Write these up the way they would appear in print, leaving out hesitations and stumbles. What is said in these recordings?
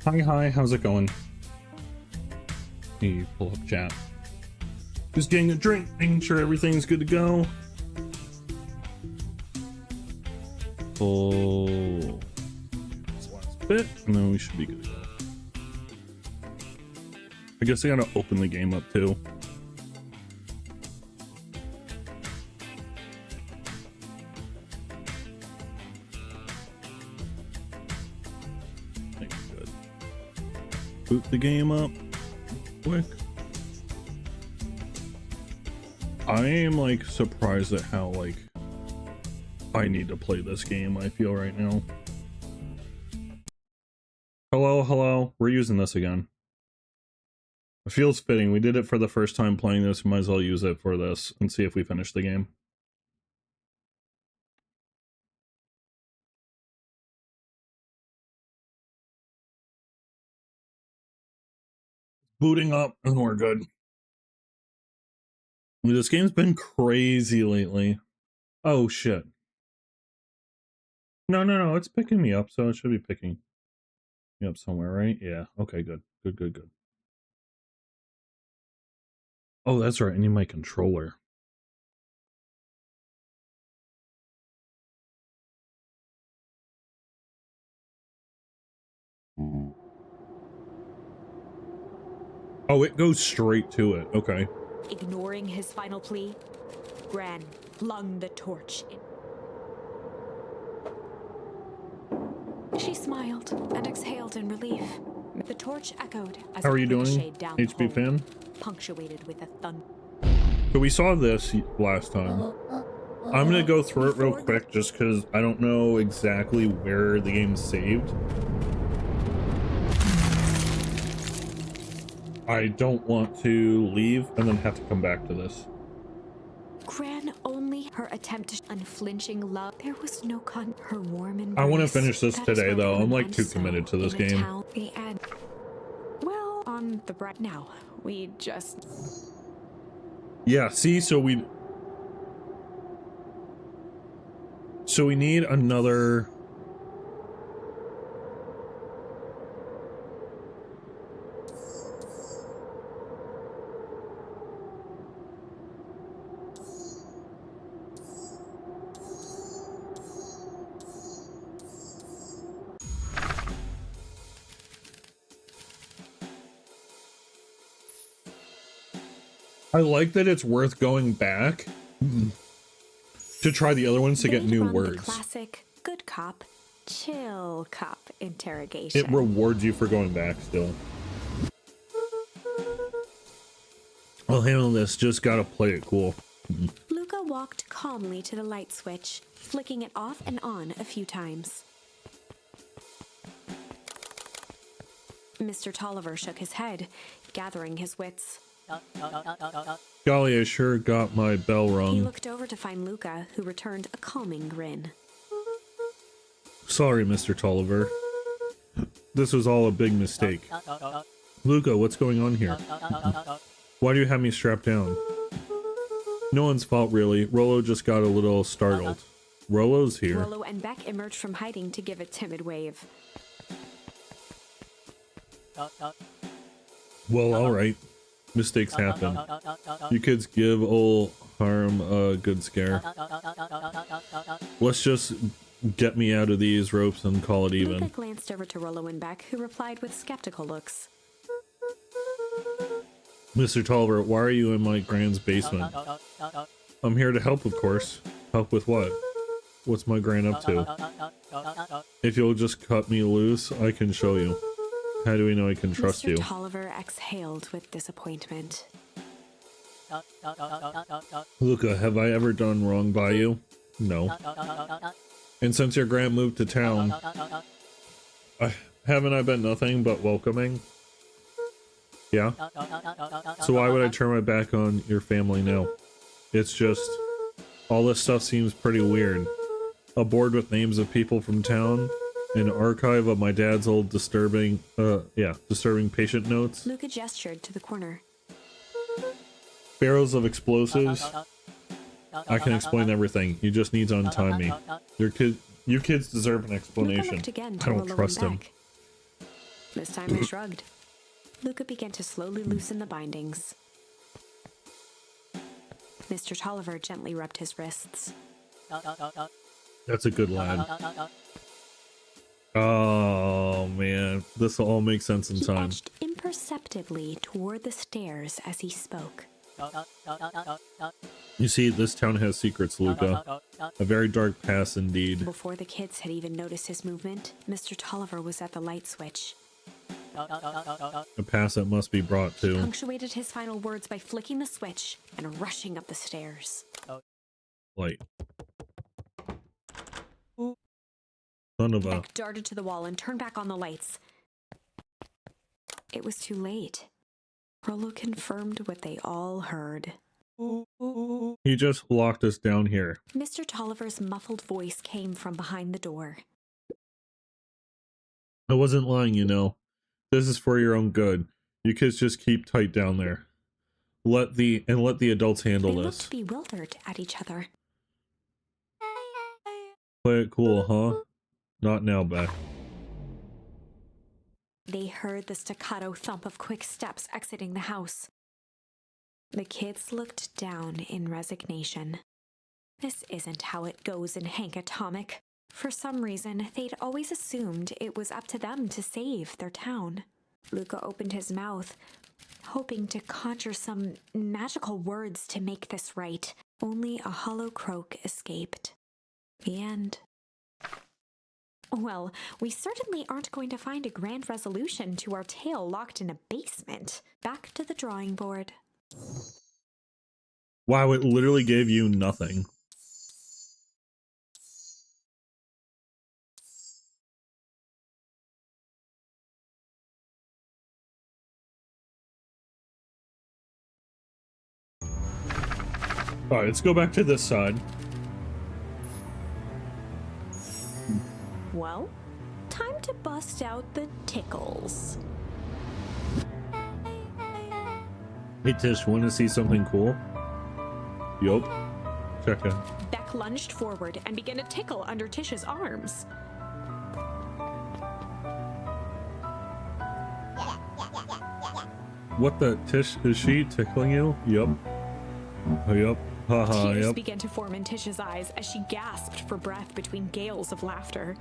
Hi, how's it going? You pull up chat. Just getting a drink, making sure everything's good to go. Pull this last bit, and then we should be good to go. I guess I gotta open the game up too. Good. Boot the game up quick. I am like surprised at how like I need to play this game, I feel right now. Hello, we're using this again. It feels fitting. We did it for the first time playing this. Might as well use it for this and see if we finish the game. Booting up and we're good. This game's been crazy lately. Oh shit. No, it's picking me up, so it should be picking me up somewhere, right? Yeah, okay, good. Good. Oh, that's right, I need my controller. Oh, it goes straight to it, okay. Ignoring his final plea, Gran flung the torch in. She smiled and exhaled in relief. The torch echoed as How are you doing, ricocheted down the HB hole, fan? punctuated with a thud. So we saw this last time. I'm gonna go through it real quick just because I don't know exactly where the game's saved. I don't want to leave and then have to come back to this. Gran only her attempt to unflinching love. There was no her warm embrace. I want to finish this That today is though. what I'm like went too so committed to this in a game. town. Well, on the bright now, we just. Yeah, see, so we need another. I like that it's worth going back to try the other ones to get new words. Classic good cop, chill cop interrogation. It rewards you for going back still. I'll handle this, just gotta play it cool. Luca walked calmly to the light switch, flicking it off and on a few times. Mr. Tolliver shook his head, gathering his wits. Golly, I sure got my bell He rung. looked over to find Luca, who returned a calming grin. Sorry, Mr. Tolliver. This was all a big mistake. Luca, what's going on here? Why do you have me strapped down? No one's fault, really. Rollo just got a little startled. Rollo's here. Rollo and Beck emerged from hiding to give a timid wave. Well, alright. Mistakes happen. You kids give old Harm a good scare. Let's just get me out of these ropes and call it even. Luca glanced over to Rollo and Beck, who replied with skeptical looks. Mr. Tolliver, why are you in my Gran's basement? I'm here to help, of course. Help with what? What's my Gran up to? If you'll just cut me loose, I can show you. How do we know I can trust you? Mr. Tolliver exhaled with disappointment. Luca, have I ever done wrong by you? No. And since your Gran moved to town, haven't I been nothing but welcoming? Yeah? So why would I turn my back on your family now? It's just, all this stuff seems pretty weird. A board with names of people from town, an archive of my dad's old disturbing patient notes. Luca gestured to the corner. Barrels of explosives. I can explain everything. You just need to untie me. You kids deserve an explanation. Again I don't trust him. This time they shrugged. Luca began to slowly loosen the bindings. Mr. Tolliver gently rubbed his wrists. That's a good lad. Oh man, this all makes sense in time. He edged imperceptibly toward the stairs as he spoke. You see, this town has secrets, Luca. A very dark past indeed. Before the kids had even noticed his movement, Mr. Tolliver was at the light switch. A past that must be brought He to. punctuated his final words by flicking the switch and rushing up the stairs. Light. Son of a. Beck darted to the wall and turned back on the lights. It was too late. Rollo confirmed what they all heard. He just locked us down here. Mr. Tolliver's muffled voice came from behind the door. I wasn't lying, you know. This is for your own good. You kids just keep tight down there. Let the adults handle They this. looked bewildered at each other. Play it cool, huh? Not now, Beck. They heard the staccato thump of quick steps exiting the house. The kids looked down in resignation. This isn't how it goes in Hank Atomic. For some reason, they'd always assumed it was up to them to save their town. Luca opened his mouth, hoping to conjure some magical words to make this right. Only a hollow croak escaped. The end. Well, we certainly aren't going to find a grand resolution to our tale locked in a basement. Back to the drawing board. Wow, it literally gave you nothing. Alright, let's go back to this side. Well, time to bust out the tickles. Hey Tish, wanna see something cool? Yup. Check it. Beck lunged forward and began to tickle under Tish's arms. What the? Tish, is she tickling you? Yup. Yup. Haha, Tears yup. began to form in Tish's eyes as she gasped for breath between gales of laughter.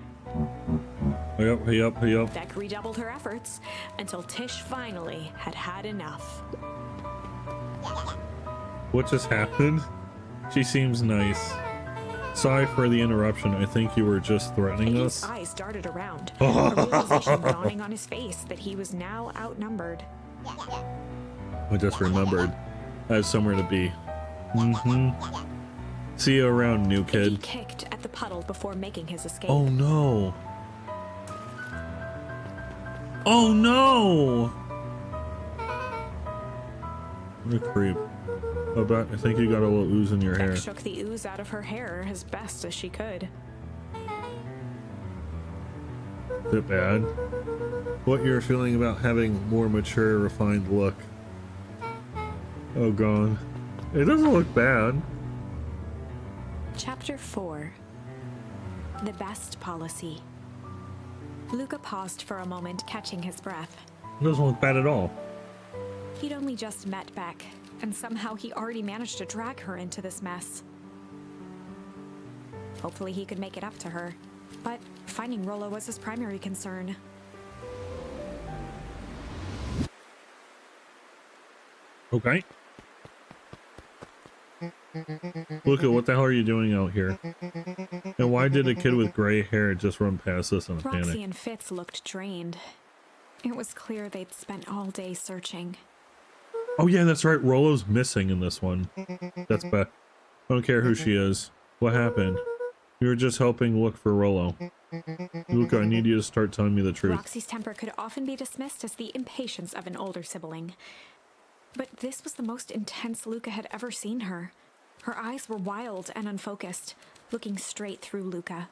Yup, yup, yup. Beck redoubled her efforts until Tish finally had had enough. What just happened? She seems nice. Sorry for the interruption. I think you were just threatening His us. eyes darted around, a realization dawning on his face that he was now outnumbered. I just remembered. I have somewhere to be. See you around, new He kid. kicked at the puddle before making his escape. Oh no. Oh no! What a creep. I think you got a little ooze in your hair. Beck shook the ooze out of her hair as best as she could. Is it bad? What you're feeling about having more mature, refined look. Oh god. It doesn't look bad. Chapter 4. The Best Policy. Luca paused for a moment, catching his breath. It doesn't look bad at all. He'd only just met Beck, and somehow he already managed to drag her into this mess. Hopefully he could make it up to her, but finding Rollo was his primary concern. Okay. Luca, what the hell are you doing out here? And why did a kid with gray hair just run past us in a Roxy panic? and Fitz looked drained. It was clear they'd spent all day searching. Oh yeah, that's right. Rollo's missing in this one. That's bad. I don't care who she is. What happened? We were just helping look for Rollo. Luca, I need you to start telling me the truth. Roxy's temper could often be dismissed as the impatience of an older sibling. But this was the most intense Luca had ever seen her. Her eyes were wild and unfocused, looking straight through Luca.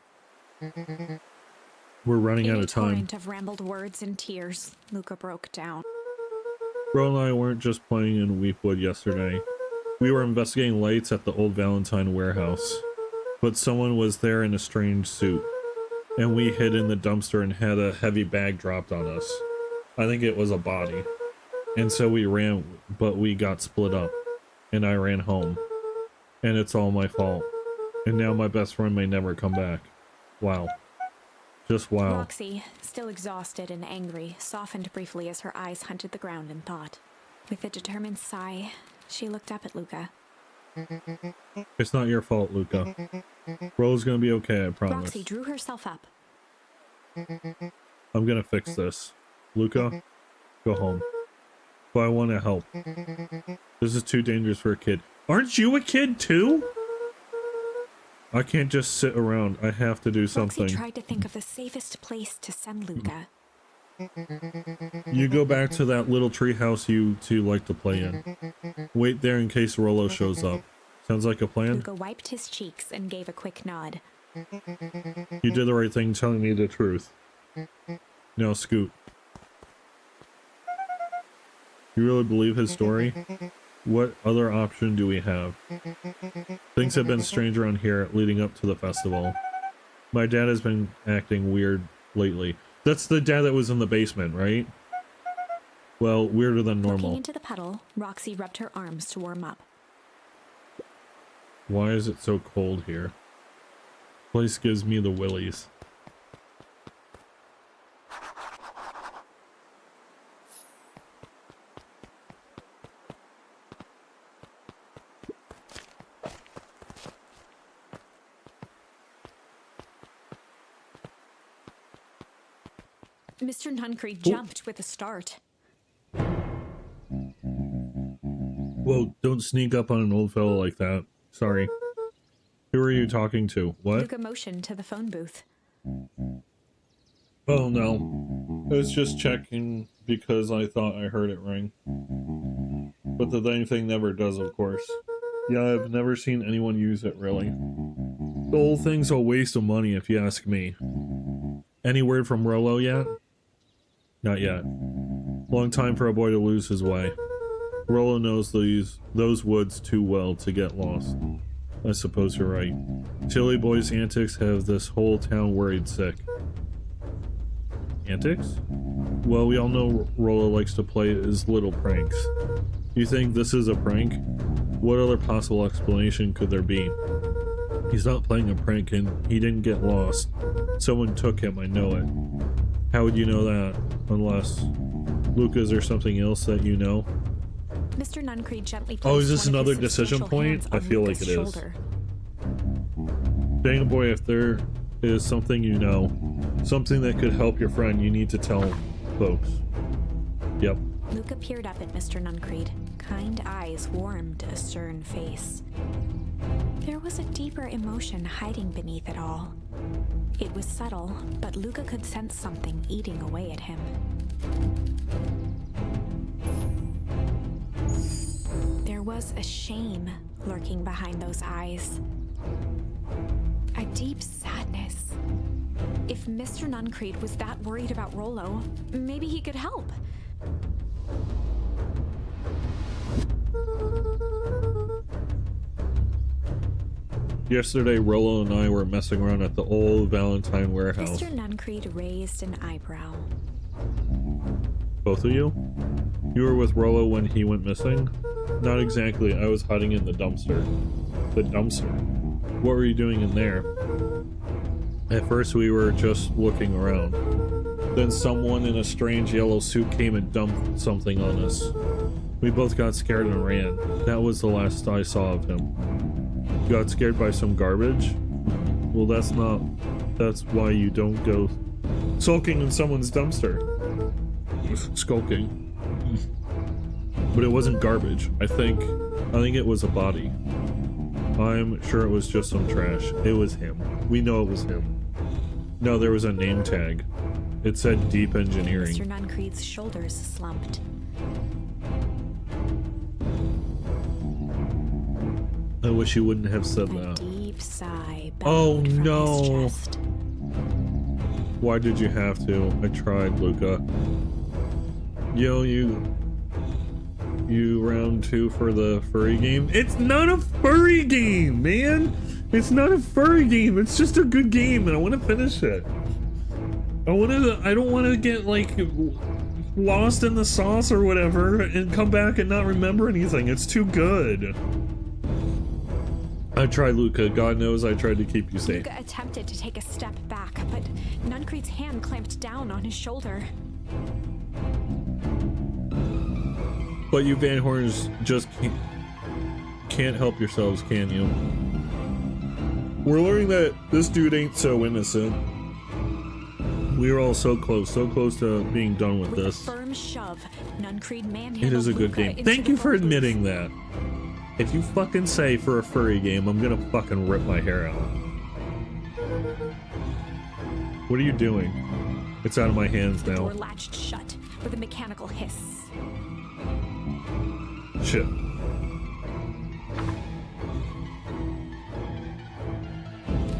We're running In out a of time. torrent of rambled words and tears, Luca broke down. Rollo and I weren't just playing in Weepwood yesterday. We were investigating lights at the old Valentine warehouse. But someone was there in a strange suit. And we hid in the dumpster and had a heavy bag dropped on us. I think it was a body. And so we ran, but we got split up. And I ran home. And it's all my fault. And now my best friend may never come back. Wow. Just wow. Roxy, still exhausted and angry, softened briefly as her eyes hunted the ground in thought. With a determined sigh, she looked up at Luca. It's not your fault, Luca. Rolo's gonna be okay, I promise. Roxy drew herself up. I'm gonna fix this. Luca, go home. But I want to help. This is too dangerous for a kid. Aren't you a kid too? I can't just sit around. I have to do something. Roxy tried to think of the safest place to send Luca. You go back to that little treehouse you two like to play in. Wait there in case Rolo shows up. Sounds like a plan? Luca wiped his cheeks and gave a quick nod. You did the right thing telling me the truth. Now scoot. You really believe his story? What other option do we have? Things have been strange around here leading up to the festival. My dad has been acting weird lately. That's the dad that was in the basement, right? Well, weirder than normal. Looking into the puddle, Roxy rubbed her arms to warm up. Why is it so cold here? Place gives me the willies. Mr. Nuncree jumped with a start. Whoa, don't sneak up on an old fellow like that. Sorry. Who are you talking to? What? Luca motioned to the phone booth. Oh no. I was just checking because I thought I heard it ring. But the dang thing never does, of course. Yeah, I've never seen anyone use it, really. The whole thing's a waste of money, if you ask me. Any word from Rolo yet? Not yet. Long time for a boy to lose his way. Rolo knows those woods too well to get lost. I suppose you're right. Chili Boy's antics have this whole town worried sick. Antics? Well, we all know Rolo likes to play his little pranks. You think this is a prank? What other possible explanation could there be? He's not playing a prank and he didn't get lost. Someone took him, I know it. How would you know that? Unless... Luca, is there something else that you know? Mr. Nuncree gently placed Oh, is this one of another his decision substantial point? hands I on feel like Luca's it is. shoulder. Dang boy, if there is something you know, something that could help your friend, you need to tell folks. Yep. Luca peered up at Mr. Nuncree. Kind eyes warmed a stern face. There was a deeper emotion hiding beneath it all. It was subtle, but Luca could sense something eating away at him. There was a shame lurking behind those eyes. A deep sadness. If Mr. Nuncree was that worried about Rolo, maybe he could help. Yesterday, Rolo and I were messing around at the old Valentine warehouse. Mr. Nuncree raised an eyebrow. Both of you? You were with Rolo when he went missing? Not exactly, I was hiding in the dumpster. The dumpster? What were you doing in there? At first we were just looking around. Then someone in a strange yellow suit came and dumped something on us. We both got scared and ran. That was the last I saw of him. Got scared by some garbage? Well, that's why you don't go sulking in someone's dumpster. Skulking. But it wasn't garbage. I think it was a body. I'm sure it was just some trash. It was him. We know it was him. No, there was a name tag. It said Deep Engineering. Mr. Nuncree's shoulders slumped. I wish you wouldn't have said A that. deep sigh Oh bellowed from no! his chest. Why did you have to? I tried, Luca. Yo, you round 2 for the furry game? It's not a furry game, man! It's not a furry game, it's just a good game and I want to finish it. I don't want to get like lost in the sauce or whatever and come back and not remember anything. It's too good. I tried, Luca. God knows I tried to keep you safe. Luca attempted to take a step back, but Nuncreed's hand clamped down on his shoulder. But you Van Horns just can't help yourselves, can you? We're learning that this dude ain't so innocent. We are all so close to being done with this. A firm shove, Nuncreed manhandled It is a good Luca game. Thank you for admitting that. If you fucking say for a furry game, I'm gonna fucking rip my hair out. What are you doing? It's out of my hands now. The door latched shut with a mechanical hiss. Shit.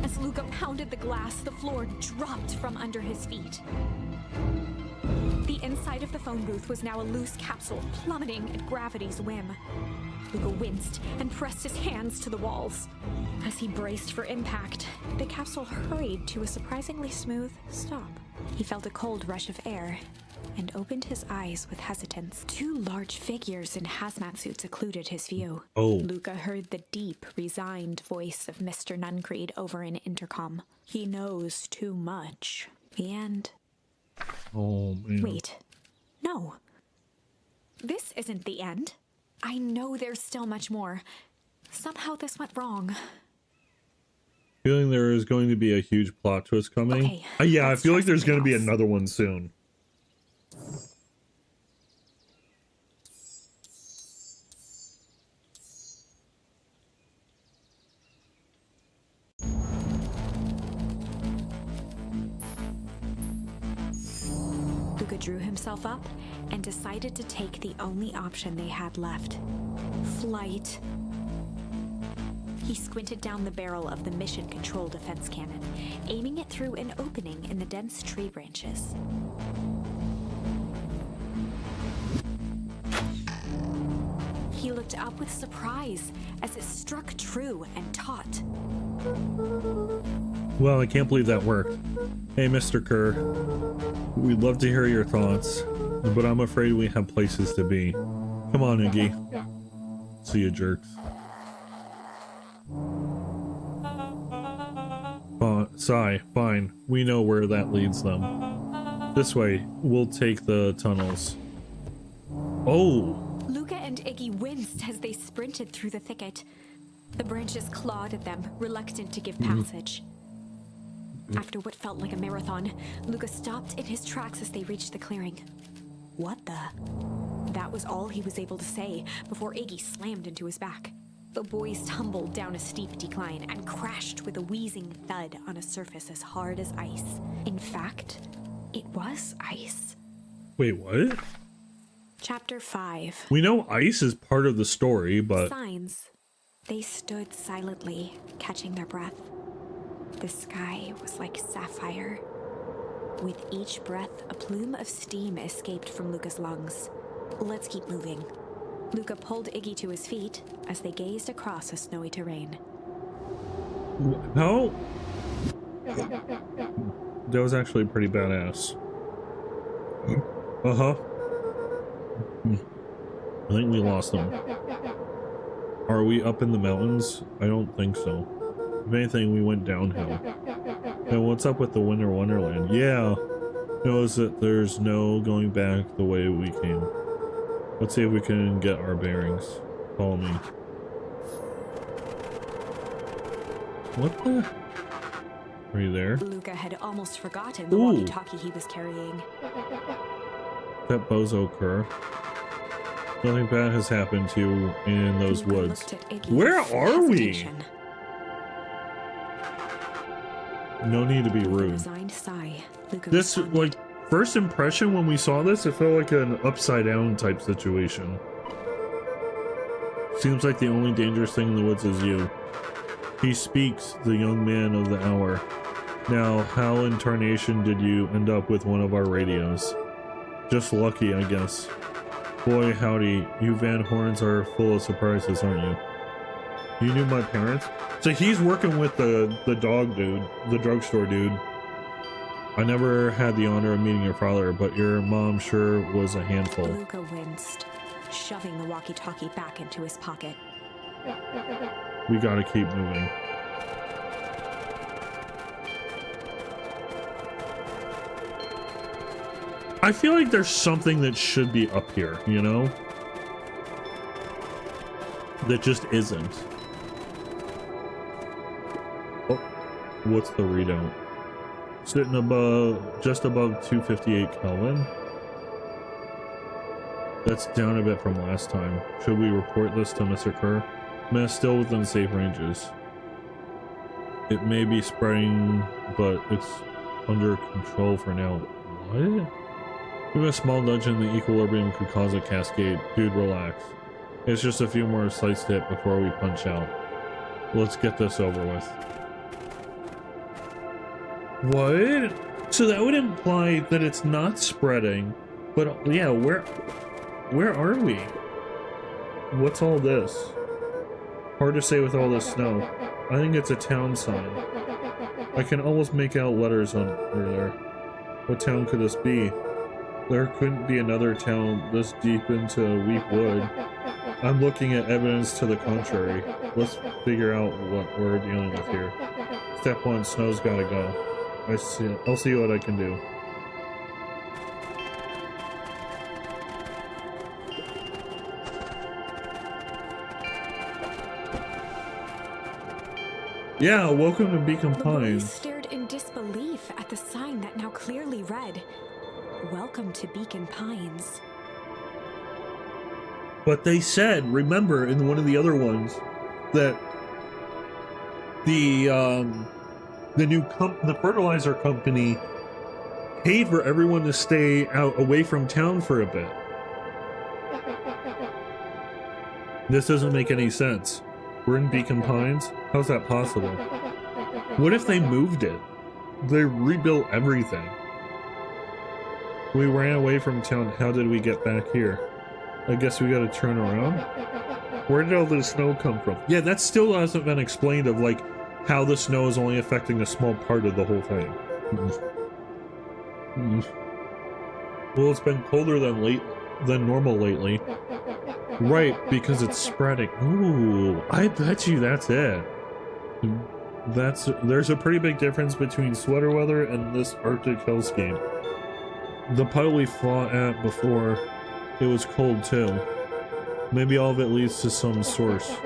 As Luca pounded the glass, the floor dropped from under his feet. The inside of the phone booth was now a loose capsule, plummeting at gravity's whim. Luca winced and pressed his hands to the walls. As he braced for impact, the capsule hurried to a surprisingly smooth stop. He felt a cold rush of air and opened his eyes with hesitance. Two large figures in hazmat suits occluded his view. Oh. Luca heard the deep, resigned voice of Mr. Nuncreed over an intercom. He knows too much. The end. Oh, man. Wait. No. This isn't the end. I know there's still much more. Somehow this went wrong. Feeling there is going to be a huge plot twist coming. Okay, Yeah, I let's feel like try there's going to be something else. another one soon. Luca drew himself up and decided to take the only option they had left. Flight. He squinted down the barrel of the mission control defense cannon, aiming it through an opening in the dense tree branches. He looked up with surprise as it struck true and taut. Well, I can't believe that worked. Hey, Mr. Kerr. We'd love to hear your thoughts, but I'm afraid we have places to be. Come on, Iggy. See you, jerks. Sigh, fine. We know where that leads them. This way, we'll take the tunnels. Oh! Luca and Iggy winced as they sprinted through the thicket. The branches clawed at them, reluctant to give passage. After what felt like a marathon, Luca stopped in his tracks as they reached the clearing. What the? That was all he was able to say before Iggy slammed into his back. The boys tumbled down a steep decline and crashed with a wheezing thud on a surface as hard as ice. In fact, it was ice. Wait, what? Chapter 5. We know ice is part of the story, but... Signs. They stood silently, catching their breath. The sky was like sapphire. With each breath, a plume of steam escaped from Luca's lungs. Let's keep moving. Luca pulled Iggy to his feet as they gazed across a snowy terrain. How? That was actually pretty badass. Uh-huh. I think we lost them. Are we up in the mountains? I don't think so. If anything, we went downhill. And what's up with the Winter Wonderland? Yeah. Knows that there's no going back the way we came. Let's see if we can get our bearings. Follow me. What the? Are you there? Luca had almost forgotten the Ooh. walkie-talkie he was carrying. That bozo Kerr. Nothing bad has happened to you in those Luca woods. looked at Iggy Where with are we? hesitation. No need to be With a rude. resigned sigh, Luca This, responded. like, first impression when we saw this, it felt like an upside down type situation. Seems like the only dangerous thing in the woods is you. He speaks, the young man of the hour. Now, how in tarnation did you end up with one of our radios? Just lucky, I guess. Boy, howdy, you Van Horns are full of surprises, aren't you? You knew my parents? So he's working with the dog dude, the drugstore dude. I never had the honor of meeting your father, but your mom sure was a handful. Luca winced, shoving the walkie-talkie back into his pocket. We gotta keep moving. I feel like there's something that should be up here, you know? That just isn't. Oh, what's the readout? Sitting above, just above 258 Kelvin. That's down a bit from last time. Should we report this to Mr. Kerr? Man, it's still within safe ranges. It may be spreading, but it's under control for now. What? Even a small nudge in the equilibrium could cause a cascade. Dude, relax. It's just a few more sites to hit before we punch out. Let's get this over with. What? So that would imply that it's not spreading. But yeah, where are we? What's all this? Hard to say with all this snow. I think it's a town sign. I can almost make out letters on there. What town could this be? There couldn't be another town this deep into Weep Wood. I'm looking at evidence to the contrary. Let's figure out what we're dealing with here. Step 1, snow's gotta go. I'll see what I can do. Yeah, welcome to Beacon Pines. Stared in disbelief at the sign that now clearly read, "Welcome to Beacon Pines." But they said, remember, in one of the other ones, that the fertilizer company paid for everyone to stay out away from town for a bit. This doesn't make any sense. We're in Beacon Pines? How's that possible? What if they moved it? They rebuilt everything. We ran away from town. How did we get back here? I guess we gotta turn around? Where did all the snow come from? Yeah, that still hasn't been explained of like how the snow is only affecting a small part of the whole thing. Well, it's been colder than normal lately. Right, because it's spreading. Ooh, I bet you that's it. There's a pretty big difference between sweater weather and this Arctic hellscape. The puddle we fought at before, it was cold too. Maybe all of it leads to some source.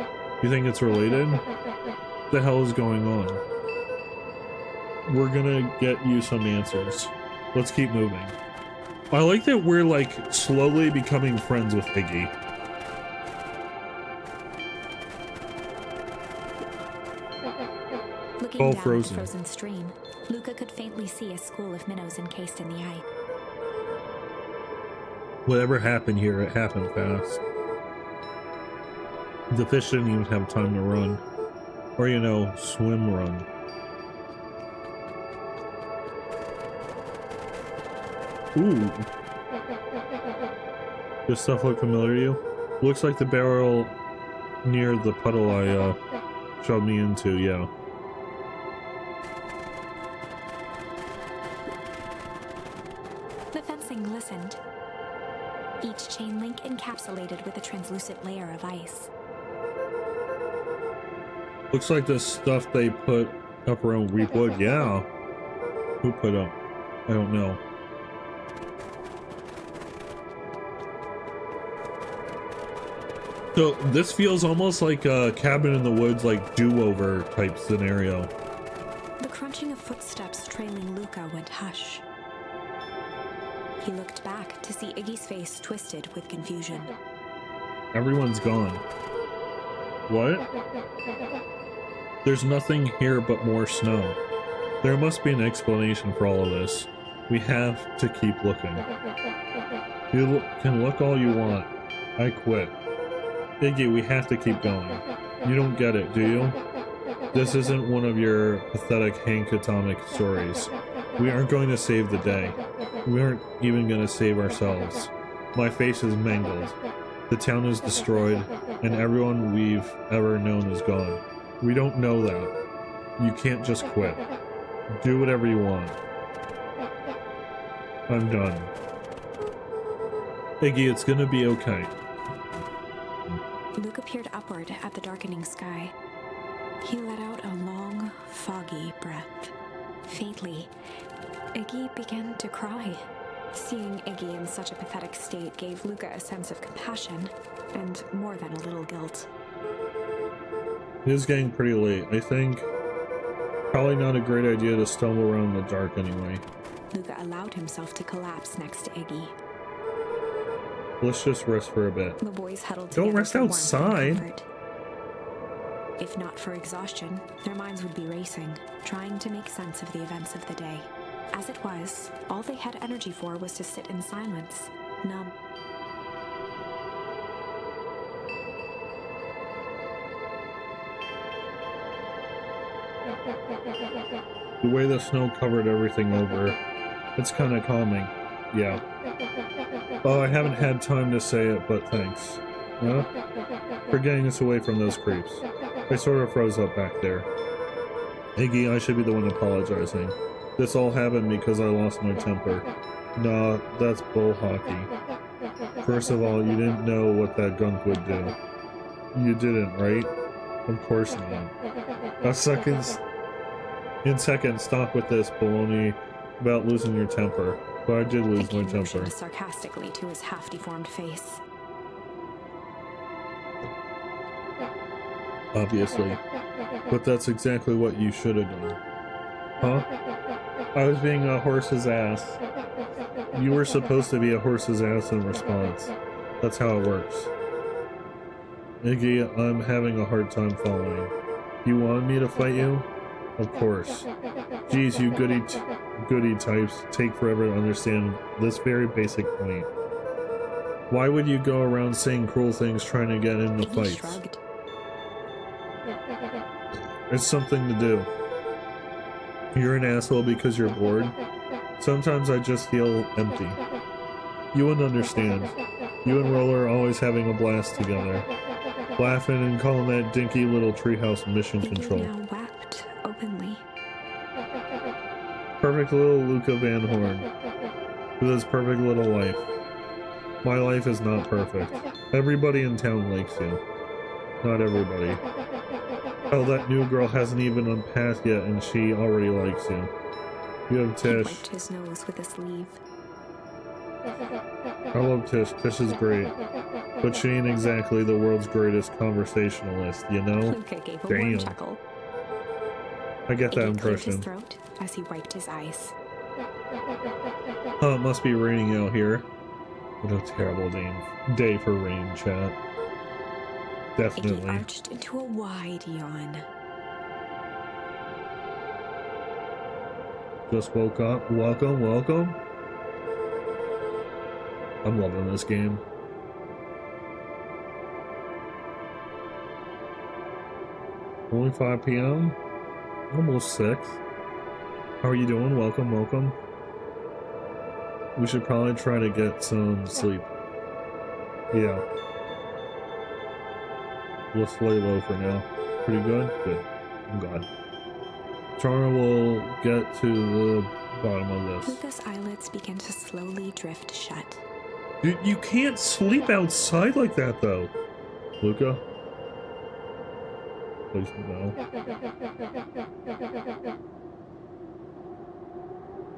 You think it's related? What the hell is going on? We're gonna get you some answers. Let's keep moving. I like that we're like slowly becoming friends with Iggy. Looking All down frozen. at the frozen stream, Luca could faintly see a school of minnows encased in the eye. Whatever happened here, it happened fast. The fish didn't even have time to run. Or, you know, swim run. Ooh. This stuff look familiar to you? Looks like the barrel near the puddle I shoved me into, yeah. The fencing glistened, each chain link encapsulated with a translucent layer of ice. Looks like the stuff they put up around Weepwood, yeah. Who put up? I don't know. So this feels almost like a cabin in the woods, like do-over type scenario. The crunching of footsteps trailing Luca went hush. He looked back to see Iggy's face twisted with confusion. Everyone's gone. What? There's nothing here but more snow. There must be an explanation for all of this. We have to keep looking. You can look all you want. I quit. Iggy, we have to keep going. You don't get it, do you? This isn't one of your pathetic Hank Atomic stories. We aren't going to save the day. We aren't even going to save ourselves. My face is mangled. The town is destroyed, and everyone we've ever known is gone. We don't know that. You can't just quit. Do whatever you want. I'm done. Iggy, it's gonna be okay. Luca peered upward at the darkening sky. He let out a long, foggy breath. Faintly, Iggy began to cry. Seeing Iggy in such a pathetic state gave Luca a sense of compassion, and more than a little guilt. It is getting pretty late. I think probably not a great idea to stumble around in the dark anyway. Luca allowed himself to collapse next to Iggy. Let's just rest for a bit. The boys huddled together. Don't rest for warmth and outside. comfort. If not for exhaustion, their minds would be racing, trying to make sense of the events of the day. As it was, all they had energy for was to sit in silence, numb. The way the snow covered everything over, it's kind of calming. Yeah. Oh, I haven't had time to say it, but thanks. Huh? For getting us away from those creeps. I sort of froze up back there. Iggy, I should be the one apologizing. This all happened because I lost my temper. Nah, that's bull hockey. First of all, you didn't know what that gunk would do. You didn't, right? Of course not. In seconds, stop with this baloney about losing your temper. But I did lose my temper. Motioned sarcastically to his half-deformed face. Obviously. But that's exactly what you should have done. Huh? I was being a horse's ass. You were supposed to be a horse's ass in response. That's how it works. Iggy, I'm having a hard time following. You want me to fight you? Of course. Geez, you goody types take forever to understand this very basic point. Why would you go around saying cruel things trying to get into fights? Shrugged. It's something to do. You're an asshole because you're bored. Sometimes I just feel empty. You wouldn't understand. You and Roller are always having a blast together. Laughing and calling that dinky little treehouse mission control. Now wept openly. Perfect little Luca Van Horn. With his perfect little life. My life is not perfect. Everybody in town likes you. Not everybody. Oh, that new girl hasn't even unpacked yet and she already likes you. You have He Tish. wiped his nose with a sleeve. I love Tish. Tish is great. But she ain't exactly the world's greatest conversationalist, you know? Luca gave a warm chuckle. I get that Iggy cleared his impression. throat as he wiped his eyes. Oh, it must be raining out here. What a terrible day for rain, chat. Iggy Definitely. arched into a wide yawn. Just woke up. Welcome, welcome. I'm loving this game. Only 5 p.m. Almost 6. How are you doing? Welcome, welcome. We should probably try to get some sleep. Yeah. Let's lay low for now. Pretty good? Good. I'm glad. Tara will get to the bottom of this. Luca's eyelids began to slowly drift shut. Dude, you can't sleep outside like that, though. Luca? Please no.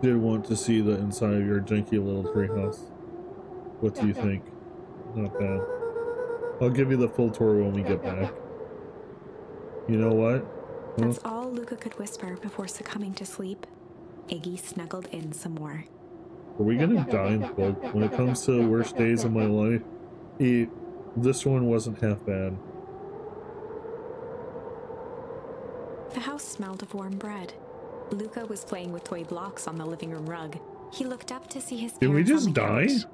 Did want to see the inside of your janky little treehouse. What do you think? Not bad. I'll give you the full tour when we get back. You know what? Huh? That's all Luca could whisper before succumbing to sleep. Iggy snuggled in some more. Are we gonna die in the cold? When it comes to the worst days of my life, this one wasn't half bad. The house smelled of warm bread. Luca was playing with toy blocks on the living room rug. He looked up to see his parents Did we just on the die? couch.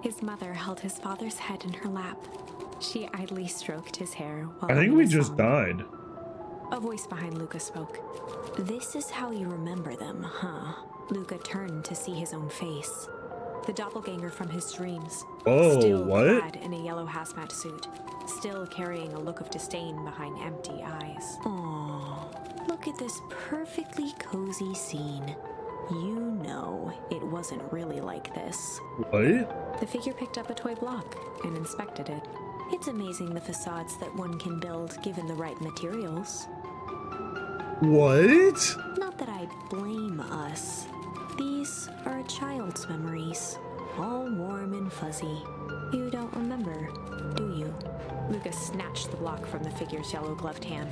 His mother held his father's head in her lap. She idly stroked his hair while I think humming we a just song. died. A voice behind Luca spoke. This is how you remember them, huh? Luca turned to see his own face. The doppelganger from his dreams. Oh, still what? clad in a yellow hazmat suit. Still carrying a look of disdain behind empty eyes. Aww. Look at this perfectly cozy scene. You know, it wasn't really like this. What? The figure picked up a toy block and inspected it. It's amazing the facades that one can build given the right materials. What? Not that I blame us. These are a child's memories, all warm and fuzzy. You don't remember, do you? Lucas snatched the block from the figure's yellow-gloved hand.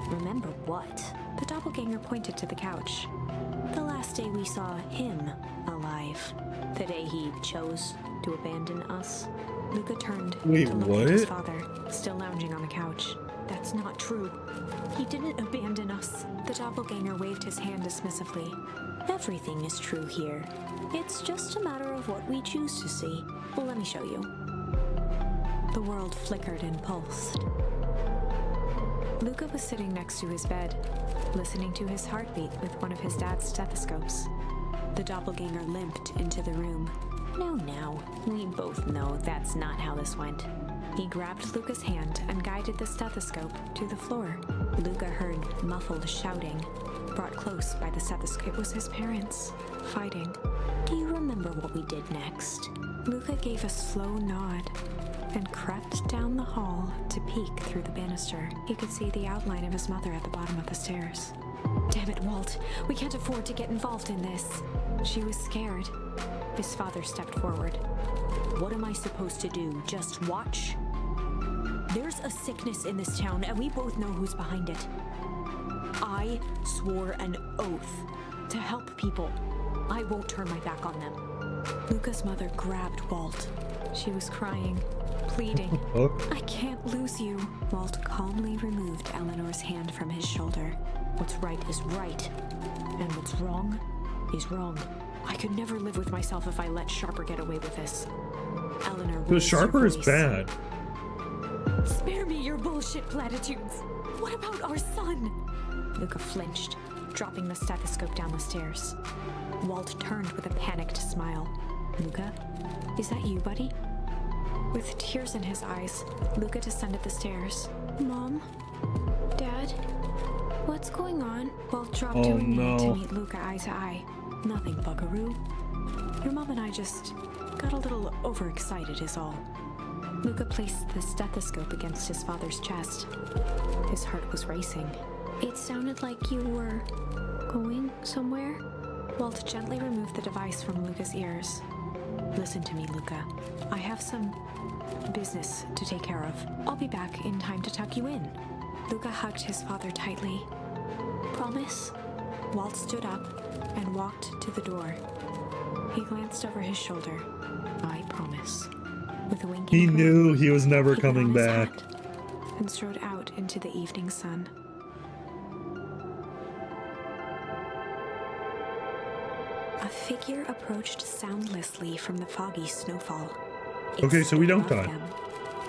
Remember what? The doppelganger pointed to the couch. The last day we saw him alive. The day he chose to abandon us. Luca turned to look at his father, still lounging on the couch. That's not true. He didn't abandon us. The doppelganger waved his hand dismissively. Everything is true here. It's just a matter of what we choose to see. Well, let me show you. The world flickered and pulsed. Luca was sitting next to his bed, listening to his heartbeat with one of his dad's stethoscopes. The doppelganger limped into the room. Now, we both know that's not how this went. He grabbed Luca's hand and guided the stethoscope to the floor. Luca heard muffled shouting, brought close by the stethoscope. It was his parents, fighting. Do you remember what we did next? Luca gave a slow nod and crept down the hall to peek through the banister. He could see the outline of his mother at the bottom of the stairs. Damn it, Walt. We can't afford to get involved in this. She was scared. His father stepped forward. What am I supposed to do? Just watch? There's a sickness in this town, and we both know who's behind it. I swore an oath to help people. I won't turn my back on them. Luca's mother grabbed Walt. She was crying, pleading. I can't lose you. Walt calmly removed Eleanor's hand from his shoulder. What's right is right, and what's wrong is wrong. I could never live with myself if I let Sharper get away with this. Eleanor raised her Sharper is voice. bad. Spare me your bullshit platitudes. What about our son? Luca flinched, dropping the stethoscope down the stairs. Walt turned with a panicked smile. Luca, is that you, buddy? With tears in his eyes, Luca descended the stairs. Mom? Dad? What's going on? Walt dropped to a knee to meet Luca eye to eye. Nothing, buckaroo. Your mom and I just got a little overexcited is all. Luca placed the stethoscope against his father's chest. His heart was racing. It sounded like you were going somewhere? Walt gently removed the device from Luca's ears. Listen to me, Luca. I have some business to take care of. I'll be back in time to tuck you in. Luca hugged his father tightly. Promise? Walt stood up and walked to the door. He glanced over his shoulder. I promise. With a winking He knew he was never he put on coming his back. hat and strode out into the evening sun. A figure approached soundlessly from the foggy snowfall. It Okay, so we stood don't above die. them,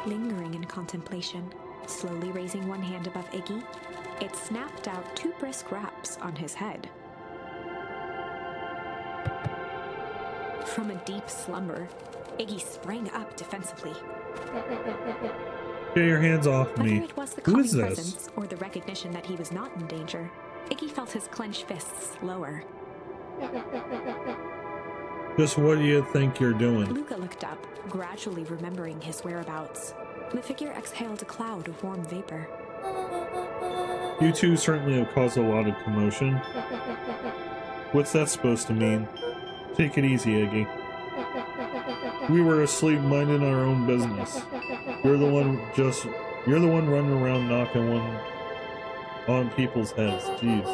lingering in contemplation, slowly raising one hand above Iggy. It snapped out 2 brisk raps on his head. From a deep slumber, Iggy sprang up defensively. Get your hands off Whether me. it was the Who calming is this? presence or the recognition that he was not in danger, Iggy felt his clenched fists lower. Just what do you think you're doing? Luca looked up, gradually remembering his whereabouts. The figure exhaled a cloud of warm vapor. You two certainly have caused a lot of commotion. What's that supposed to mean? Take it easy, Iggy. We were asleep minding our own business. You're the one running around knocking one on people's heads. Jeez.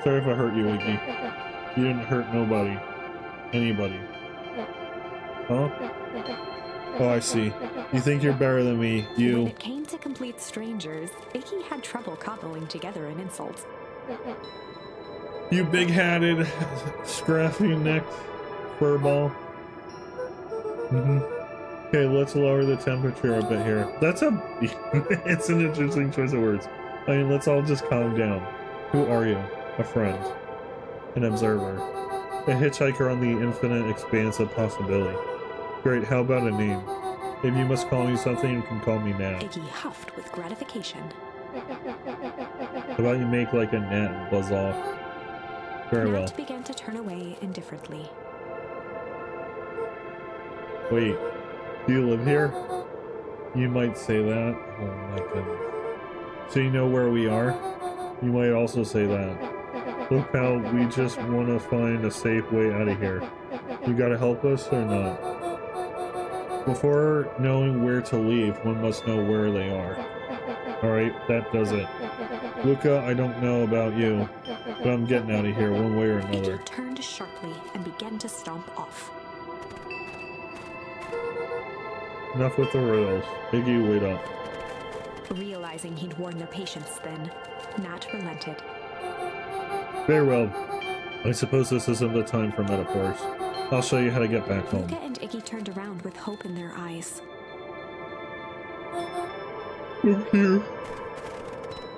Sorry if I hurt you, Iggy. You didn't hurt nobody. Anybody. Huh? Oh, I see. You think you're better than me, When you. it came to complete strangers, Iggy had trouble cobbling together an insult. You big-hatted, scruffy-necked furball. Okay, let's lower the temperature a bit here. That's it's an interesting choice of words. I mean, let's all just calm down. Who are you? A friend. An observer. A hitchhiker on the infinite expanse of possibility. Great, how about a name? If you must call me something, you can call me now. Iggy huffed with gratification. How about you make like a gnat and buzz off? Very Nat well. began to turn away indifferently. Wait, do you live here? You might say that. Oh my goodness. So you know where we are? You might also say that. Look, pal, we just want to find a safe way out of here. You gotta help us or not? Before knowing where to leave, one must know where they are. Alright, that does it. Luca, I don't know about you, but I'm getting out of here one way or another. Iggy turned sharply and began to stomp off. Enough with the riddles. Iggy, wait up. Realizing he'd worn their patience then, Nat relented. Very well. I suppose this isn't the time for metaphors. I'll show you how to get back home. Luca and Iggy turned around with hope in their eyes. I'm here.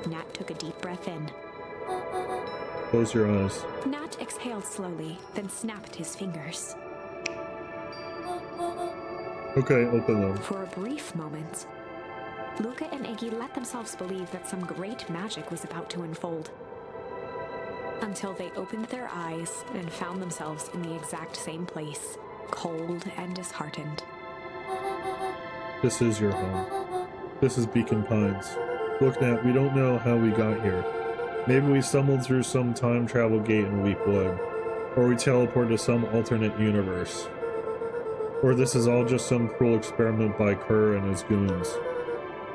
Nat took a deep breath in. Close your eyes. Nat exhaled slowly, then snapped his fingers. Okay, open them. For a brief moment, Luca and Iggy let themselves believe that some great magic was about to unfold. Until they opened their eyes and found themselves in the exact same place, cold and disheartened. This is your home. This is Beacon Pines. Look, Nat, we don't know how we got here. Maybe we stumbled through some time travel gate in Weepwood, or we teleported to some alternate universe. Or this is all just some cruel experiment by Kerr and his goons.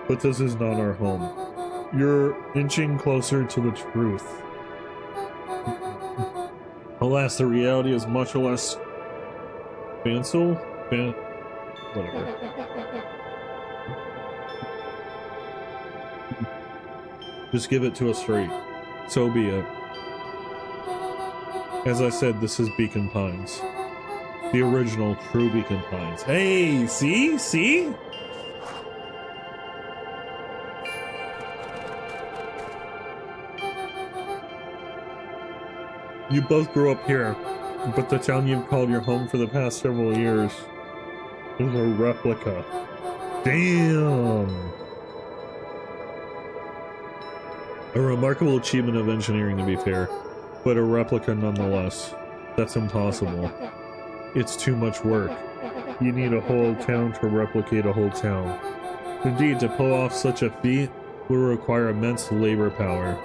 But this is not our home. You're inching closer to the truth. Alas, the reality is much less fanciful. Whatever. Just give it to us straight. So be it. As I said, this is Beacon Pines. The original true Beacon Pines. Hey, see? See? You both grew up here, but the town you've called your home for the past several years is a replica. Damn! A remarkable achievement of engineering, to be fair, but a replica nonetheless. That's impossible. It's too much work. You need a whole town to replicate a whole town. Indeed, to pull off such a feat would require immense labor power.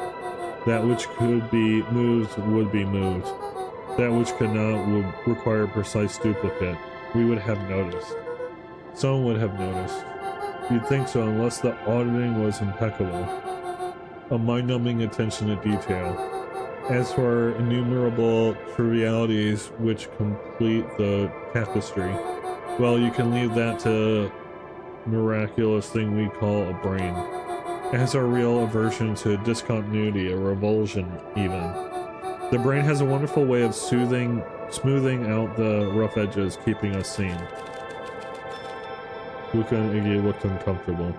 That which could be moved would be moved. That which could not would require a precise duplicate. We would have noticed. Someone would have noticed. You'd think so unless the auditing was impeccable. A mind-numbing attention to detail. As for innumerable trivialities which complete the tapestry, well, you can leave that to miraculous thing we call a brain. It has a real aversion to discontinuity, a revulsion even. The brain has a wonderful way of smoothing out the rough edges, keeping us sane. Luca and Iggy looked uncomfortable.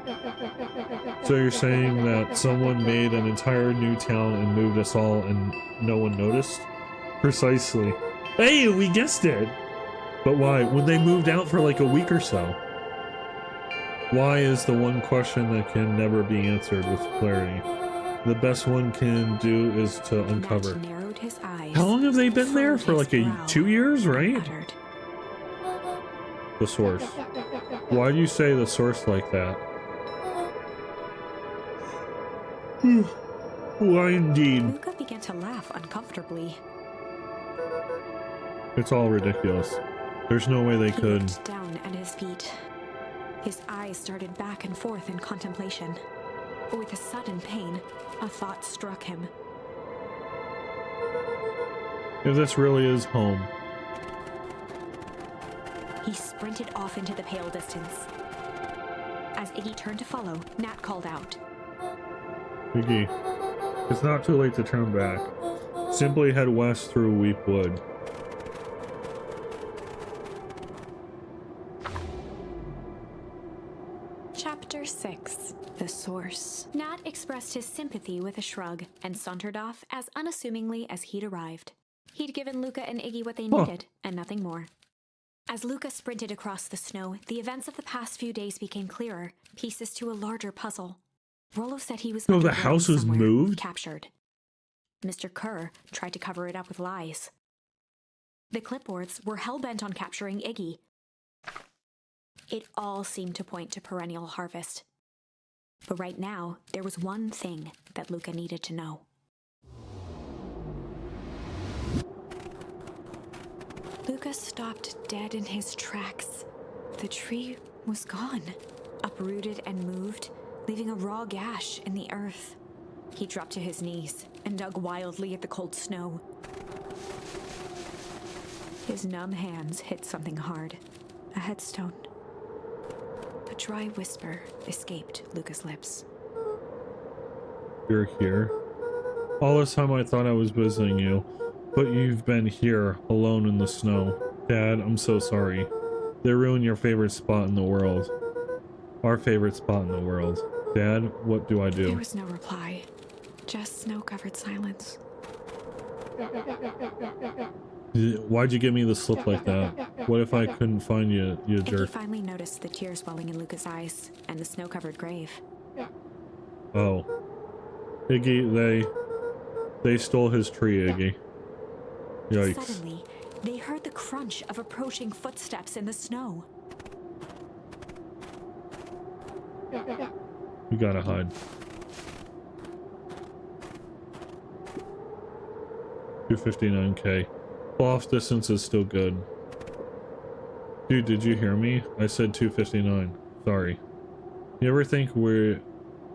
So you're saying that someone made an entire new town and moved us all and no one noticed? Precisely. Hey, we guessed it! But why? When they moved out for like a week or so. Why is the one question that can never be answered with clarity. The best one can do is to uncover. Nat narrowed his eyes. How long have they been there? For like 2 years, right? Uttered. The source. Why do you say the source like that? Why indeed? Luca began to laugh uncomfortably. It's all ridiculous. There's no way they He could. looked down at his feet. His eyes started back and forth in contemplation. With a sudden pain, a thought struck him. If this really is home. He sprinted off into the pale distance. As Iggy turned to follow, Nat called out. Iggy, it's not too late to turn back. Simply head west through Weepwood. Chapter 6. The Source. Nat expressed his sympathy with a shrug and sauntered off as unassumingly as he'd arrived. He'd given Luca and Iggy what they needed, and nothing more. As Luca sprinted across the snow, the events of the past few days became clearer, pieces to a larger puzzle. Rollo said he was So the underground house was somewhere, moved? captured. Mr. Kerr tried to cover it up with lies. The clipboards were hell-bent on capturing Iggy. It all seemed to point to perennial harvest. But right now, there was one thing that Luca needed to know. Luca stopped dead in his tracks. The tree was gone, uprooted and moved, leaving a raw gash in the earth. He dropped to his knees and dug wildly at the cold snow. His numb hands hit something hard, a headstone. A dry whisper escaped Luca's lips. You're here? All this time I thought I was visiting you, but you've been here, alone in the snow. Dad, I'm so sorry. They ruined your favorite spot in the world. Our favorite spot in the world. Dad, what do I do? There was no reply, just snow-covered silence. Why'd you give me the slip like that? What if I couldn't find you, you jerk? Iggy finally noticed the tears welling in Luca's eyes and the snow-covered grave. Oh. Iggy, they stole his tree, Iggy. Yikes. Suddenly, they heard the crunch of approaching footsteps in the snow. You gotta hide. 259K. Off distance is still good. Dude, did you hear me? I said 259. Sorry. You ever think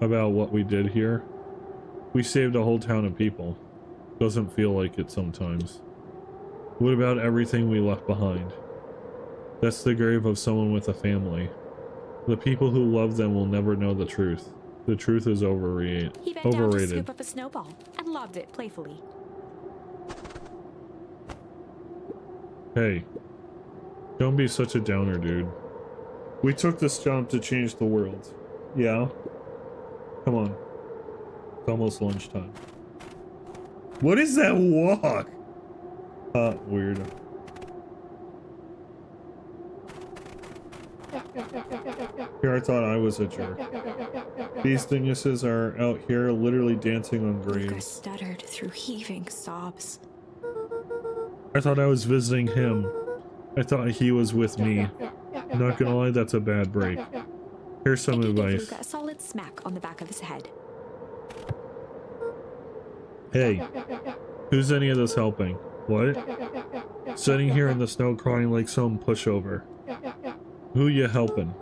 about what we did here? We saved a whole town of people. Doesn't feel like it sometimes. What about everything we left behind? That's the grave of someone with a family. The people who love them will never know the truth. The truth is overrated. He bent down to scoop up a snowball and lobbed it playfully. Hey, don't be such a downer, dude. We took this job to change the world. Yeah? Come on. It's almost lunchtime. What is that walk? Weird. Here I thought I was a jerk. These dinguses are out here literally dancing on graves. Luca stuttered through heaving sobs. I thought I was visiting him. I thought he was with me. Not gonna lie, that's a bad break. Here's some advice. Luca a solid smack on the back of his head. Hey, who's any of this helping? What? Sitting here in the snow crying like some pushover. Who you helping?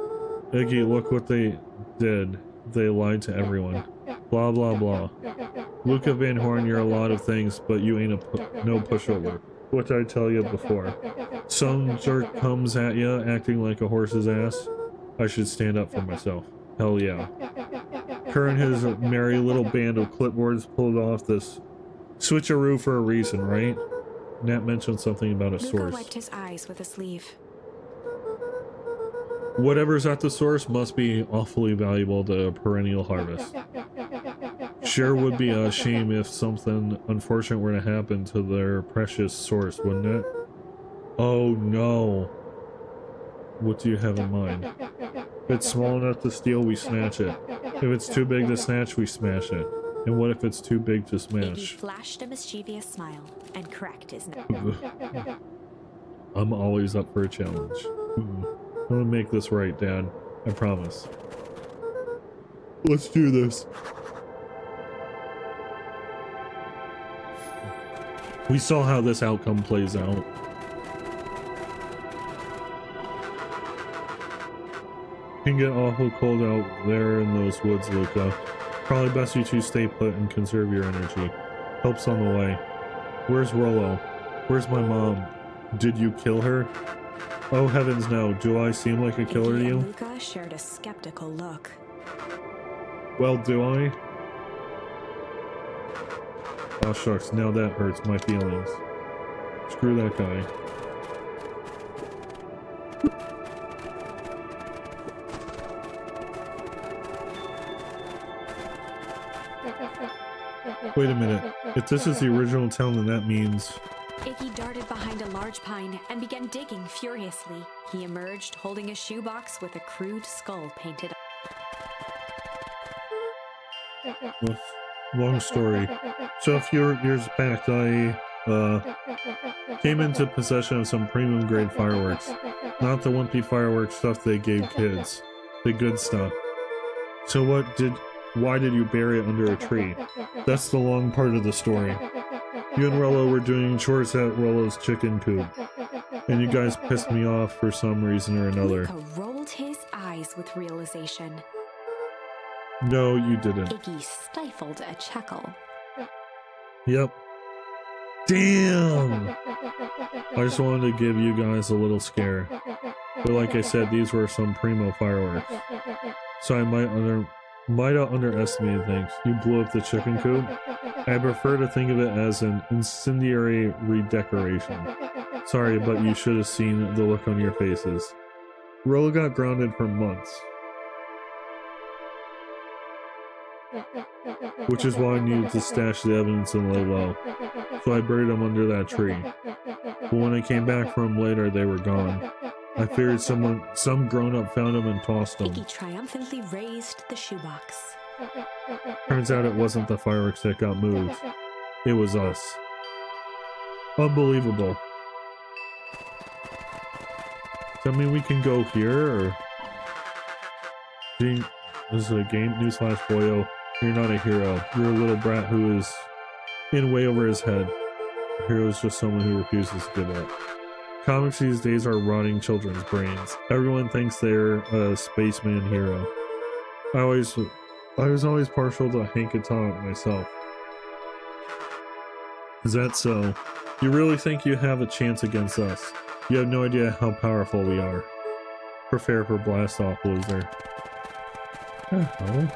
Iggy, look what they did. They lied to everyone. Blah blah blah. Luca Van Horn, you're a lot of things, but you ain't no pushover. What did I tell you before? Some jerk comes at you acting like a horse's ass. I should stand up for myself. Hell yeah. Kerr and his merry little band of clipboards pulled off this switcheroo for a reason, right? Nat mentioned something about a source. Luca wiped his eyes with a sleeve. Whatever's at the source must be awfully valuable to perennial harvest. Sure would be a shame if something unfortunate were to happen to their precious source, wouldn't it? Oh no. What do you have in mind? If it's small enough to steal, we snatch it. If it's too big to snatch, we smash it. And what if it's too big to smash? Iggy flashed a mischievous smile and cracked his neck. I'm always up for a challenge. I'm gonna make this right, Dad. I promise. Let's do this. We saw how this outcome plays out. It can get awful cold out there in those woods, Luca. Probably best you two stay put and conserve your energy. Help's on the way. Where's Rollo? Where's my mom? Did you kill her? Oh heavens no, do I seem like a killer to you? Luca shared a skeptical look. Well, do I? Oh shucks, now that hurts my feelings. Screw that guy. Wait a minute. If this is the original town, then that means... Iggy darted behind a large pine and began digging furiously. He emerged holding a shoebox with a crude skull painted. long story. So a few years back, I came into possession of some premium grade fireworks. Not the wimpy fireworks stuff they gave kids. The good stuff. So why did you bury it under a tree? That's the long part of the story. You and Rollo were doing chores at Rollo's chicken coop. And you guys pissed me off for some reason or another. Luca rolled his eyes with realization. No, you didn't. Iggy stifled a chuckle. Yep. Damn! I just wanted to give you guys a little scare. But like I said, these were some primo fireworks. So I might have underestimated things. You blew up the chicken coop? I prefer to think of it as an incendiary redecoration. Sorry, but you should have seen the look on your faces. Rollo got grounded for months. Which is why I needed to stash the evidence and lay low. So I buried them under that tree. But when I came back from them later, they were gone. I figured some grown-up found them and tossed them. Iggy triumphantly raised the shoebox. Turns out it wasn't the fireworks that got moved. It was us. Unbelievable. Does that mean we can go here, or... This is a game? Newsflash, boyo. You're not a hero. You're a little brat who is in way over his head. A hero is just someone who refuses to give up. Comics these days are rotting children's brains. Everyone thinks they're a spaceman hero. I was always partial to Hank Atomic myself. Is that so? You really think you have a chance against us? You have no idea how powerful we are. Prepare for blast off, loser. Oh.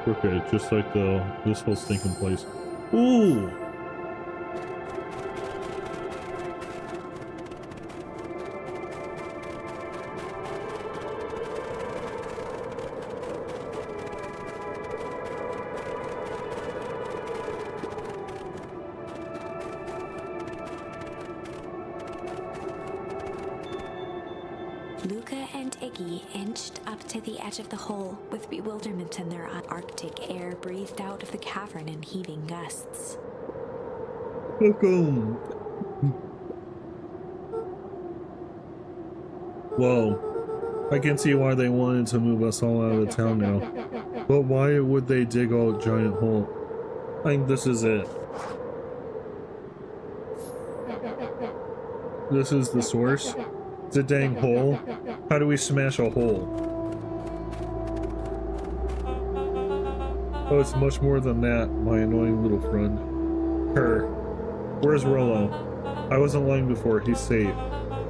Okay, just like this whole stinking place. Ooh! Luca and Iggy inched up to the edge of the hole with bewilderment in their eyes. Arctic air breathed out of the cavern in heaving gusts. Welcome. Whoa. I can see why they wanted to move us all out of town now. But why would they dig a giant hole? I think this is it. This is the source? It's a dang hole? How do we smash a hole? Oh, it's much more than that, my annoying little friend. Her. Where's Rollo? I wasn't lying before, he's safe.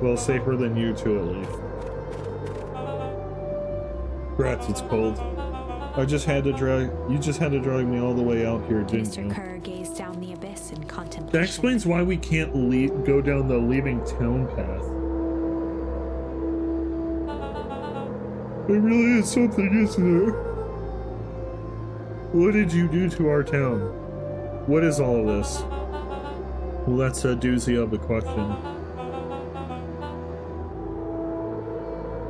Well, safer than you two at least. Rats, it's cold. You just had to drag me all the way out here, didn't you? Mr. Kerr gazed down the abyss in contemplation. That explains why we can't go down the leaving town path. There really is something, isn't there? What did you do to our town? What is all of this? Well, that's a doozy of a question.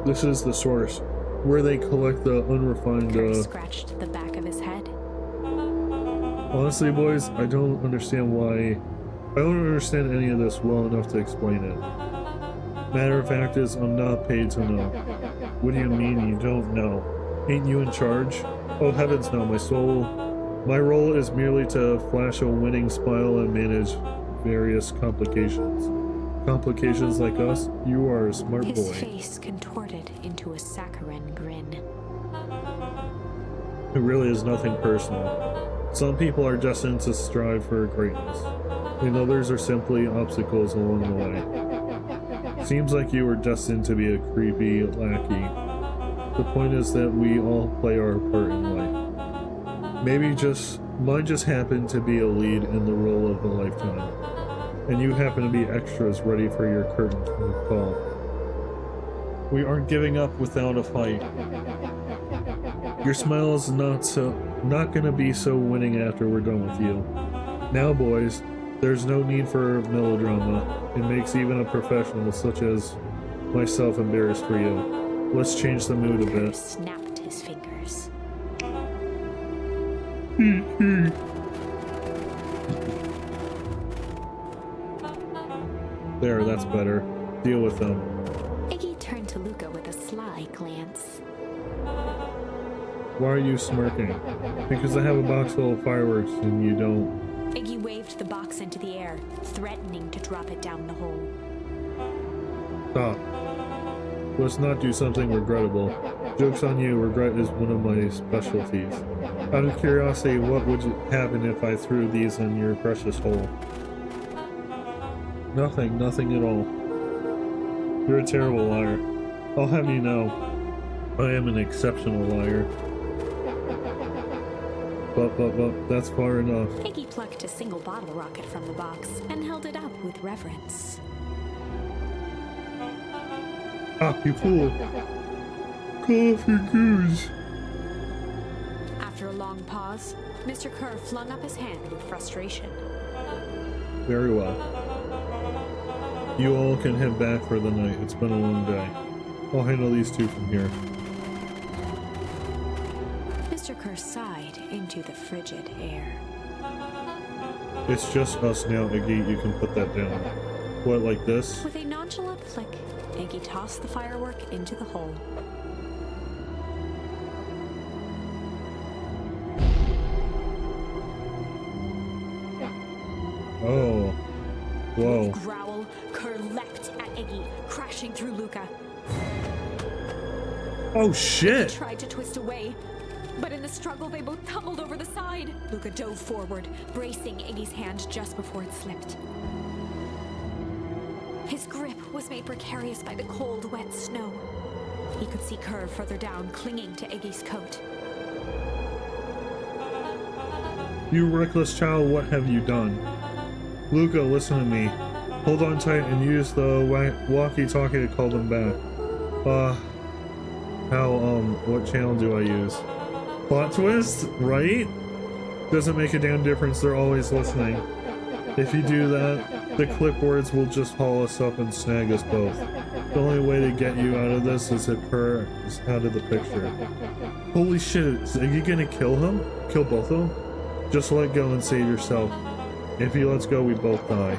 This is the source, where they collect the unrefined, Kirk scratched the back of his head. Honestly, boys, I don't understand any of this well enough to explain it. Matter of fact is, I'm not paid to know. What do you mean you don't know? Ain't you in charge? Oh heavens no, my role is merely to flash a winning smile and manage various complications. Complications like us? You are a smart boy. His face contorted into a saccharine grin. It really is nothing personal. Some people are destined to strive for greatness, and others are simply obstacles along the way. Seems like you were destined to be a creepy lackey. The point is that we all play our part in life. Mine just happened to be a lead in the role of a lifetime, and you happen to be extras ready for your curtain call. We aren't giving up without a fight. Your smile is not so I'm not gonna be so winning after we're done with you. Now, boys, there's no need for melodrama. It makes even a professional such as myself embarrassed for you. Let's change the mood a Kerr bit. snapped his fingers. There, that's better. Deal with them. Iggy turned to Luca with a sly glance. Why are you smirking? Because I have a box full of fireworks and you don't. Iggy waved the box into the air, threatening to drop it down the hole. Stop. Let's not do something regrettable. Joke's on you, regret is one of my specialties. Out of curiosity, what would happen if I threw these in your precious hole? Nothing at all. You're a terrible liar. I'll have you know, I am an exceptional liar. But, that's far enough. Iggy plucked a single bottle rocket from the box and held it up with reverence. Ah, you fool! Call off your goose! After a long pause, Mr. Kerr flung up his hand with frustration. Very well. You all can head back for the night. It's been a long day. I'll handle these two from here. Mr. Kerr sighed into the frigid air. It's just us now, Iggy. You can put that down. What, like this? With a nonchalant flick, Iggy tossed the firework into the hole. Oh. Whoa. With a growl, Kerr leapt at Iggy, crashing through Luca. Oh, He shit! tried to twist away, but in the struggle they both tumbled over the side. Luca dove forward, bracing Iggy's hand just before it slipped. His grip was made precarious by the cold, wet snow. He could see Kerr further down, clinging to Iggy's coat. You reckless child, what have you done? Luca, listen to me. Hold on tight and use the walkie-talkie to call them back. What channel do I use? Plot twist, right? Doesn't make a damn difference, they're always listening. If you do that, the clipboards will just haul us up and snag us both. The only way to get you out of this is if Kerr is out of the picture. Holy shit, are you gonna kill him? Kill both of them? Just let go and save yourself. If he lets go, we both die.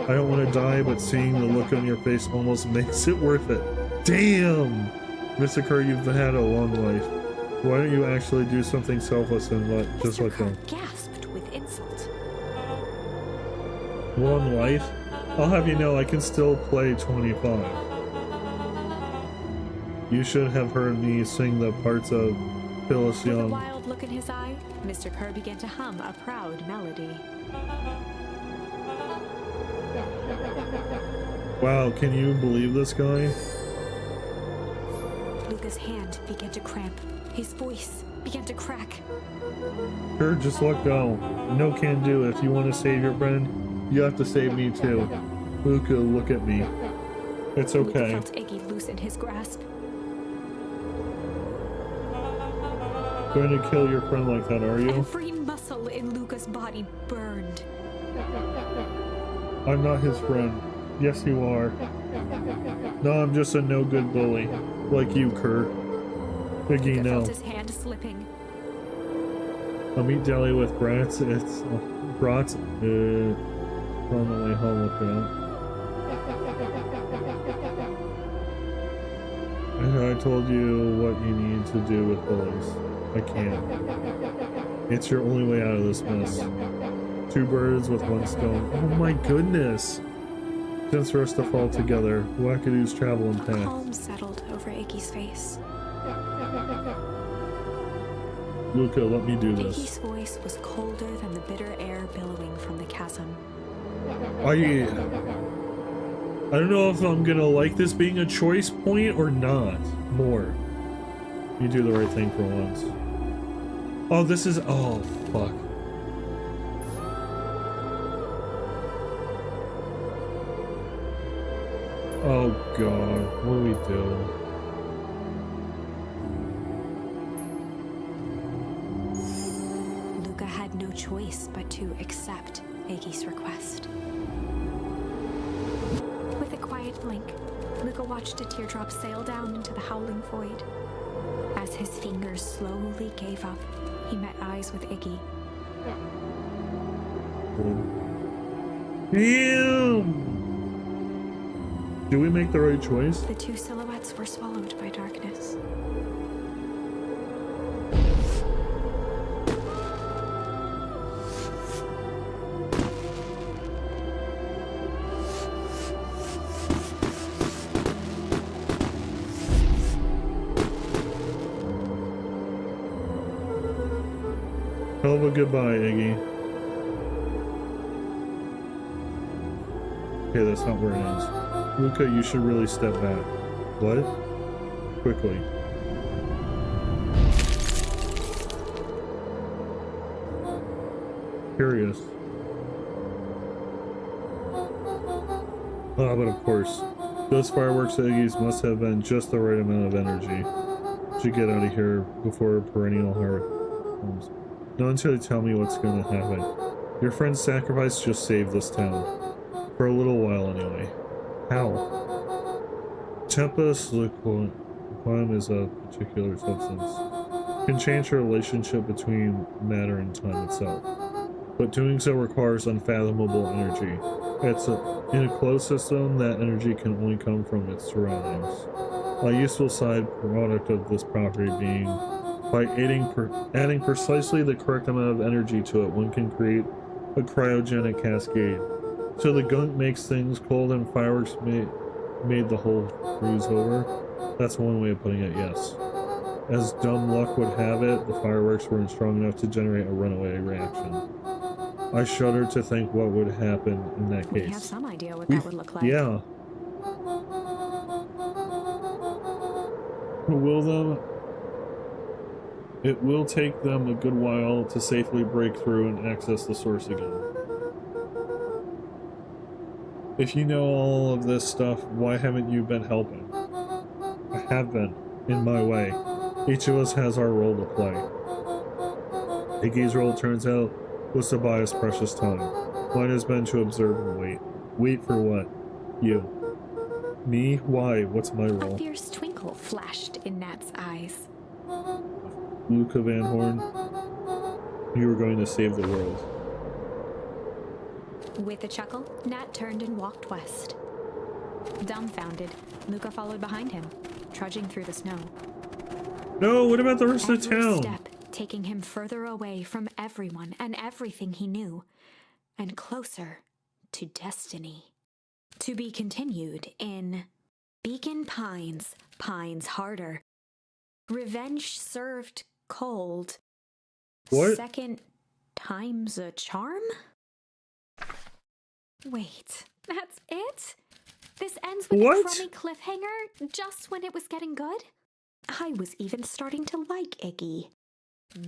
I don't want to die, but seeing the look on your face almost makes it worth it. Damn! Mr. Kerr, you've had a long life. Why don't you actually do something selfless and just let go? Gasped with insult. Long life? I'll have you know I can still play 25. You should have heard me sing the parts of Phyllis With a Young. wild look in his eye, Mr. Kerr began to hum a proud melody. Wow, can you believe this guy? Luca's hand began to cramp. His voice began to crack. Kerr, just let go. No can do. If you want to save your friend, you have to save me too. Luca, look at me. It's okay. Luca felt Iggy loosen his grasp. Going to kill your friend like that, are you? Every muscle in Luca's body burned. I'm not his friend. Yes, you are. No, I'm just a no-good bully. Like you, Kerr. Iggy, Luca no. felt his hand slipping. I'll meet Deli with brats. It's brats. On the way home, look it up. I told you what you need to do with bullies. I can't. It's your only way out of this mess. Two birds with one stone. Oh my goodness! Since for us to fall together, wackadoos travel in A paths. calm settled over Iggy's face. Luca, let me do Iggy's this. voice was colder than the bitter air billowing from the chasm. I don't know if I'm gonna like this being a choice point or not. More. You do the right thing for once. Oh, this is. Oh, fuck. Oh, God. What do we do? choice but to accept Iggy's request. With a quiet blink, Luca watched a teardrop sail down into the howling void. As his fingers slowly gave up, he met eyes with Iggy. Damn! Do we make the right choice? The two silhouettes were swallowed by darkness. Hell of a goodbye, Iggy. Okay, that's not where it ends. Luca, you should really step back. What? Quickly. Curious. Ah, but of course. Those fireworks at Iggy's must have been just the right amount of energy. Should get out of here before perennial heart comes. No one's going to tell me what's going to happen. Your friend's sacrifice just saved this town. For a little while, anyway. How? Tempest liquid is a particular substance. It can change the relationship between matter and time itself. But doing so requires unfathomable energy. In a closed system, that energy can only come from its surroundings. A useful side product of this property being by adding precisely the correct amount of energy to it, one can create a cryogenic cascade. So the gunk makes things cold and fireworks made the whole freeze over? That's one way of putting it, yes. As dumb luck would have it, the fireworks weren't strong enough to generate a runaway reaction. I shudder to think what would happen in that case. We have some idea what that would look like. Yeah. It will take them a good while to safely break through and access the source again. If you know all of this stuff, why haven't you been helping? I have been, in my way. Each of us has our role to play. Iggy's role, turns out, was to buy us precious time. Mine has been to observe and wait. Wait for what? You. Me? Why? What's my role? A fierce twinkle flashed in Nat's eyes. Luca Van Horn, you were going to save the world. With a chuckle, Nat turned and walked west. Dumbfounded, Luca followed behind him, trudging through the snow. No, what about the rest of town? Step taking him further away from everyone and everything he knew, and closer to destiny. To be continued in Beacon Pines, Pines Harder. Revenge served cold. What? Second time's a charm? Wait, that's it? This ends with a crummy cliffhanger just when it was getting good? I was even starting to like Iggy.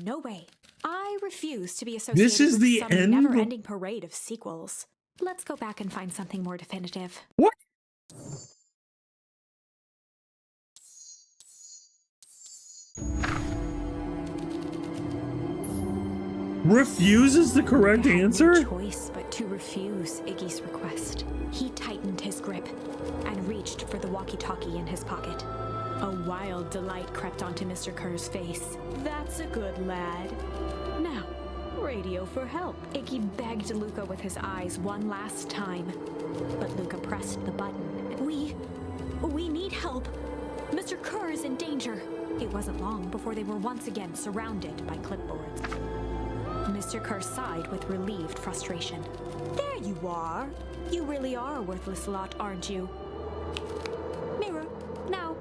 No way. I refuse to be associated with some never-ending parade of sequels. Let's go back and find something more definitive. What? Refuses the correct answer? No choice but to refuse Iggy's request. He tightened his grip and reached for the walkie-talkie in his pocket. A wild delight crept onto Mr. Kerr's face. That's a good lad. Now, radio for help. Iggy begged Luca with his eyes one last time, but Luca pressed the button. We need help. Mr. Kerr is in danger. It wasn't long before they were once again surrounded by clipboards. Mr. Kerr sighed with relieved frustration. There you are. You really are a worthless lot, aren't you? Mirror, now.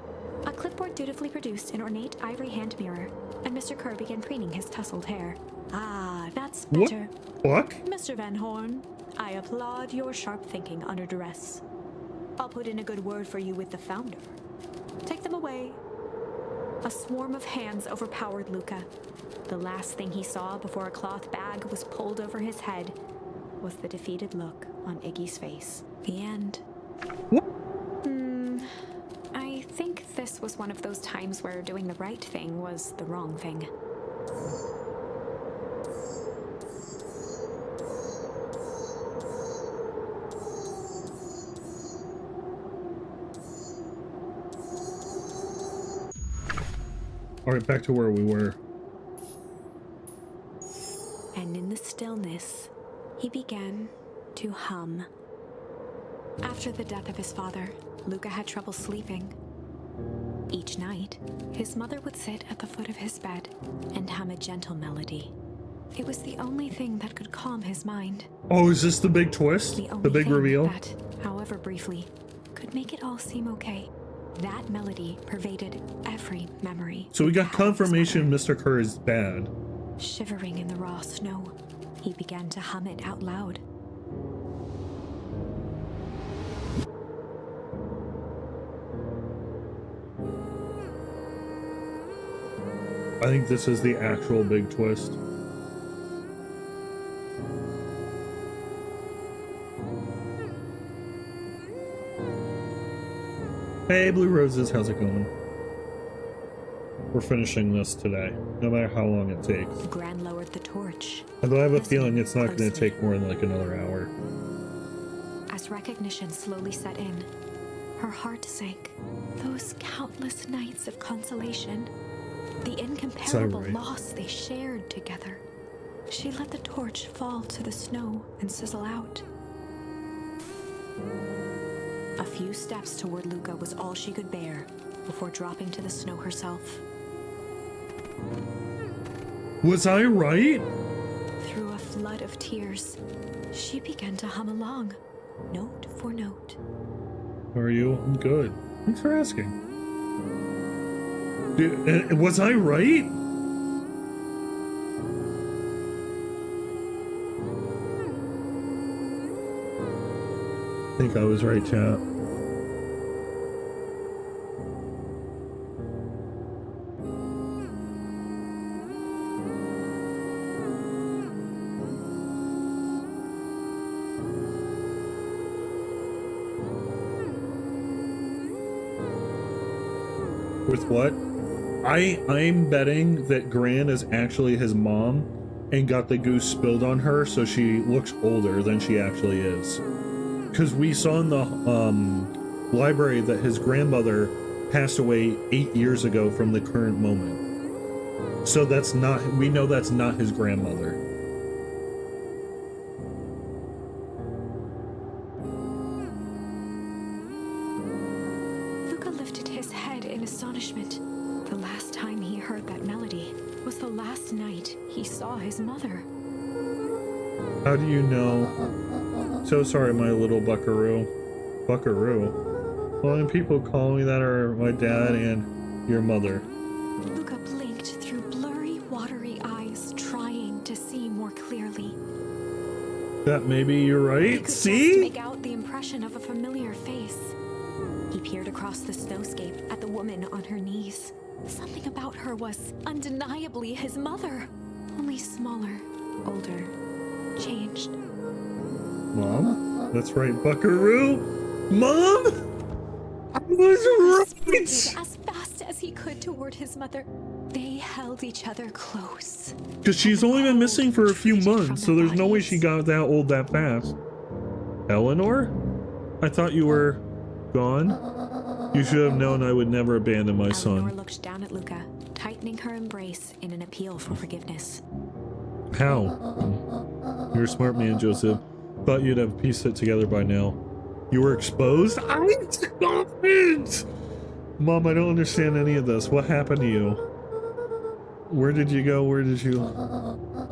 A clipboard dutifully produced an ornate ivory hand mirror, and Mr. Kerr began preening his tousled hair. Ah, that's better. What? Mr. Van Horn, I applaud your sharp thinking under duress. I'll put in a good word for you with the founder. Take them away. A swarm of hands overpowered Luca. The last thing he saw before a cloth bag was pulled over his head was the defeated look on Iggy's face. The end. What? I think this was one of those times where doing the right thing was the wrong thing. Alright, back to where we were. And in the stillness, he began to hum. After the death of his father, Luca had trouble sleeping. Each night, his mother would sit at the foot of his bed and hum a gentle melody. It was the only thing that could calm his mind. Oh, is this the big twist? The big reveal? That, however briefly, could make it all seem okay. That melody pervaded every memory. So we got confirmation Mr. Kerr is bad. Shivering in the raw snow, he began to hum it out loud. I think this is the actual big twist. Hey, Blue Roses, how's it going? We're finishing this today, no matter how long it takes. Gran lowered the torch. Although I have a feeling it's not going to take more than like another hour. As recognition slowly set in, her heart sank. Those countless nights of consolation, the incomparable loss they shared together. She let the torch fall to the snow and sizzle out. A few steps toward Luca was all she could bear before dropping to the snow herself. Was I right? Through a flood of tears, she began to hum along, note for note. How are you? I'm good. Thanks for asking. Dude, was I right? I think I was right, chat. With what? I'm betting that Gran is actually his mom and got the goose spilled on her, so she looks older than she actually is. Because we saw in the library that his grandmother passed away 8 years ago from the current moment. So that's not, we know that's not his grandmother. Luca lifted his head in astonishment. The last time he heard that melody was the last night he saw his mother. How do you know? So sorry, my little buckaroo. Buckaroo? Well, and people call me that are my dad and your mother. Luca blinked through blurry, watery eyes, trying to see more clearly. That maybe you're right. He could See? just make out the impression of a familiar face. He peered across the snowscape at the woman on her knees. Something about her was undeniably his mother, only smaller, older, changed. Mom? That's right, buckaroo. Mom? I was right! As fast as he could toward his mother, they held each other close. Because she's only been missing for a few months, so there's no way she got that old that fast. Eleanor? I thought you were gone. You should have known I would never abandon my son. Eleanor looked down at Luca, tightening her embrace in an appeal for forgiveness. How? You're a smart man, Joseph. Thought you'd have pieced it together by now. You were exposed? I'm stunned! Mom, I don't understand any of this. What happened to you? Where did you go? Where did you...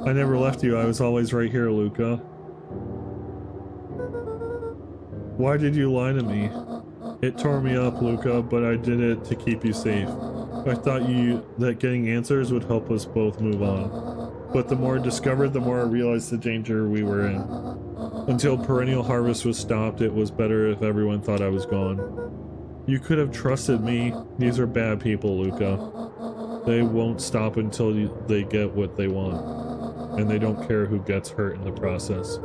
I never left you. I was always right here, Luca. Why did you lie to me? It tore me up, Luca, but I did it to keep you safe. I thought that getting answers would help us both move on. But the more I discovered, the more I realized the danger we were in. Until perennial harvest was stopped, it was better if everyone thought I was gone. You could have trusted me. These are bad people, Luca. They won't stop until they get what they want. And they don't care who gets hurt in the process.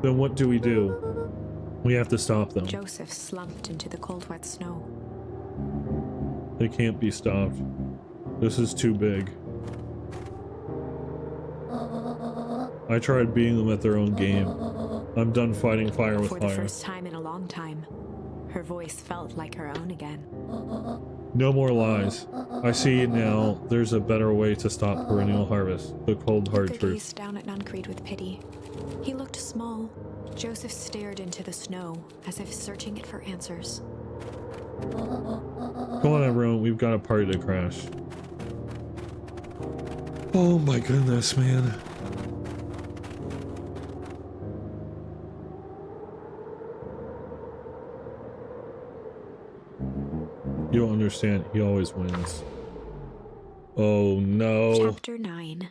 Then what do? We have to stop them. Joseph slumped into the cold, wet snow. They can't be stopped. This is too big. I tried beating them at their own game. I'm done fighting fire with fire. For the first time in a long time, her voice felt like her own again. No more lies. I see now there's a better way to stop perennial harvest. The cold hard Luca truth. gazed down at Nuncreed with pity. He looked small. Joseph stared into the snow, as if searching it for answers. Come on everyone, we've got a party to crash. Oh my goodness, man. You don't understand, he always wins. Oh no. Chapter 9.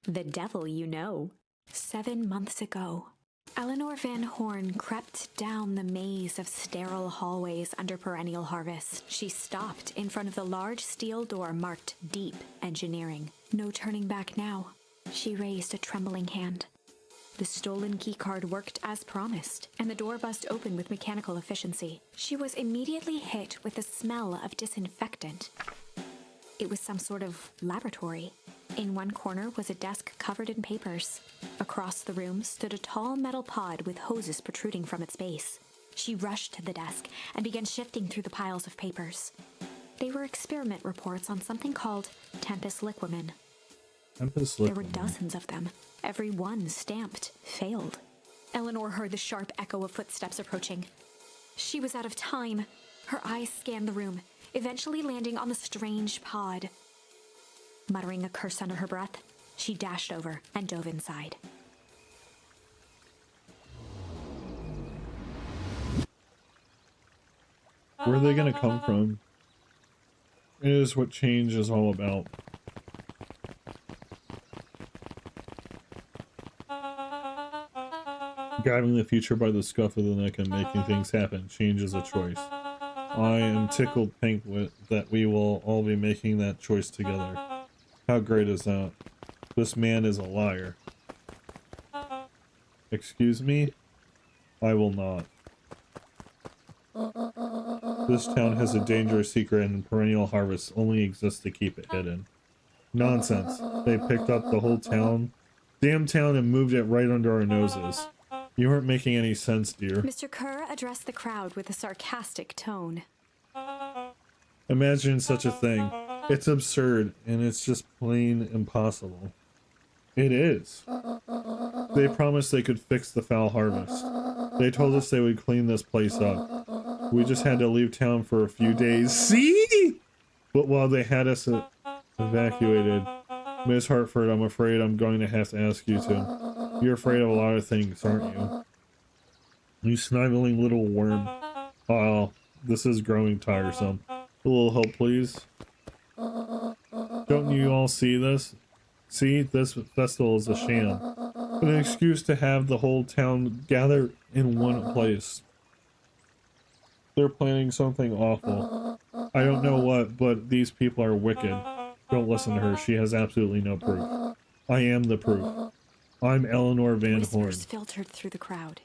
The Devil You Know. 7 months ago, Eleanor Van Horn crept down the maze of sterile hallways under perennial harvest. She stopped in front of the large steel door marked Deep Engineering. No turning back now. She raised a trembling hand. The stolen keycard worked as promised, and the door bust open with mechanical efficiency. She was immediately hit with the smell of disinfectant. It was some sort of laboratory. In one corner was a desk covered in papers. Across the room stood a tall metal pod with hoses protruding from its base. She rushed to the desk and began shifting through the piles of papers. They were experiment reports on something called Tempus Liquamen. There were dozens of them, every one stamped failed. Eleanor heard the sharp echo of footsteps approaching. She was out of time. Her eyes scanned the room, eventually landing on the strange pod. Muttering a curse under her breath, she dashed over and dove inside. Where are they gonna come from? It is what change is all about. Guiding the future by the scuff of the neck and making things happen. Change is a choice. I am tickled pink that we will all be making that choice together. How great is that? This man is a liar. Excuse me? I will not. This town has a dangerous secret and perennial harvest only exists to keep it hidden. Nonsense. They picked up the whole town, damn town, and moved it right under our noses. You aren't making any sense, dear. Mr. Kerr addressed the crowd with a sarcastic tone. Imagine such a thing. It's absurd, and it's just plain impossible. It is. They promised they could fix the foul harvest. They told us they would clean this place up. We just had to leave town for a few days. See? But while they had us evacuated, Miss Hartford, I'm afraid I'm going to have to ask you to. You're afraid of a lot of things, aren't you? You sniveling little worm. Oh, this is growing tiresome. A little help, please. Don't you all see this? See, this festival is a sham. An excuse to have the whole town gather in one place. They're planning something awful. I don't know what, but these people are wicked. Don't listen to her. She has absolutely no proof. I am the proof. I'm Eleanor Van Horn. Whispers filtered through the crowd.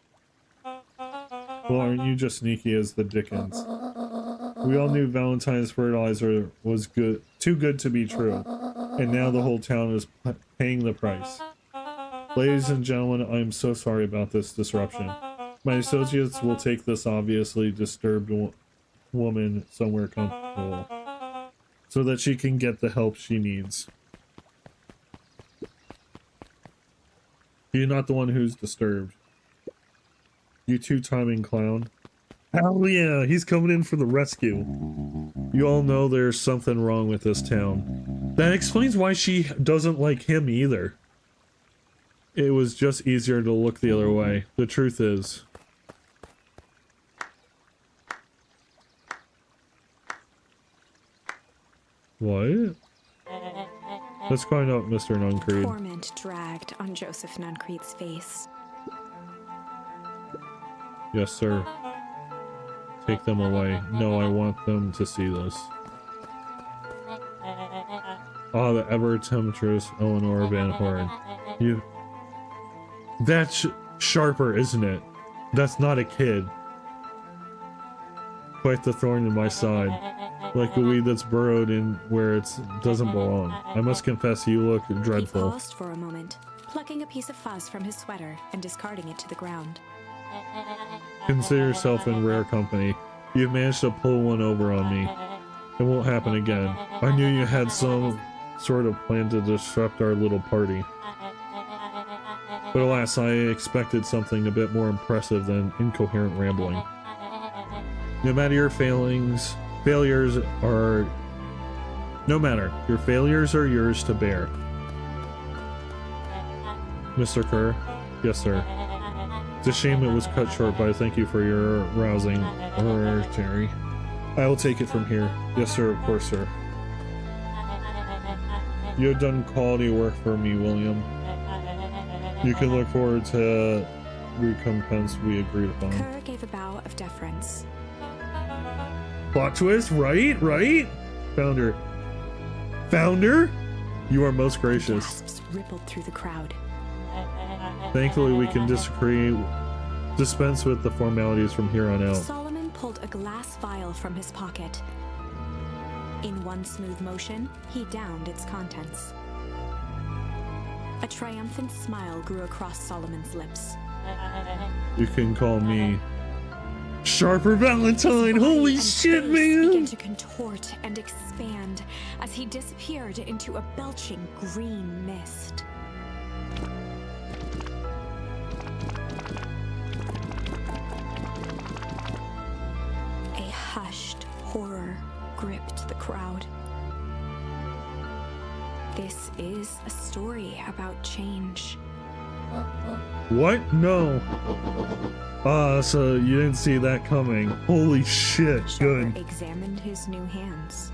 Well, aren't you just sneaky as the dickens? We all knew Valentine's fertilizer was good, too good to be true, and now the whole town is paying the price. Ladies and gentlemen, I'm so sorry about this disruption. My associates will take this obviously disturbed woman somewhere comfortable, so that she can get the help she needs. You're not the one who's disturbed. You two-timing clown. Hell yeah, he's coming in for the rescue. You all know there's something wrong with this town. That explains why she doesn't like him either. It was just easier to look the other way. The truth is. What? Let's find out, Mr. Nuncreed. Torment dragged on Joseph Nuncreed's face. Yes, sir. Take them away. No, I want them to see this. Ah, the ever-tempestuous Eleanor Van Horn. You... That's sharper, isn't it? That's not a kid. Quite the thorn in my side. Like a weed that's burrowed in where it doesn't belong. I must confess, you look dreadful. He paused for a moment, plucking a piece of fuzz from his sweater and discarding it to the ground. Consider yourself in rare company. You've managed to pull one over on me. It won't happen again. I knew you had some sort of plan to disrupt our little party. But alas, I expected something a bit more impressive than incoherent rambling. No matter your failures are yours to bear. Mr. Kerr? Yes, sir. It's a shame it was cut short, but I thank you for your rousing oratory. I will take it from here. Yes, sir, of course, sir. You have done quality work for me, William. You can look forward to recompense we agreed upon. Kerr gave a bow of deference. Plot twist, right? Founder? You are most gracious. Gasps rippled through the crowd. Thankfully, we can dispense with the formalities from here on out. Solomon pulled a glass vial from his pocket. In one smooth motion, he downed its contents. A triumphant smile grew across Solomon's lips. You can call me Sharper Valentine. Holy shit, man! Began to contort and expand as he disappeared into a belching green mist. A hushed horror gripped the crowd. This is a story about change. What? No. So you didn't see that coming. Holy shit, Sharper good. examined his new hands.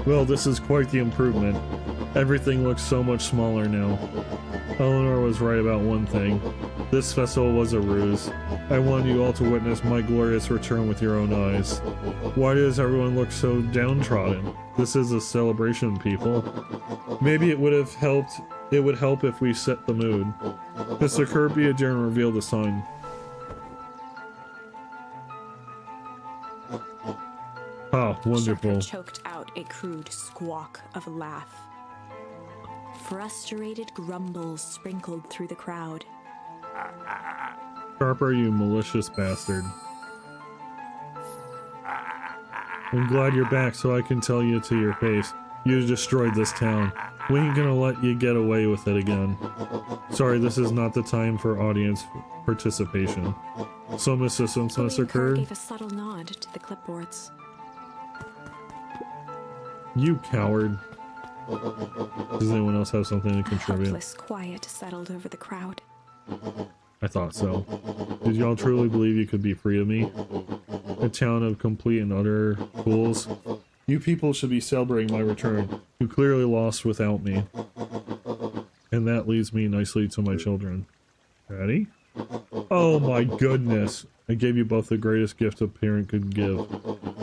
Well, this is quite the improvement. Everything looks so much smaller now. Eleanor was right about one thing. This festival was a ruse. I wanted you all to witness my glorious return with your own eyes. Why does everyone look so downtrodden? This is a celebration, people. Maybe it would help if we set the mood. Mr. Kirby adjourn and reveal the sign. Oh, wonderful. Sharper choked out a crude squawk of laugh. Frustrated grumbles sprinkled through the crowd. Sharper, you malicious bastard. I'm glad you're back so I can tell you to your face. You destroyed this town. We ain't gonna let you get away with it again. Sorry, this is not the time for audience participation. So, Mr. Simpson, Mr. Kerr gave a subtle nod to the clipboards. You coward. Does anyone else have something to contribute? Helpless quiet settled over the crowd. I thought so. Did y'all truly believe you could be free of me? A town of complete and utter fools? You people should be celebrating my return. You clearly lost without me. And that leads me nicely to my children. Ready? Oh my goodness. I gave you both the greatest gift a parent could give.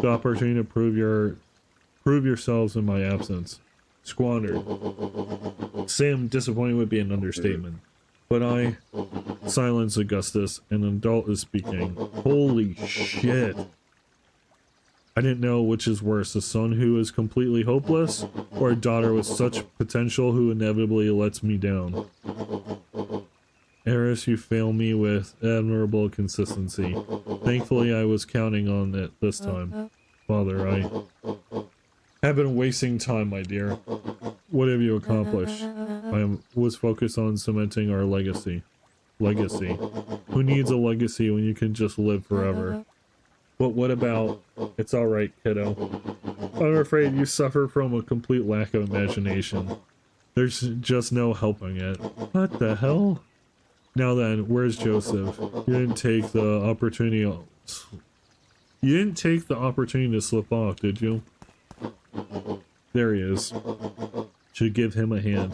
The opportunity to prove yourselves in my absence. Squandered. Sam, disappointing would be an understatement. But silence Augustus, an adult is speaking. Holy shit. I didn't know which is worse, a son who is completely hopeless, or a daughter with such potential who inevitably lets me down. Eris, you fail me with admirable consistency. Thankfully, I was counting on it this time. Father, I have been wasting time, my dear. What have you accomplished? I was focused on cementing our legacy. Legacy. Who needs a legacy when you can just live forever? But what about... It's alright, kiddo. I'm afraid you suffer from a complete lack of imagination. There's just no helping it. What the hell? Now then, where's Joseph? You didn't take the opportunity... You didn't take the opportunity to slip off, did you? There he is. Should give him a hand.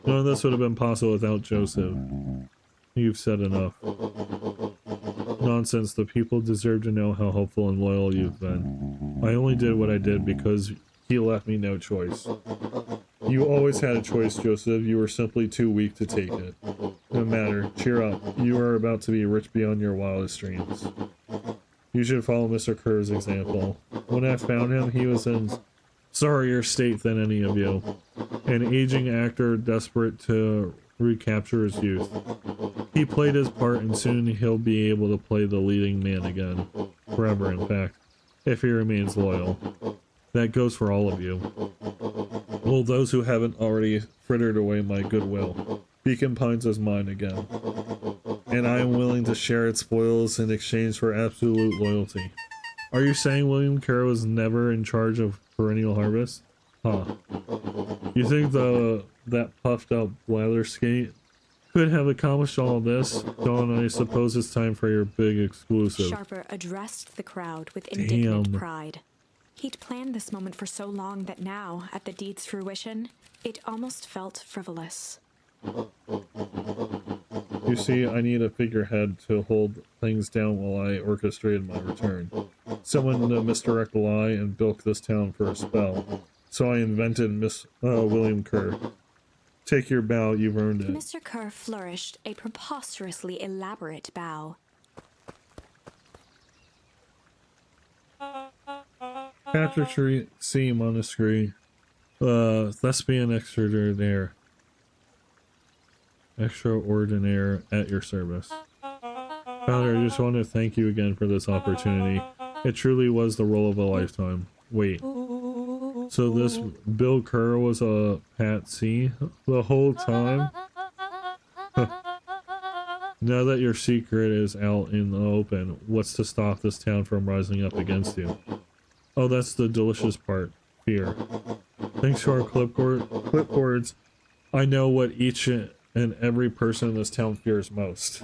None of this would have been possible without Joseph. You've said enough. Nonsense, the people deserve to know how helpful and loyal you've been. I only did what I did because he left me no choice. You always had a choice, Joseph. You were simply too weak to take it. No matter. Cheer up. You are about to be rich beyond your wildest dreams. You should follow Mr. Kerr's example. When I found him, he was in sorrier state than any of you. An aging actor desperate to recapture his youth. He played his part and soon he'll be able to play the leading man again. Forever, in fact. if he remains loyal. That goes for all of you. Well, those who haven't already frittered away my goodwill. Beacon Pines is mine again. And I am willing to share its spoils in exchange for absolute loyalty. Are you saying William Kerr was never in charge of Perennial Harvest? Huh. You think that puffed up blatherskate could have accomplished all this? Dawn, I suppose it's time for your big exclusive. Sharper addressed the crowd with indignant pride. He'd planned this moment for so long that now, at the deed's fruition, it almost felt frivolous. You see, I need a figurehead to hold things down while I orchestrated my return. Someone to misdirect the lie and bilk this town for a spell. So I invented William Kerr. Take your bow, you've earned it. Mr. Kerr flourished a preposterously elaborate bow. Patrick's C. Monastery. Thespian extraordinaire. Extraordinaire at your service. Founder, I just want to thank you again for this opportunity. It truly was the role of a lifetime. Wait. So this Bill Kerr was a patsy the whole time? Now that your secret is out in the open, what's to stop this town from rising up against you? Oh, that's the delicious part. Fear. Thanks to our clipboards, I know what each and every person in this town fears most.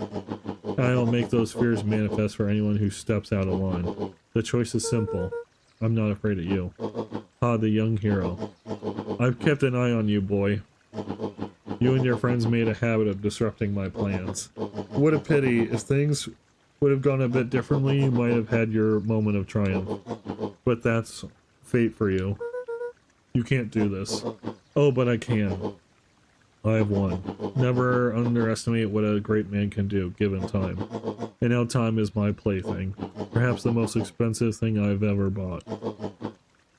I'll make those fears manifest for anyone who steps out of line. The choice is simple. I'm not afraid of you. Ah, the young hero. I've kept an eye on you, boy. You and your friends made a habit of disrupting my plans. What a pity. If things would have gone a bit differently, you might have had your moment of triumph. But that's fate for you. You can't do this. Oh, but I can. I have won. Never underestimate what a great man can do, given time. And now time is my plaything. Perhaps the most expensive thing I've ever bought.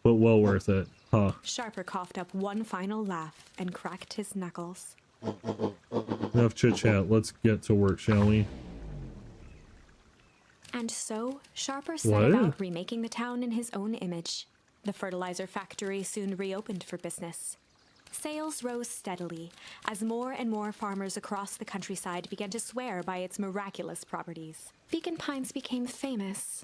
But well worth it. Huh. Sharper coughed up one final laugh and cracked his knuckles. Enough chit-chat. Let's get to work, shall we? And so, Sharper set about remaking the town in his own image. The fertilizer factory soon reopened for business. Sales rose steadily as more and more farmers across the countryside began to swear by its miraculous properties. Beacon Pines became famous.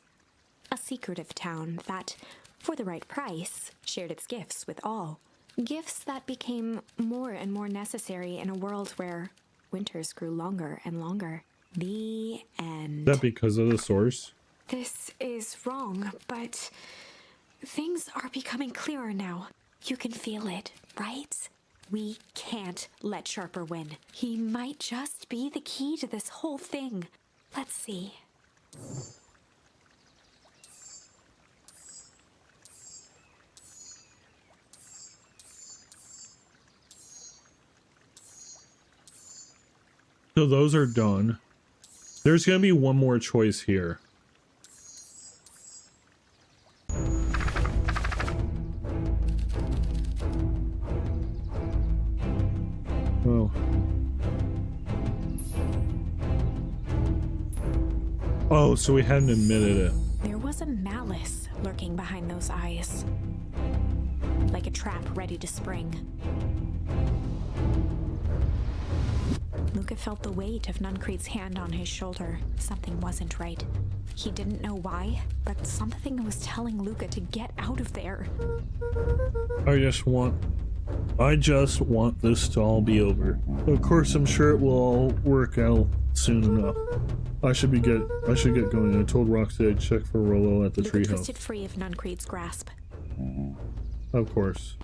A secretive town that, for the right price, shared its gifts with all. Gifts that became more and more necessary in a world where winters grew longer and longer. The end. Is that because of the source? This is wrong, but things are becoming clearer now. You can feel it, right? We can't let Sharper win. He might just be the key to this whole thing. Let's see. So those are done. There's going to be one more choice here. Oh. Oh, so we hadn't admitted it. There was a malice lurking behind those eyes. Like a trap ready to spring. Luca felt the weight of Nuncrete's hand on his shoulder. Something wasn't right. He didn't know why, but something was telling Luca to get out of there. I just want this to all be over. Of course, I'm sure it will all work out soon enough. I should get going. I told Roxy I'd check for Rollo at the treehouse. Luca twisted free of Nuncrete's grasp. Of course.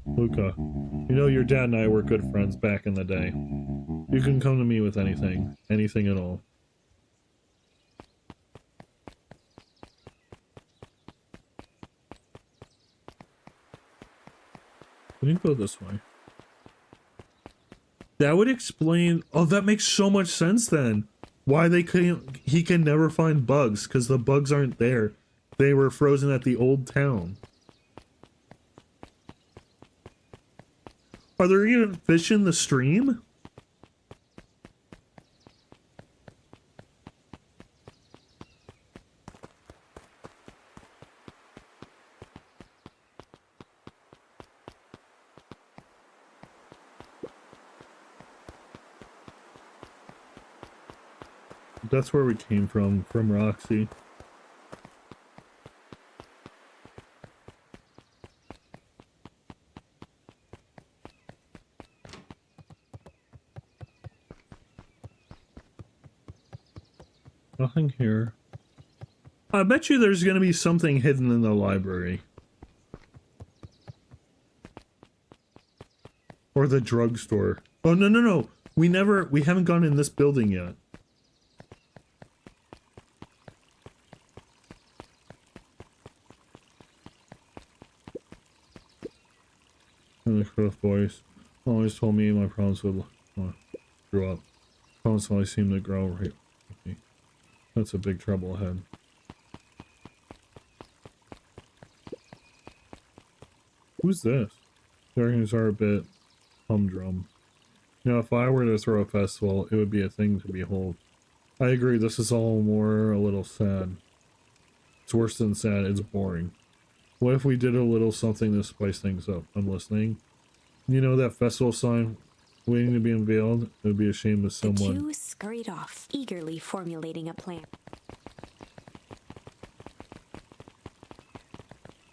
Luca, you know your dad and I were good friends back in the day. You can come to me with anything at all. We didn't go this way. That would explain. Oh, that makes so much sense then. Why he can never find bugs, because the bugs aren't there. They were frozen at the old town. Are there even fish in the stream? That's where we came from Roxy. Nothing here. I bet you there's gonna be something hidden in the library. Or the drugstore. Oh, no, no, no. We haven't gone in this building yet. And the Cliff voice always told me my problems would grow up. Problems always seem to grow right with me. That's a big trouble ahead. Who's this? Darkness are a bit humdrum. You know, if I were to throw a festival, it would be a thing to behold. I agree, this is all more a little sad. It's worse than sad, it's boring. What if we did a little something to spice things up? I'm listening. You know that festival sign waiting to be unveiled? It would be a shame if someone... The two scurried off, eagerly formulating a plan.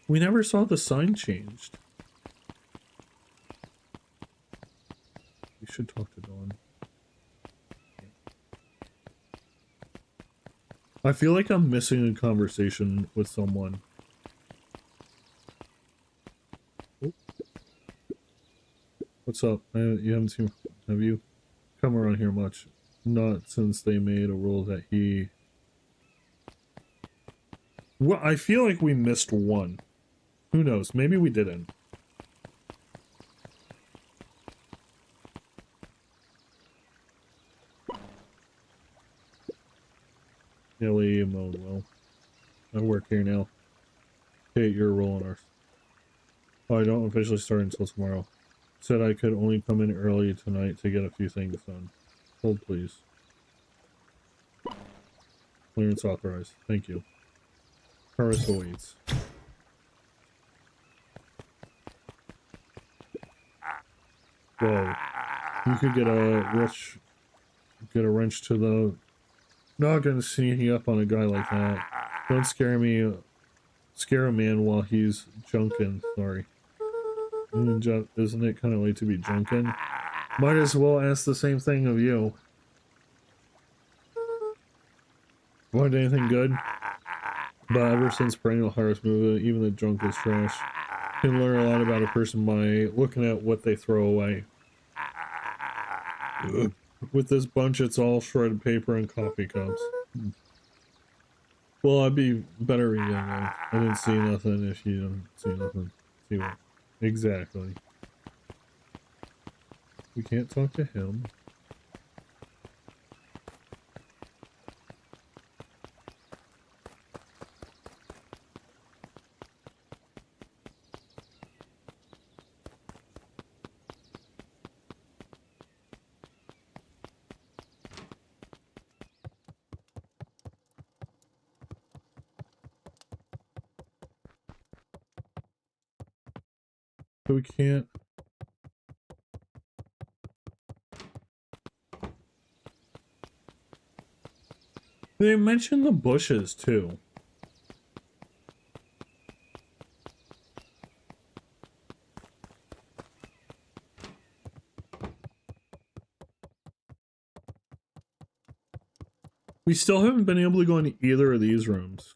We never saw the sign changed. We should talk to Dawn. I feel like I'm missing a conversation with someone. Oh. What's up? You haven't seen... Have you come around here much? Not since they made a rule that he... Well, I feel like we missed one. Who knows? Maybe we didn't. Nearly mowed well. I work here now. Kate, you're rolling ours. Oh, I don't officially start until tomorrow. Said I could only come in early tonight to get a few things done. Hold, please. Clearance authorized. Thank you. Harvest awaits. Whoa. You could get a wrench to the... Not gonna sneaking up on a guy like that. Don't scare me. Scare a man while he's junkin'. Sorry. Isn't it kind of late to be junkin'? Might as well ask the same thing of you. Want anything good? But ever since perennial harvest movement, even the junk is trash. You can learn a lot about a person by looking at what they throw away. With this bunch, it's all shredded paper and coffee cups. Well, I'd be better again. I didn't see nothing if you didn't see nothing. See what? Exactly. We can't talk to him. So we can't. They mentioned the bushes too. We still haven't been able to go into either of these rooms.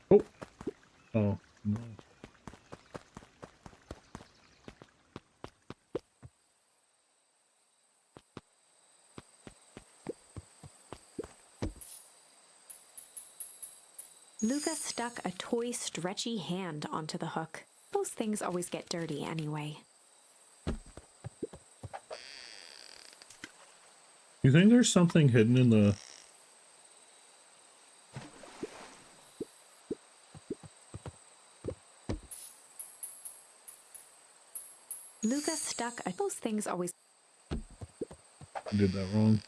Oh. Oh. No. Luca stuck a toy stretchy hand onto the hook. Those things always get dirty anyway. You think there's something hidden in the... Luca stuck a... Those things always... I did that wrong.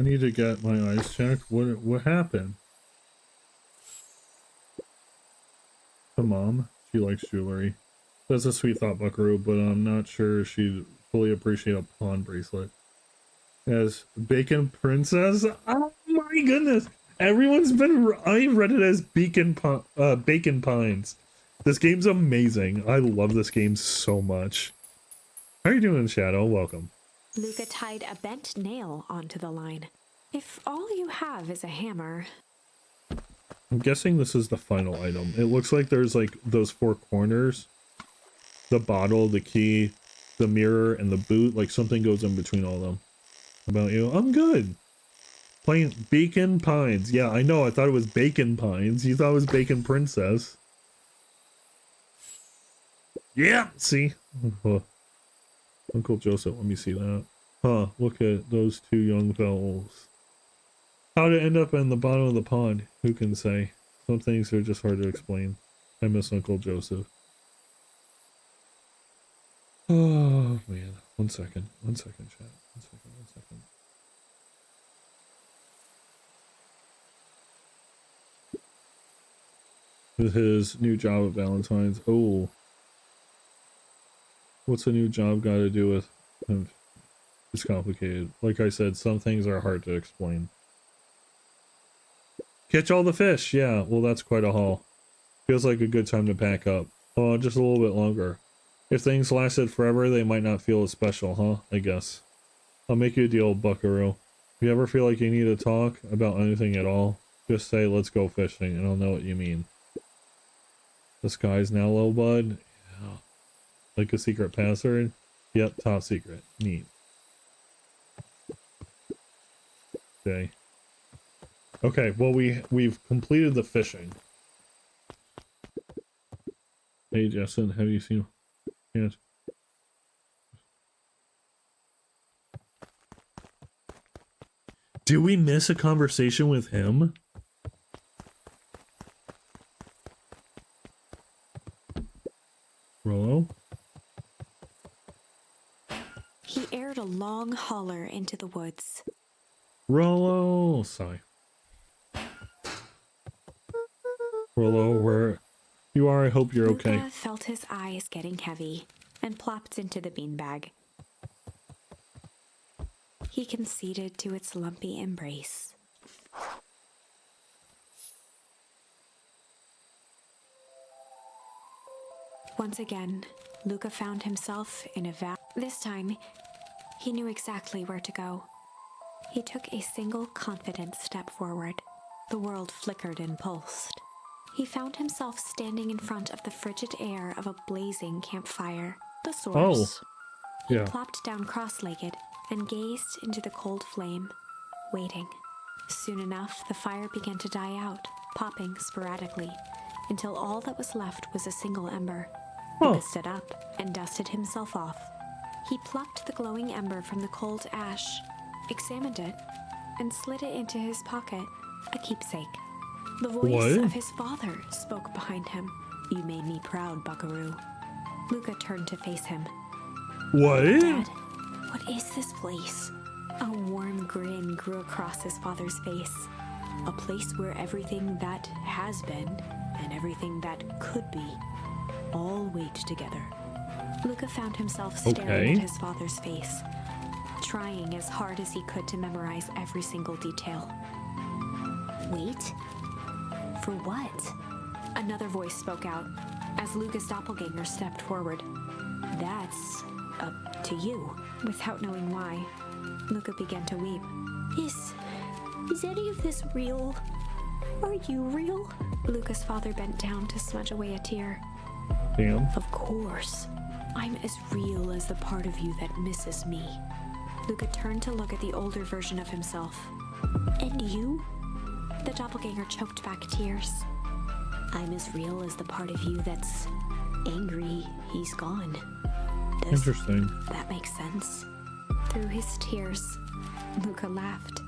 I need to get my eyes checked. What happened? The mom, she likes jewelry. That's a sweet thought, Buckaroo, but I'm not sure she'd fully appreciate a pawn bracelet. As Bacon Princess? Oh my goodness! Everyone's been... I read it as Bacon Pines. This game's amazing. I love this game so much. How are you doing, Shadow? Welcome. Luca tied a bent nail onto the line. If all you have is a hammer... I'm guessing this is the final item. It looks like there's like those 4 corners. The bottle, the key, the mirror, and the boot. Like something goes in between all of them. How about you? I'm good. Playing Bacon Pines. Yeah, I know. I thought it was Bacon Pines. You thought it was Bacon Princess. Yeah, see? Oh. Uncle Joseph, let me see that. Huh, look at those 2 young fellows. How to end up in the bottom of the pond, who can say? Some things are just hard to explain. I miss Uncle Joseph. Oh, man. One second, chat. One second. With his new job at Valentine's. Oh. What's a new job got to do with him? It's complicated. Like I said, some things are hard to explain. Catch all the fish. Yeah, well, that's quite a haul. Feels like a good time to pack up. Oh, just a little bit longer. If things lasted forever, they might not feel as special, huh? I guess. I'll make you a deal, Buckaroo. If you ever feel like you need to talk about anything at all, just say, let's go fishing, and I'll know what you mean. The sky's now low, bud. Yeah. Like a secret password? Yep, top secret. Neat. Okay. Okay, well we've completed the fishing. Hey Justin, have you seen yes. Did we miss a conversation with him? Rollo? He aired a long holler into the woods. Rollo! Sigh. Rollo, where you are, I hope you're okay. Luca felt his eyes getting heavy and plopped into the beanbag. He conceded to its lumpy embrace. Once again, Luca found himself in a This time, he knew exactly where to go. He took a single confident step forward. The world flickered and pulsed. He found himself standing in front of the frigid air of a blazing campfire. The source. Oh, yeah. He plopped down cross-legged and gazed into the cold flame, waiting. Soon enough, the fire began to die out, popping sporadically, until all that was left was a single ember. Luca stood up and dusted himself off. He plucked the glowing ember from the cold ash, examined it, and slid it into his pocket, a keepsake. The voice of his father spoke behind him. You made me proud, Buckaroo. Luca turned to face him. What? Dad, what is this place? A warm grin grew across his father's face. A place where everything that has been and everything that could be all wait together. Luca found himself staring at his father's face, trying as hard as he could to memorize every single detail. Wait? For what? Another voice spoke out as Luca's doppelganger stepped forward. That's up to you. Without knowing why, Luca began to weep. Is any of this real? Are you real? Luca's father bent down to smudge away a tear. Damn. Of course. I'm as real as the part of you that misses me. Luca turned to look at the older version of himself. And you? The doppelganger choked back tears. I'm as real as the part of you that's angry he's gone. Does Interesting. that make sense? Through his tears, Luca laughed.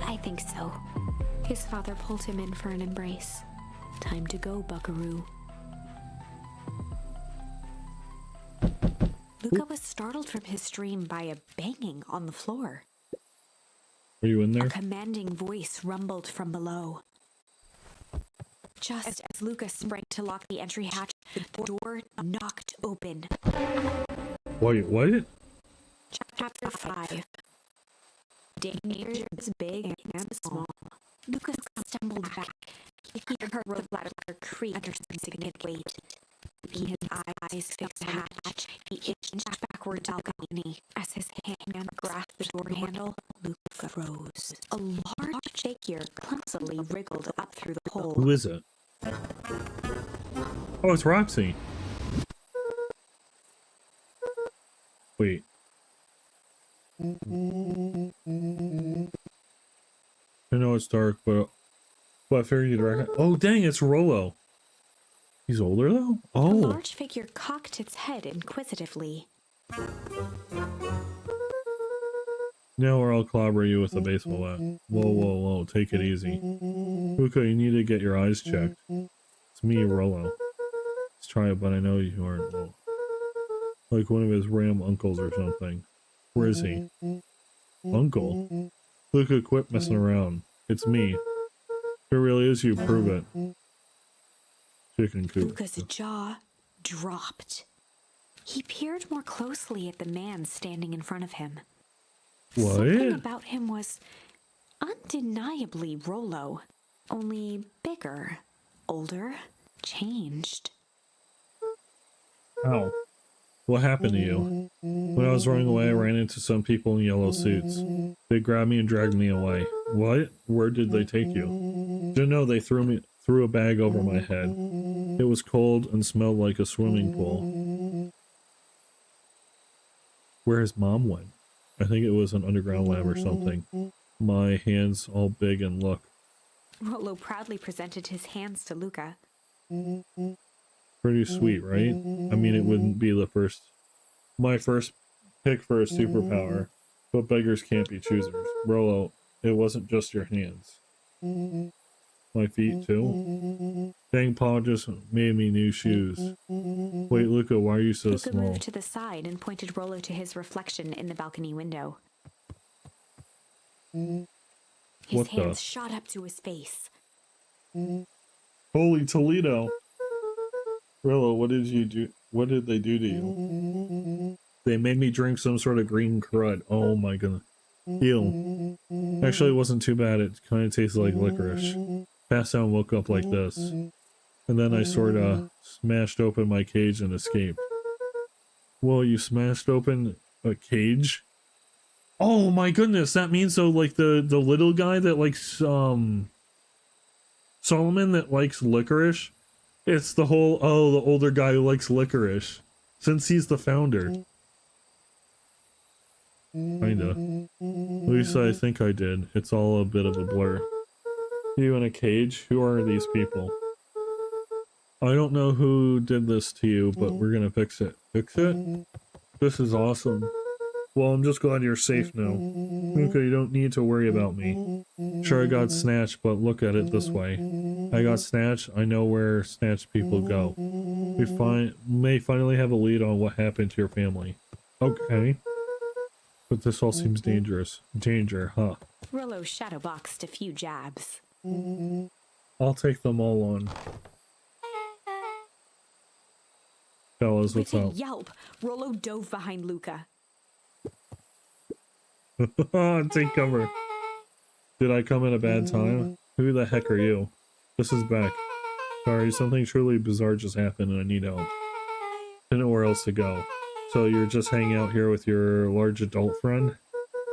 I I think so. His father pulled him in for an embrace. Time to go, buckaroo. Luca was startled from his dream by a banging on the floor. Are you in there? A commanding voice rumbled from below. Just as Luca sprang to lock the entry hatch, the door knocked open. Wait, what? Chapter 5. Dangers big and small. Luca stumbled back. He heard rope ladder creak under some significant weight. His eyes fixed the hatch. He inched backward to the balcony. As his hand grasped the door handle, Luca rose. A large figure clumsily wriggled up through the hole. Who is it? Oh, it's Roxy. Wait. I know it's dark, but I figured you'd recognize. Oh, dang, it's Rollo. He's older, though? Oh. The large figure cocked its head inquisitively. Now or I'll clobber you with a baseball bat. Whoa, whoa, whoa, take it easy. Luca, you need to get your eyes checked. It's me, Rollo. Let's try it, but I know you aren't. Well, like one of his ram uncles or something. Where is he? Uncle? Luca, quit messing around. It's me. If it really is you, prove it. Chicken coop. Luca's jaw dropped. He peered more closely at the man standing in front of him. What? Something about him was undeniably Rollo, only bigger, older, changed. Ow. What happened to you? When I was running away, I ran into some people in yellow suits. They grabbed me and dragged me away. What? Where did they take you? Didn't know they threw a bag over my head. It was cold and smelled like a swimming pool. Where his mom went? I think it was an underground lab or something. My hands all big and look. Rollo proudly presented his hands to Luca. Pretty sweet, right? I mean, it wouldn't be my first pick for a superpower, but beggars can't be choosers. Rollo, it wasn't just your hands. My feet, too? Dang, Paul just made me new shoes. Wait, Luca, why are you so Luca small? moved to the side and pointed Rollo to his reflection in the balcony window. His hands shot up to his face. Holy Toledo! Rollo, what did you do? What did they do to you? They made me drink some sort of green crud. Oh my goodness. Ew. Actually, it wasn't too bad. It kind of tasted like licorice. Passed out and woke up like this. And then I sort of smashed open my cage and escaped. Whoa, you smashed open a cage? Oh my goodness, that means so like the little guy that likes Solomon that likes licorice? It's the older guy who likes licorice. Since he's the founder. Kinda. At least I think I did. It's all a bit of a blur. You in a cage? Who are these people? I don't know who did this to you, but we're gonna fix it. Fix it? This is awesome. Well, I'm just glad you're safe now. Luca, you don't need to worry about me. Sure, I got snatched, but look at it this way. I got snatched, I know where snatched people go. We may finally have a lead on what happened to your family. Okay. But this all seems dangerous. Danger, huh? Rollo shadowboxed a few jabs. I'll take them all on. Fellas, what's With a up? yelp, Rollo dove behind Luca. Take cover. Did I come at a bad time? Who the heck are you? This is Beck. Sorry, something truly bizarre just happened and I need help. Didn't know where else to go. So you're just hanging out here with your large adult friend?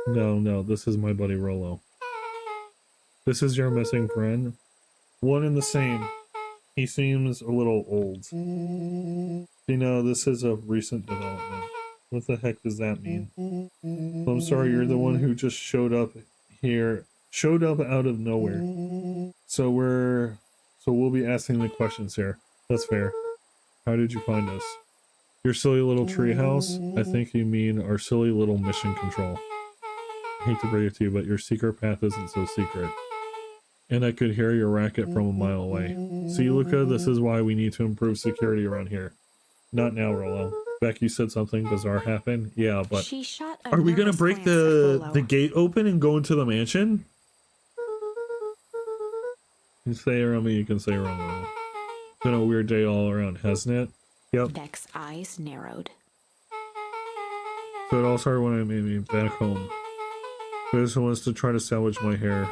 No, this is my buddy Rollo. This is your missing friend? One and the same. He seems a little old. You know, this is a recent development. What the heck does that mean? I'm sorry, you're the one who just showed up out of nowhere. So we'll be asking the questions here. That's fair. How did you find us? Your silly little treehouse? I think you mean our silly little mission control. hate to break it to you, but your secret path isn't so secret. And I could hear your racket from a mile away. See, Luca, this is why we need to improve security around here. Not now, Rollo. Becky said something bizarre happened. Yeah, but She shot a are we gonna nervous break glance at Rollo. the gate open and go into the mansion? You say around me, you can say around Rollo. It's been a weird day all around, hasn't it? Yep. Beck's eyes narrowed. So it all started when I made me back home. This was to try to salvage my hair.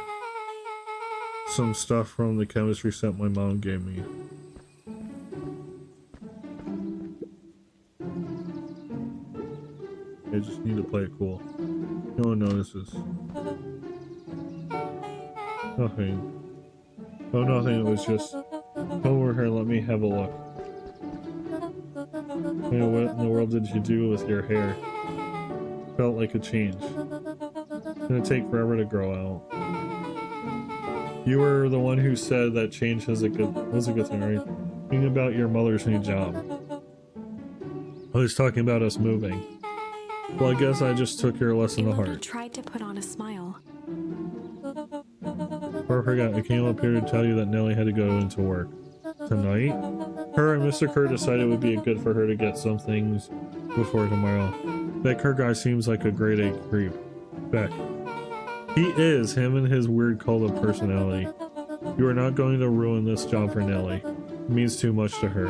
Some stuff from the chemistry set my mom gave me. I just need to play it cool. No one notices. Nothing. Oh, nothing. It was just... Come over here, let me have a look. You know, what in the world did you do with your hair? Felt like a change. It's gonna take forever to grow out. You were the one who said that change was a good thing, right? Thinking about your mother's new job. I was talking about us moving. Well, I guess I just took your lesson to Ilona heart. tried to put on a smile. Or I forgot, I came up here to tell you that Nellie had to go into work. Tonight? Her and Mr. Kerr decided it would be good for her to get some things before tomorrow. That Kerr guy seems like a grade A creep. Beck. He is, him and his weird cult of personality. You are not going to ruin this job for Nellie. It means too much to her.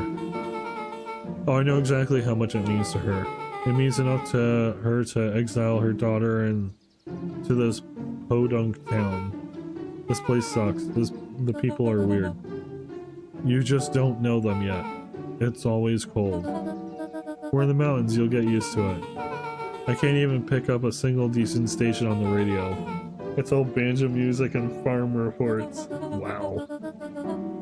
Oh, I know exactly how much it means to her. It means enough to her to exile her daughter and to this podunk town. This place sucks. The people are weird. You just don't know them yet. It's always cold. We're in the mountains, you'll get used to it. I can't even pick up a single decent station on the radio. It's all banjo music and farm reports. Wow.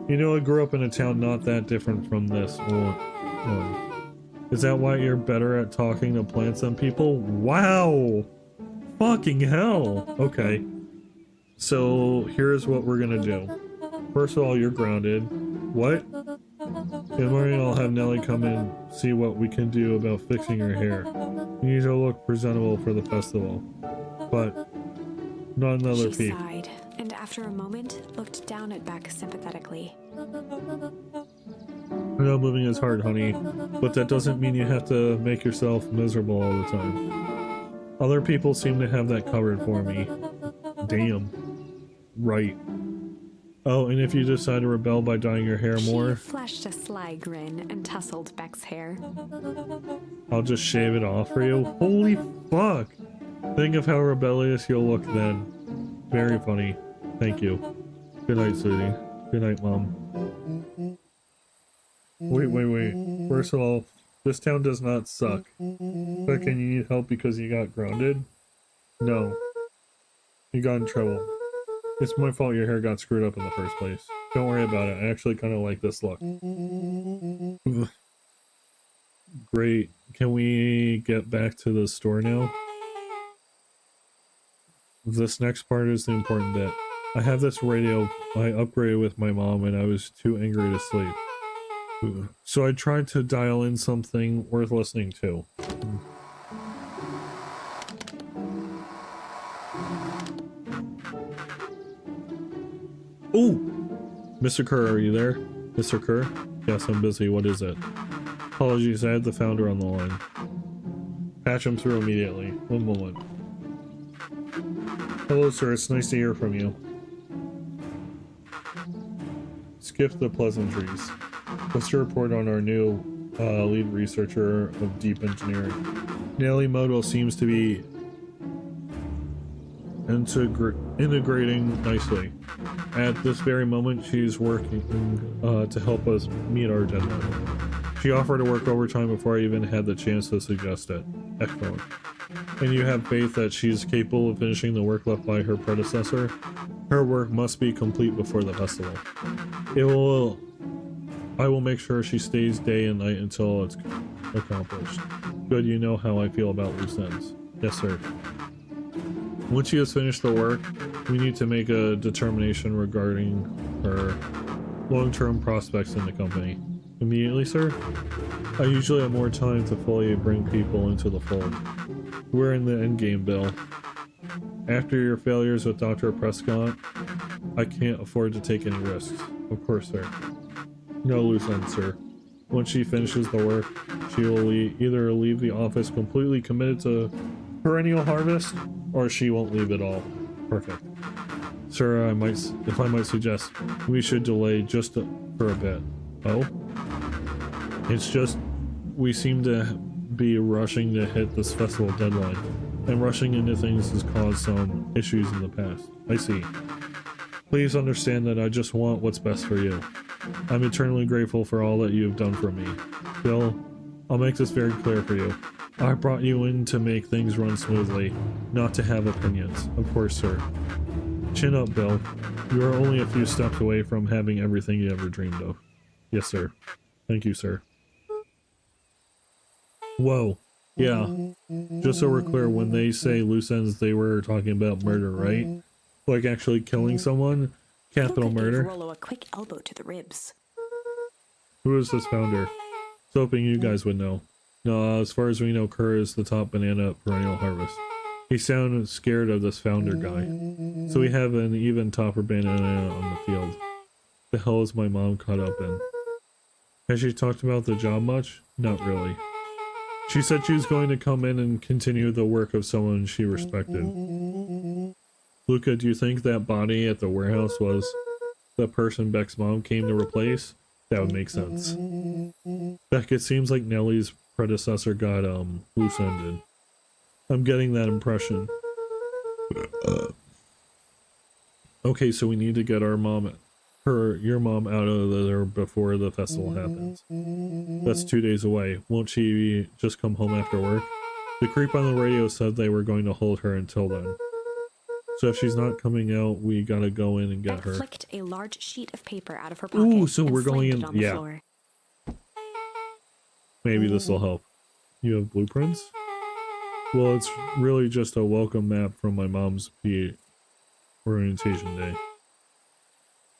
You know, I grew up in a town not that different from this one. Is that why you're better at talking to plants than people? Wow! Fucking hell! Okay. So, here's what we're gonna do. First of all, you're grounded. What? In the morning, I'll have Nellie come in, see what we can do about fixing your hair. You need to look presentable for the festival. But, not another She peek. sighed, and after a moment, looked down at Beck sympathetically. I know moving is hard, honey, but that doesn't mean you have to make yourself miserable all the time. Other people seem to have that covered for me. Damn. Right. Oh, and if you decide to rebel by dyeing your hair more... She flashed a sly grin and tousled Beck's hair. I'll just shave it off for you. Holy fuck! Think of how rebellious you'll look then. Very funny. Thank you. Good night, sweetie. Good night, Mom. Wait. First of all, this town does not suck. Second, you need help because you got grounded? No. You got in trouble. It's my fault your hair got screwed up in the first place. Don't worry about it. I actually kind of like this look. Great. Can we get back to the store now? This next part is the important bit. I have this radio I upgraded with my mom and I was too angry to sleep. So I tried to dial in something worth listening to. Ooh! Mr. Kerr, are you there? Mr. Kerr? Yes, I'm busy. What is it? Apologies, I had the founder on the line. Patch him through immediately. One moment. Hello, sir. It's nice to hear from you. Skip the pleasantries. What's your report on our new lead researcher of deep engineering? Nellie Moto seems to be integrating nicely. At this very moment, she's working to help us meet our deadline. She offered to work overtime before I even had the chance to suggest it. Excellent. And you have faith that she's capable of finishing the work left by her predecessor? Her work must be complete before the festival. I will make sure she stays day and night until it's accomplished. Good, you know how I feel about loose ends. Yes, sir. Once she has finished the work, we need to make a determination regarding her long-term prospects in the company. Immediately, sir? I usually have more time to fully bring people into the fold. We're in the endgame, Bill. After your failures with Dr. Prescott, I can't afford to take any risks. Of course, sir. No loose ends, sir. Once she finishes the work, she will either leave the office completely committed to perennial harvest, or she won't leave at all. Perfect. Sir, if I might suggest, we should delay just for a bit. Oh? It's just, we seem to be rushing to hit this festival deadline, and rushing into things has caused some issues in the past. I see. Please understand that I just want what's best for you. I'm eternally grateful for all that you have done for me. Bill, I'll make this very clear for you. I brought you in to make things run smoothly, not to have opinions. Of course, sir. Chin up, Bill. You are only a few steps away from having everything you ever dreamed of. Yes, sir. Thank you, sir. Whoa. Yeah. Just so we're clear, when they say loose ends, they were talking about murder, right? Like actually killing someone? Capital murder? Rollo a quick elbow to the ribs. Who is this founder? Was hoping you guys would know. No, as far as we know, Kerr is the top banana at Perennial Harvest. He sounded scared of this founder guy. So we have an even topper banana on the field. The hell is my mom caught up in? Has she talked about the job much? Not really. She said she was going to come in and continue the work of someone she respected. Luca, do you think that body at the warehouse was the person Beck's mom came to replace? That would make sense. Beck, it seems like Nellie's predecessor got loose-ended. I'm getting that impression. Okay, so we need to get your mom out of there before the festival happens. That's 2 days away. Won't she just come home after work? The creep on the radio said they were going to hold her until then. So if she's not coming out, we gotta go in and get her. Flicked a large sheet of paper out of her pocket. Ooh, so we're and going slammed in. it on the Yeah. floor. Maybe this will help. You have blueprints? Well, it's really just a welcome map from my mom's PA orientation day.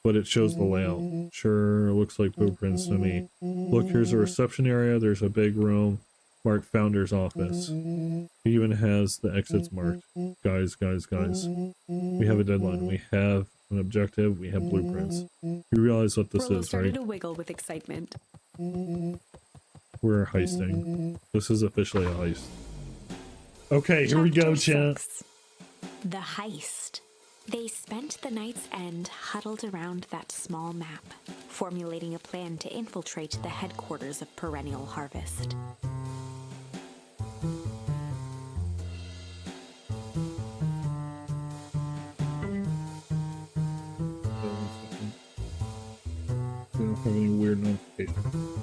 But it shows the layout. Sure, looks like blueprints to me. Look, here's a reception area. There's a big room marked Founder's Office. It even has the exits marked. Guys. We have a deadline. We have an objective. We have blueprints. You realize what this Rollo is, started right? to wiggle with excitement. We're heisting. This is officially a heist. Okay, here we go, chat. 6. The heist. They spent the night's end huddled around that small map, formulating a plan to infiltrate the headquarters of Perennial Harvest. We don't have any weird notifications.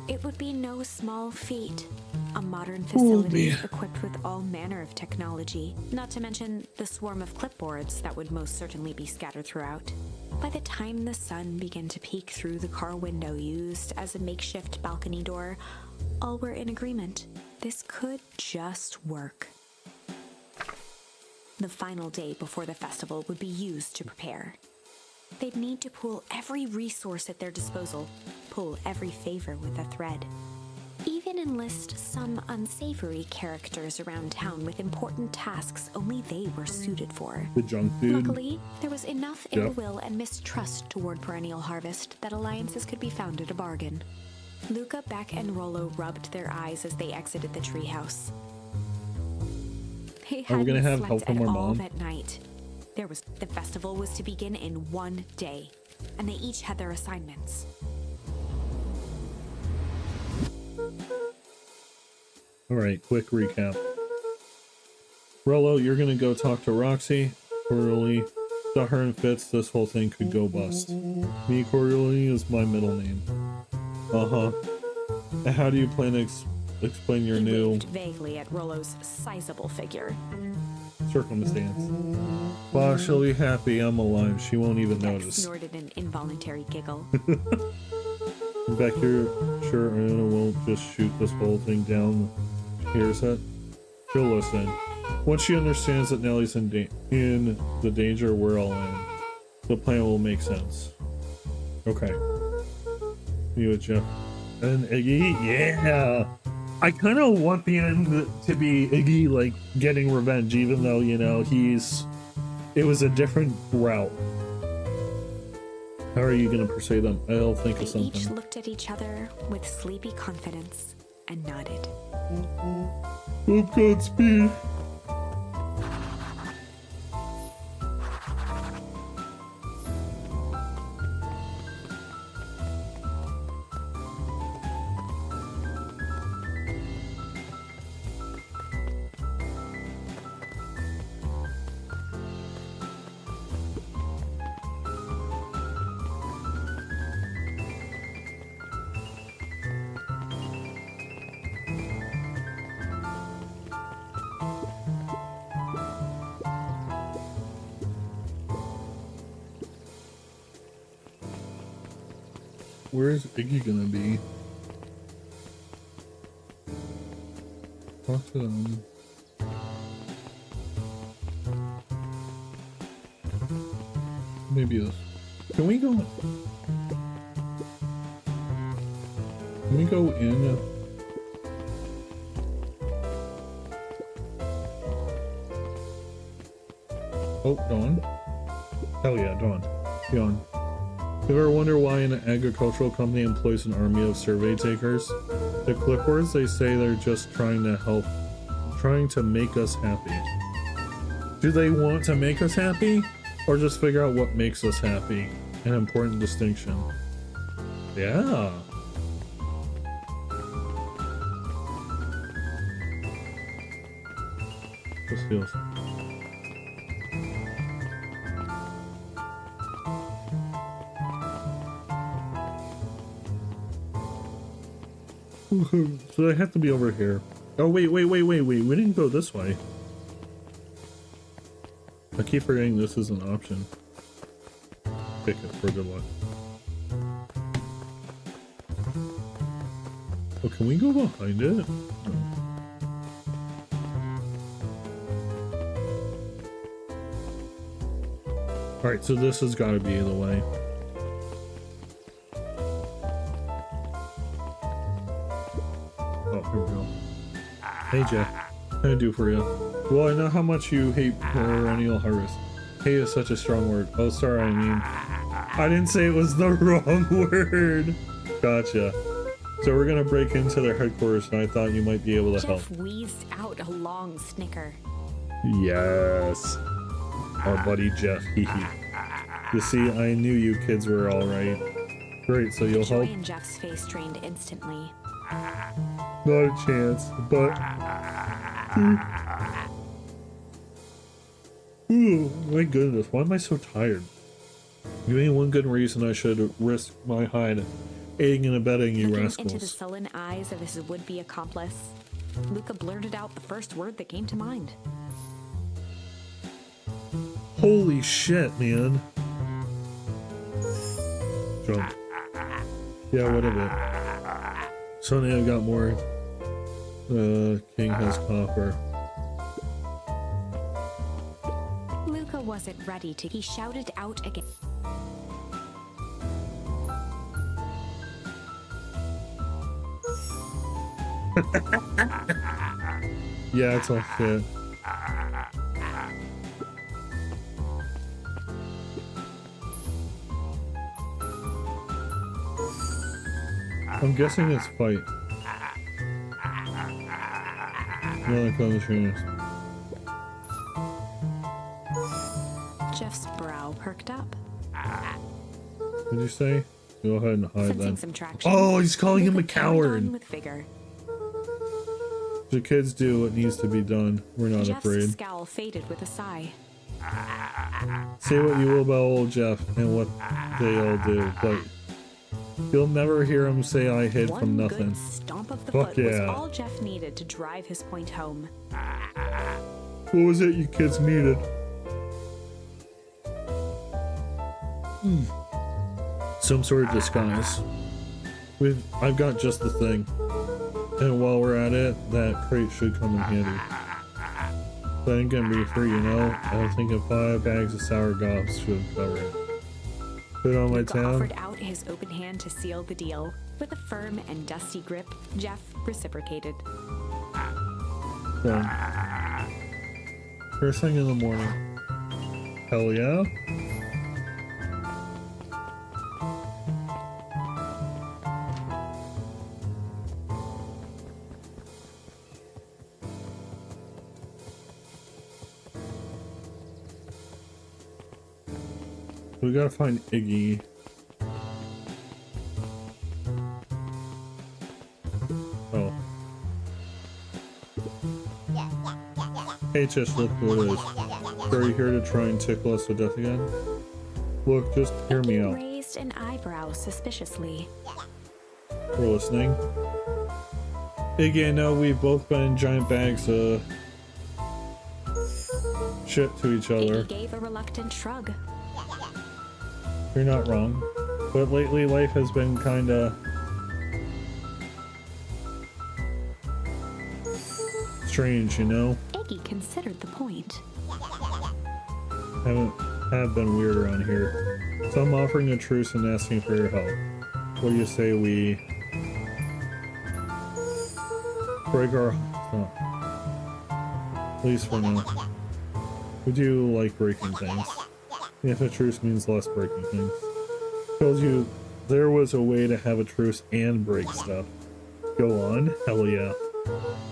It would be no small feat. A modern facility man. equipped with all manner of technology, not to mention the swarm of clipboards that would most certainly be scattered throughout. By the time the sun began to peek through the car window used as a makeshift balcony door, all were in agreement. This could just work. The final day before the festival would be used to prepare. They'd need to pool every resource at their disposal, pull every favor with a thread. Even enlist some unsavory characters around town with important tasks only they were suited for. The junk dude. Luckily, there was enough ill will and mistrust toward Perennial Harvest that alliances could be found at a bargain. Luca, Beck, and Rollo rubbed their eyes as they exited the treehouse. They Are we gonna hadn't have slept help from at our all mom? that night. The festival was to begin in one day, and they each had their assignments. Alright, quick recap. Rollo, you're gonna go talk to Roxy. Cordially. Without her and Fitz, this whole thing could go bust. Me, Cordially, is my middle name. Uh-huh. And how do you plan to explain your He new waved vaguely at Rollo's sizable figure. circumstance? Well, she'll be happy I'm alive. She won't even Beck notice. snorted an involuntary giggle. Back here, sure Anna won't just shoot this whole thing down. Here's it. She'll listen. Once she understands that Nellie's in the danger we're all in, the plan will make sense. Okay. You with Jeff and Iggy? Yeah! I kind of want the end to be Iggy, like, getting revenge, even though, you know, it was a different route. How are you going to persuade them? I'll think of something. They each looked at each other with sleepy confidence and nodded. Oh, Godspeed. Where is Iggy gonna be? Talk to them. Maybe this. Can we go? Can we go in? Oh, Dawn. Hell yeah, Dawn. Dawn. You ever wonder why an agricultural company employs an army of survey takers? The clipboards, they say they're just trying to make us happy. Do they want to make us happy? Or just figure out what makes us happy? An important distinction. Yeah. This feels... So I have to be over here. Oh, wait. We didn't go this way. I keep forgetting this is an option. Pick it for good luck. Oh, can we go behind it? No. Alright, so this has got to be the way. Here we go. Hey Jeff, what can I do for you? Well, I know how much you hate perennial harvest. Hate is such a strong word. Oh, sorry, I didn't say it was the wrong word. Gotcha. So we're gonna break into their headquarters, and I thought you might be able to help. Jeff wheezed out a long snicker. Yes. Our buddy Jeff, hee hee. You see, I knew you kids were alright. Great, so you'll help? Joy in Jeff's face drained instantly. Not a chance, but... Ooh, my goodness, why am I so tired? Give me one good reason I should risk my hide aiding and abetting you Looking rascals. into the sullen eyes of his would-be accomplice, Luca blurted out the first word that came to mind. Holy shit, man. Jump. Yeah, what of it? Suddenly I've got more. King has copper. Luca wasn't ready to. He shouted out again. Yeah, it's all shit. I'm guessing it's fight. No, I call Jeff's brow perked up. What did you say? Go ahead and hide Sensing then. some traction, Oh, he's calling him a Luca carried on coward. with vigor. The kids do what needs to be done. We're not Jeff's afraid. scowl faded with a sigh. Say what you will about old Jeff and what they all do, but you'll never hear him say I hid from One nothing. good stomp of the Fuck foot was yeah. all Jeff needed to drive his point home. What was it you kids needed? Some sort of disguise. I've got just the thing. And while we're at it, that crate should come in handy. That ain't gonna be free, you know? I was thinking 5 bags of sour gobs should cover it. Put on my Luke tab. offered out his open hand to seal the deal. With a firm and dusty grip, Jeff reciprocated. Done. First thing in the morning. Hell yeah. We gotta find Iggy. Oh. Hey Tish, look who it is. Are you here to try and tickle us to death again? Look, just hear me out. Raised an eyebrow suspiciously. We're listening. Iggy, I know we've both been in giant bags of shit to each other. Iggy gave a reluctant shrug. You're not wrong. But lately life has been kinda strange, you know? Iggy considered the point. Have been weird around here. So I'm offering a truce and asking for your help. What do you say we break our... Oh. At least for now. We do like breaking things. If a truce means less breaking things. Told you there was a way to have a truce and break stuff. Go on, hell yeah.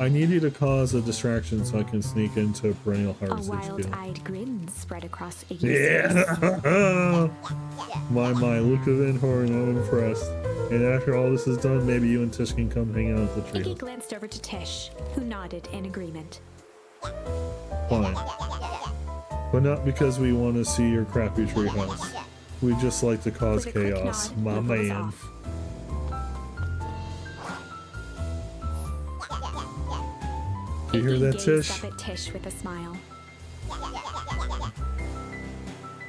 I need you to cause a distraction so I can sneak into Perennial A Harvest HQ. wild-eyed grin spread across Iggy's face. Yeah! my, look at Vinhor and I'm impressed. And after all this is done, maybe you and Tish can come hang out at the tree. Iggy glanced over to Tish, who nodded in agreement. Fine. But not because we want to see your crappy treehouse. We just like to cause With a quick chaos, nod, my Luke was man. off. You hear Iggy that, gazed Tish? up at Tish with a smile.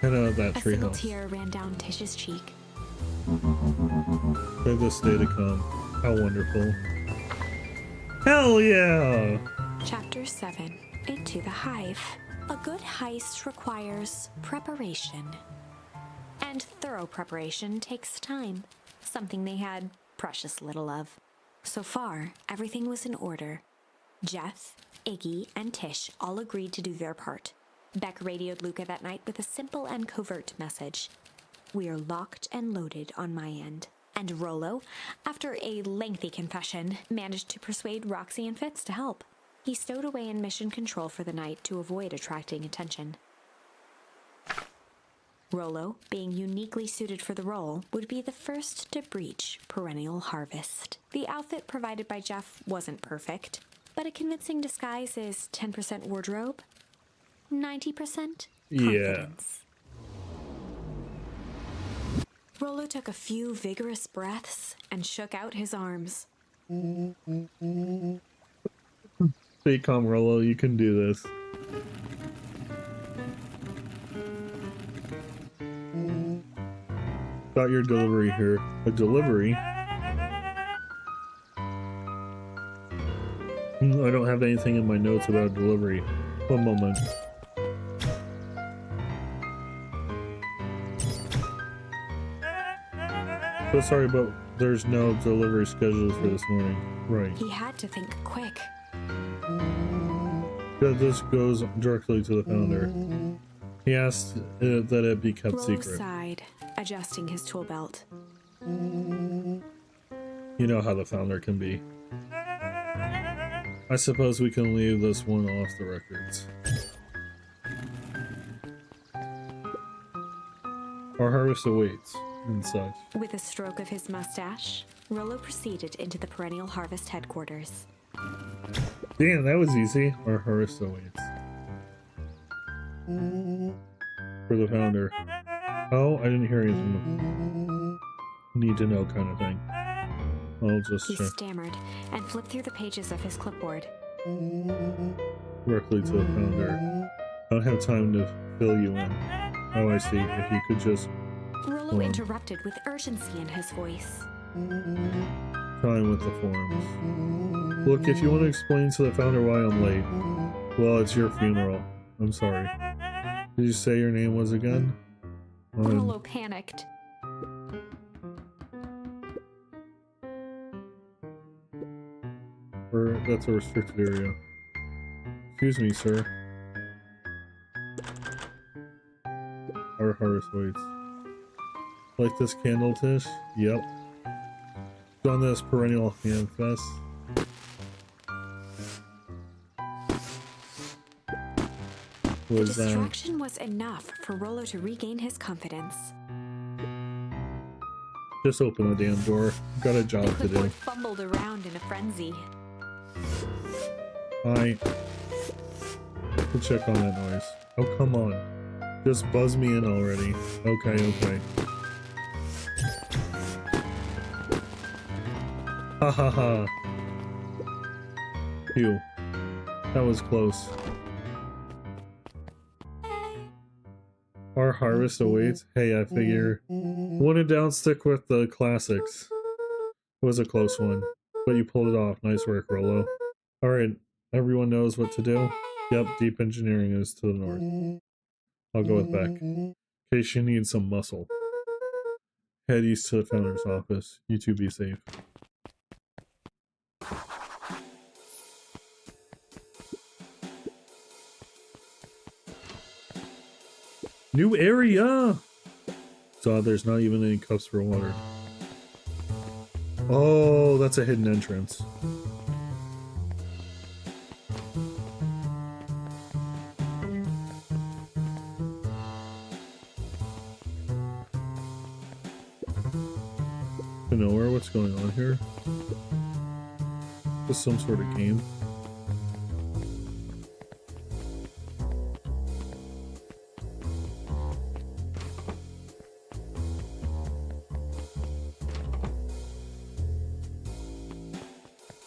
Head out of that A single treehouse. tear ran down Tish's cheek. For this day to come. How wonderful. Hell yeah! Chapter 7. Into the Hive. A good heist requires preparation. And thorough preparation takes time, something they had precious little of. So far, everything was in order. Jeff, Iggy, and Tish all agreed to do their part. Beck radioed Luca that night with a simple and covert message. We are locked and loaded on my end. And Rollo, after a lengthy confession, managed to persuade Roxy and Fitz to help. He stowed away in mission control for the night to avoid attracting attention. Rollo, being uniquely suited for the role, would be the first to breach Perennial Harvest. The outfit provided by Jeff wasn't perfect, but a convincing disguise is 10% wardrobe, 90% confidence. Rollo took a few vigorous breaths and shook out his arms. Stay calm, Rollo. You can do this. Got your delivery here. A delivery? I don't have anything in my notes about delivery. One moment. So sorry, but there's no delivery scheduled for this morning. Right. He had to think quick. This goes directly to the founder. He asked that it be kept Rollo secret. sighed, adjusting his tool belt. You know how the founder can be. I suppose we can leave this one off the records. Our harvest awaits, and such. With a stroke of his mustache, Rollo proceeded into the Perennial Harvest headquarters. Damn, that was easy. Our harvest awaits. For the founder. Oh, I didn't hear anything. Need to know kind of thing. I'll just He check stammered and flipped through the pages of his clipboard. directly to the founder. I don't have time to fill you in. Oh, I see. If you could just Rollo interrupted with urgency in his voice. try with the forms. Look, if you want to explain to the founder why I'm late, well, it's your funeral. I'm sorry. Did you say your name was again? Rollo panicked. That's a restricted area. Excuse me, sir. Our harvest waits. Like this candle, Tish? Yep. Done this perennial handfest. The distraction was enough for Rollo to regain his confidence. Just open the damn door. Got a job to do. Clipboard fumbled around in a frenzy. Hi. We'll check on that noise. Oh, come on. Just buzz me in already. Okay, okay. Ha ha ha. Phew. That was close. Our harvest awaits. Hey, I figure when in doubt, stick with the classics. It was a close one, but you pulled it off. Nice work, Rollo. Alright, everyone knows what to do? Yep, deep engineering is to the north. I'll go with Beck. In case you need some muscle. Head east to the founder's office. You two be safe. New area! So there's not even any cups for water. Oh, that's a hidden entrance. To nowhere, what's going on here? Just some sort of game.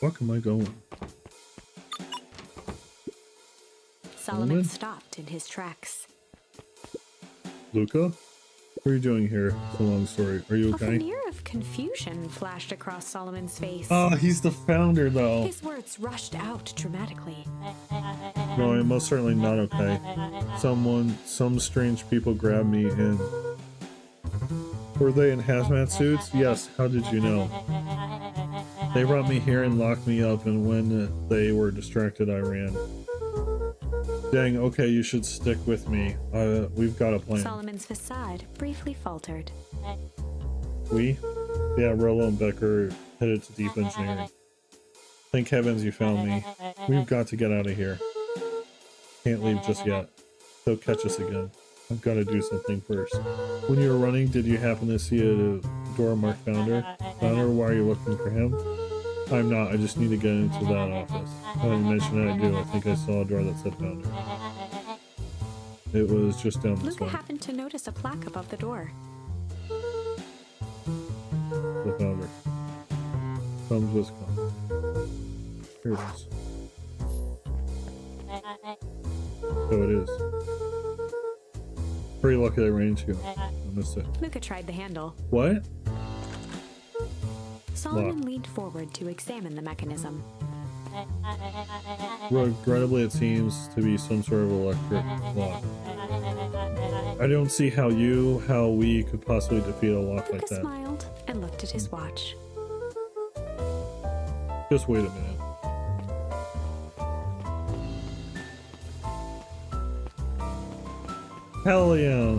Fuck am I going? Solomon stopped in his tracks. Luca? What are you doing here? It's a long story. Are you A okay? veneer of confusion flashed across Solomon's face. Oh, he's the founder, though. His words rushed out dramatically. No, I'm most certainly not okay. Some strange people grabbed me and... Were they in hazmat suits? Yes, how did you know? They brought me here and locked me up, and when they were distracted, I ran. Dang, okay, you should stick with me. We've got a plan. Solomon's facade briefly faltered. We? Yeah, Rollo and Becker headed to deep engineering. Thank heavens you found me. We've got to get out of here. Can't leave just yet. They'll catch us again. I've got to do something first. When you were running, did you happen to see a door marked founder? Founder, why are you looking for him? I'm not, I just need to get into that office. I didn't mention I do. I think I saw a door that said founder. It was just down this Luca way. happened to notice a plaque above the door. The founder. Comes with come. Here it is. So it is. Pretty lucky I ran into you. I missed it. Luca tried the handle. What? Solomon leaned forward to examine the mechanism. Regrettably, it seems to be some sort of electric lock. I don't see how we could possibly defeat a lock like Luca that. smiled and looked at his watch. Just wait a minute. Hell yeah.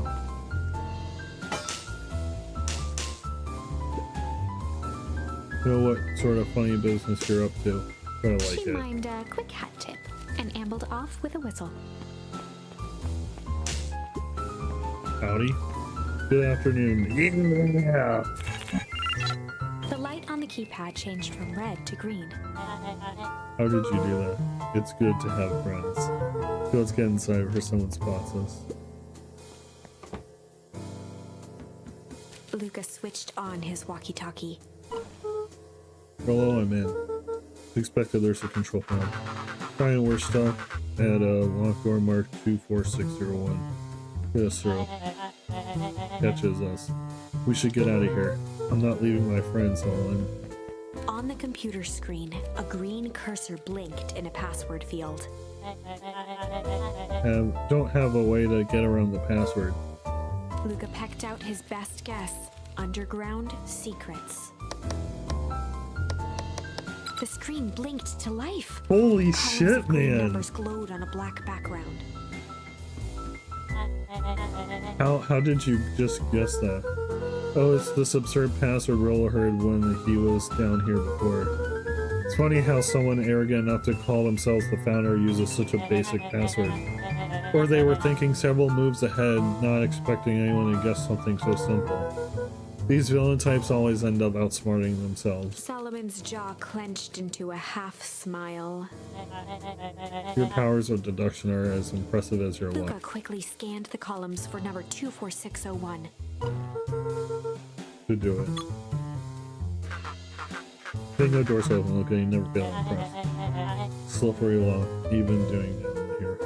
You know what sort of funny business you're up to. But I like She it. mimed a quick hat tip and ambled off with a whistle. Howdy. Good afternoon. Yeah. The light on the keypad changed from red to green. How did you do that? It's good to have friends. So let's get inside before someone spots us. Luca switched on his walkie-talkie. Hello, I'm in. Expected there's a control panel. Brian, we're stuck at lock door mark 24601. Get us through. Catches us. We should get out of here. I'm not leaving my friends all in. On the computer screen, a green cursor blinked in a password field. Don't have a way to get around the password. Luca pecked out his best guess. Underground secrets. The screen blinked to life. Holy Columns shit, of green man. numbers glowed on a black background. How did you just guess that? Oh, it's this absurd password Rolo heard when he was down here before. It's funny how someone arrogant enough to call themselves the founder uses such a basic password. Or they were thinking several moves ahead, not expecting anyone to guess something so simple. These villain types always end up outsmarting themselves. Solomon's jaw clenched into a half smile. Your powers of deduction are as impressive as your Luca luck. quickly scanned the columns for number 24601. To do it. Bingo doors open, Luca, you never fail impressed. Slippery law, even doing it here.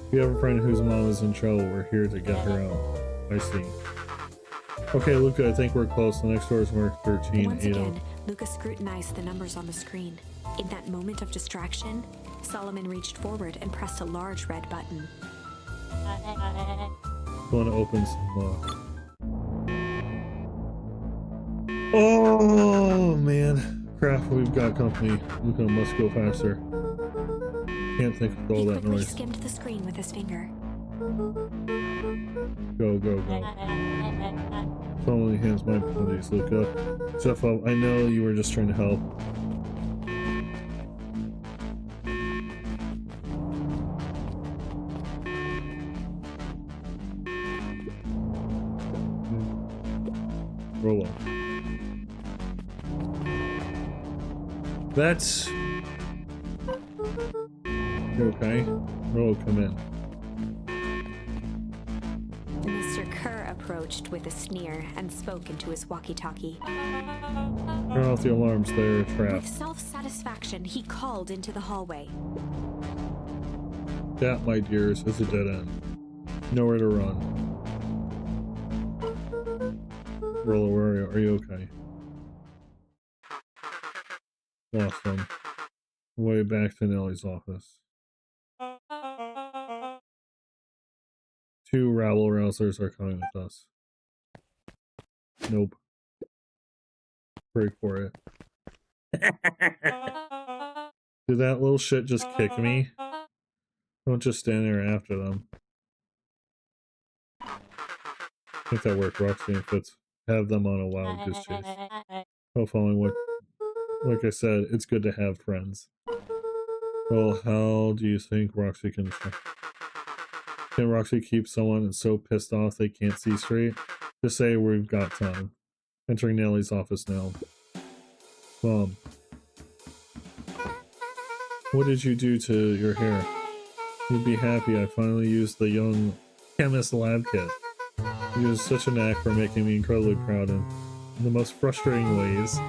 If you have a friend whose mom is in trouble, we're here to get her out. I see. Okay, Luca, I think we're close. The next door is marked 13. Once again, Luca scrutinized the numbers on the screen. In that moment of distraction, Solomon reached forward and pressed a large red button. One opens lock. Oh man, crap! We've got company. Luca must go faster. Can't think of all He that quickly noise. skimmed the screen with his finger. Go, go, go. Following hands my apologies, Luca. Step up. I know you were just trying to help. Roll up. That's... You okay? Roll, come in. Mr. Kerr approached with a sneer and spoke into his walkie-talkie. Turn off the alarms, they're With trapped. self-satisfaction, he called into the hallway. That, my dears, is a dead end. Nowhere to run. Rolla, where are you? Are you okay? Lost them. Way back to Nellie's office. 2 rabble rousers are coming with us. Nope. Break for it. Did that little shit just kick me? Don't just stand there after them. I think that worked, Roxy and Fitz. Have them on a wild goose chase. Oh, following what... Like I said, it's good to have friends. Well, how do you think Roxy can... Can Roxy keep someone so pissed off they can't see straight? Just say we've got time. Entering Nellie's office now. Mom. What did you do to your hair? You'd be happy I finally used the young chemist lab kit. You have such a knack for making me incredibly proud in the most frustrating ways.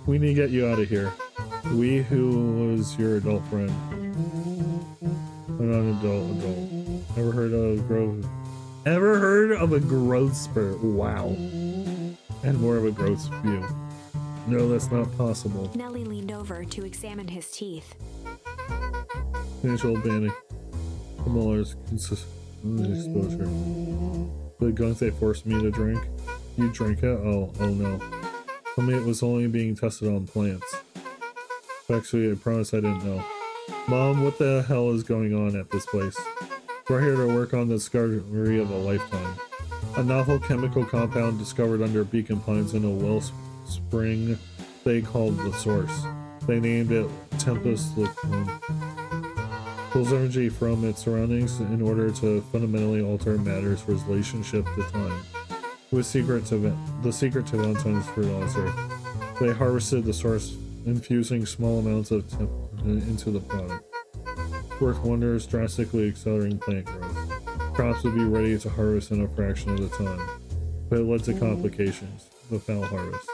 We need to get you out of here. We who was your adult friend. I'm not an adult. Ever heard of growth? Ever heard of a growth spurt? Wow. And more of a growth view. No, that's not possible. Nellie leaned over to examine his teeth. Initial banding. The molars exposure. The gunk they forced me to drink. You drank it? Oh no. Tell me it was only being tested on plants. Actually, I promise I didn't know. Mom, what the hell is going on at this place? We're here to work on the discovery of a lifetime. A novel chemical compound discovered under beacon pines in a wellspring they called the Source. They named it Tempest Liquid. Pulls energy from its surroundings in order to fundamentally alter matter's relationship to time. It was the secret to Valentine's fertilizer. They harvested the source, infusing small amounts of into the product. Worked wonders, drastically accelerating plant growth. Crops would be ready to harvest in a fraction of the time. But it led to complications. The foul harvest.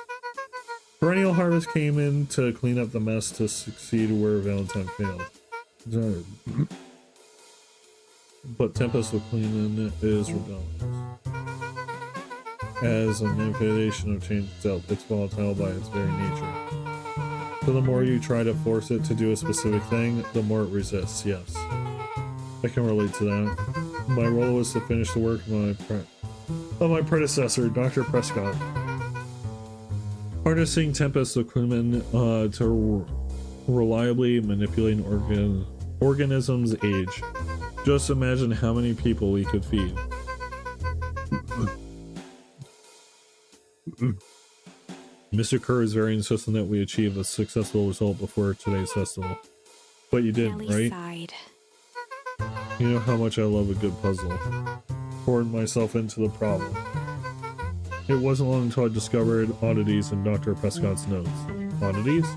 Perennial harvest came in to clean up the mess to succeed where Valentine failed. But Tempest will clean in is rebellious. As a manifestation of change itself, it's volatile by its very nature. So the more you try to force it to do a specific thing, the more it resists, yes. I can relate to that. My role was to finish the work of my predecessor, Dr. Prescott. Harnessing Tempest Liquid to reliably manipulating organisms' age. Just imagine how many people we could feed. Mr. Kerr is very insistent that we achieve a successful result before today's festival. But you didn't, Nellie right? sighed. You know how much I love a good puzzle. Poured myself into the problem. It wasn't long until I discovered oddities in Dr. Prescott's notes. Oddities?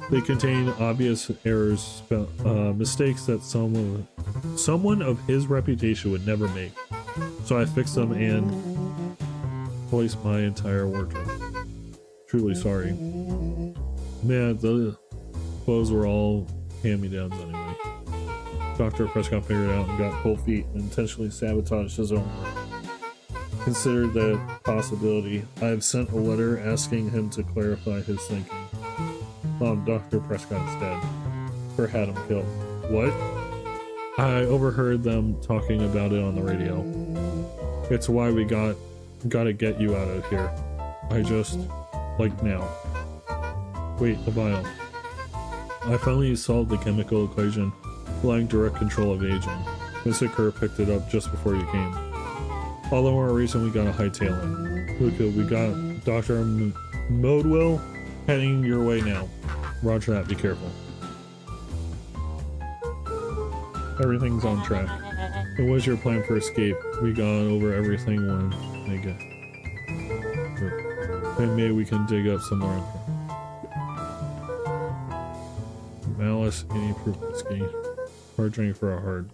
They contain obvious errors, mistakes that someone of his reputation would never make. So I fixed them and placed my entire wardrobe. Truly sorry. Man, the clothes were all hand-me-downs anyway. Dr. Prescott figured it out and got cold feet and intentionally sabotaged his own work. Consider that possibility. I've sent a letter asking him to clarify his thinking. Dr. Prescott's dead. Or had him killed. What? I overheard them talking about it on the radio. It's why we gotta get you out of here. I just... like now. Wait, the vial. I finally solved the chemical equation, allowing direct control of aging. Mr. Kerr picked it up just before you came. All the more reason we gotta hightail it. Look, we got Dr. Modwell heading your way now. Roger that, be careful. Everything's on track. What was your plan for escape? We got over everything when they get... And maybe we can dig up some more. Malice, any proof whiskey. Hard drink for a hard.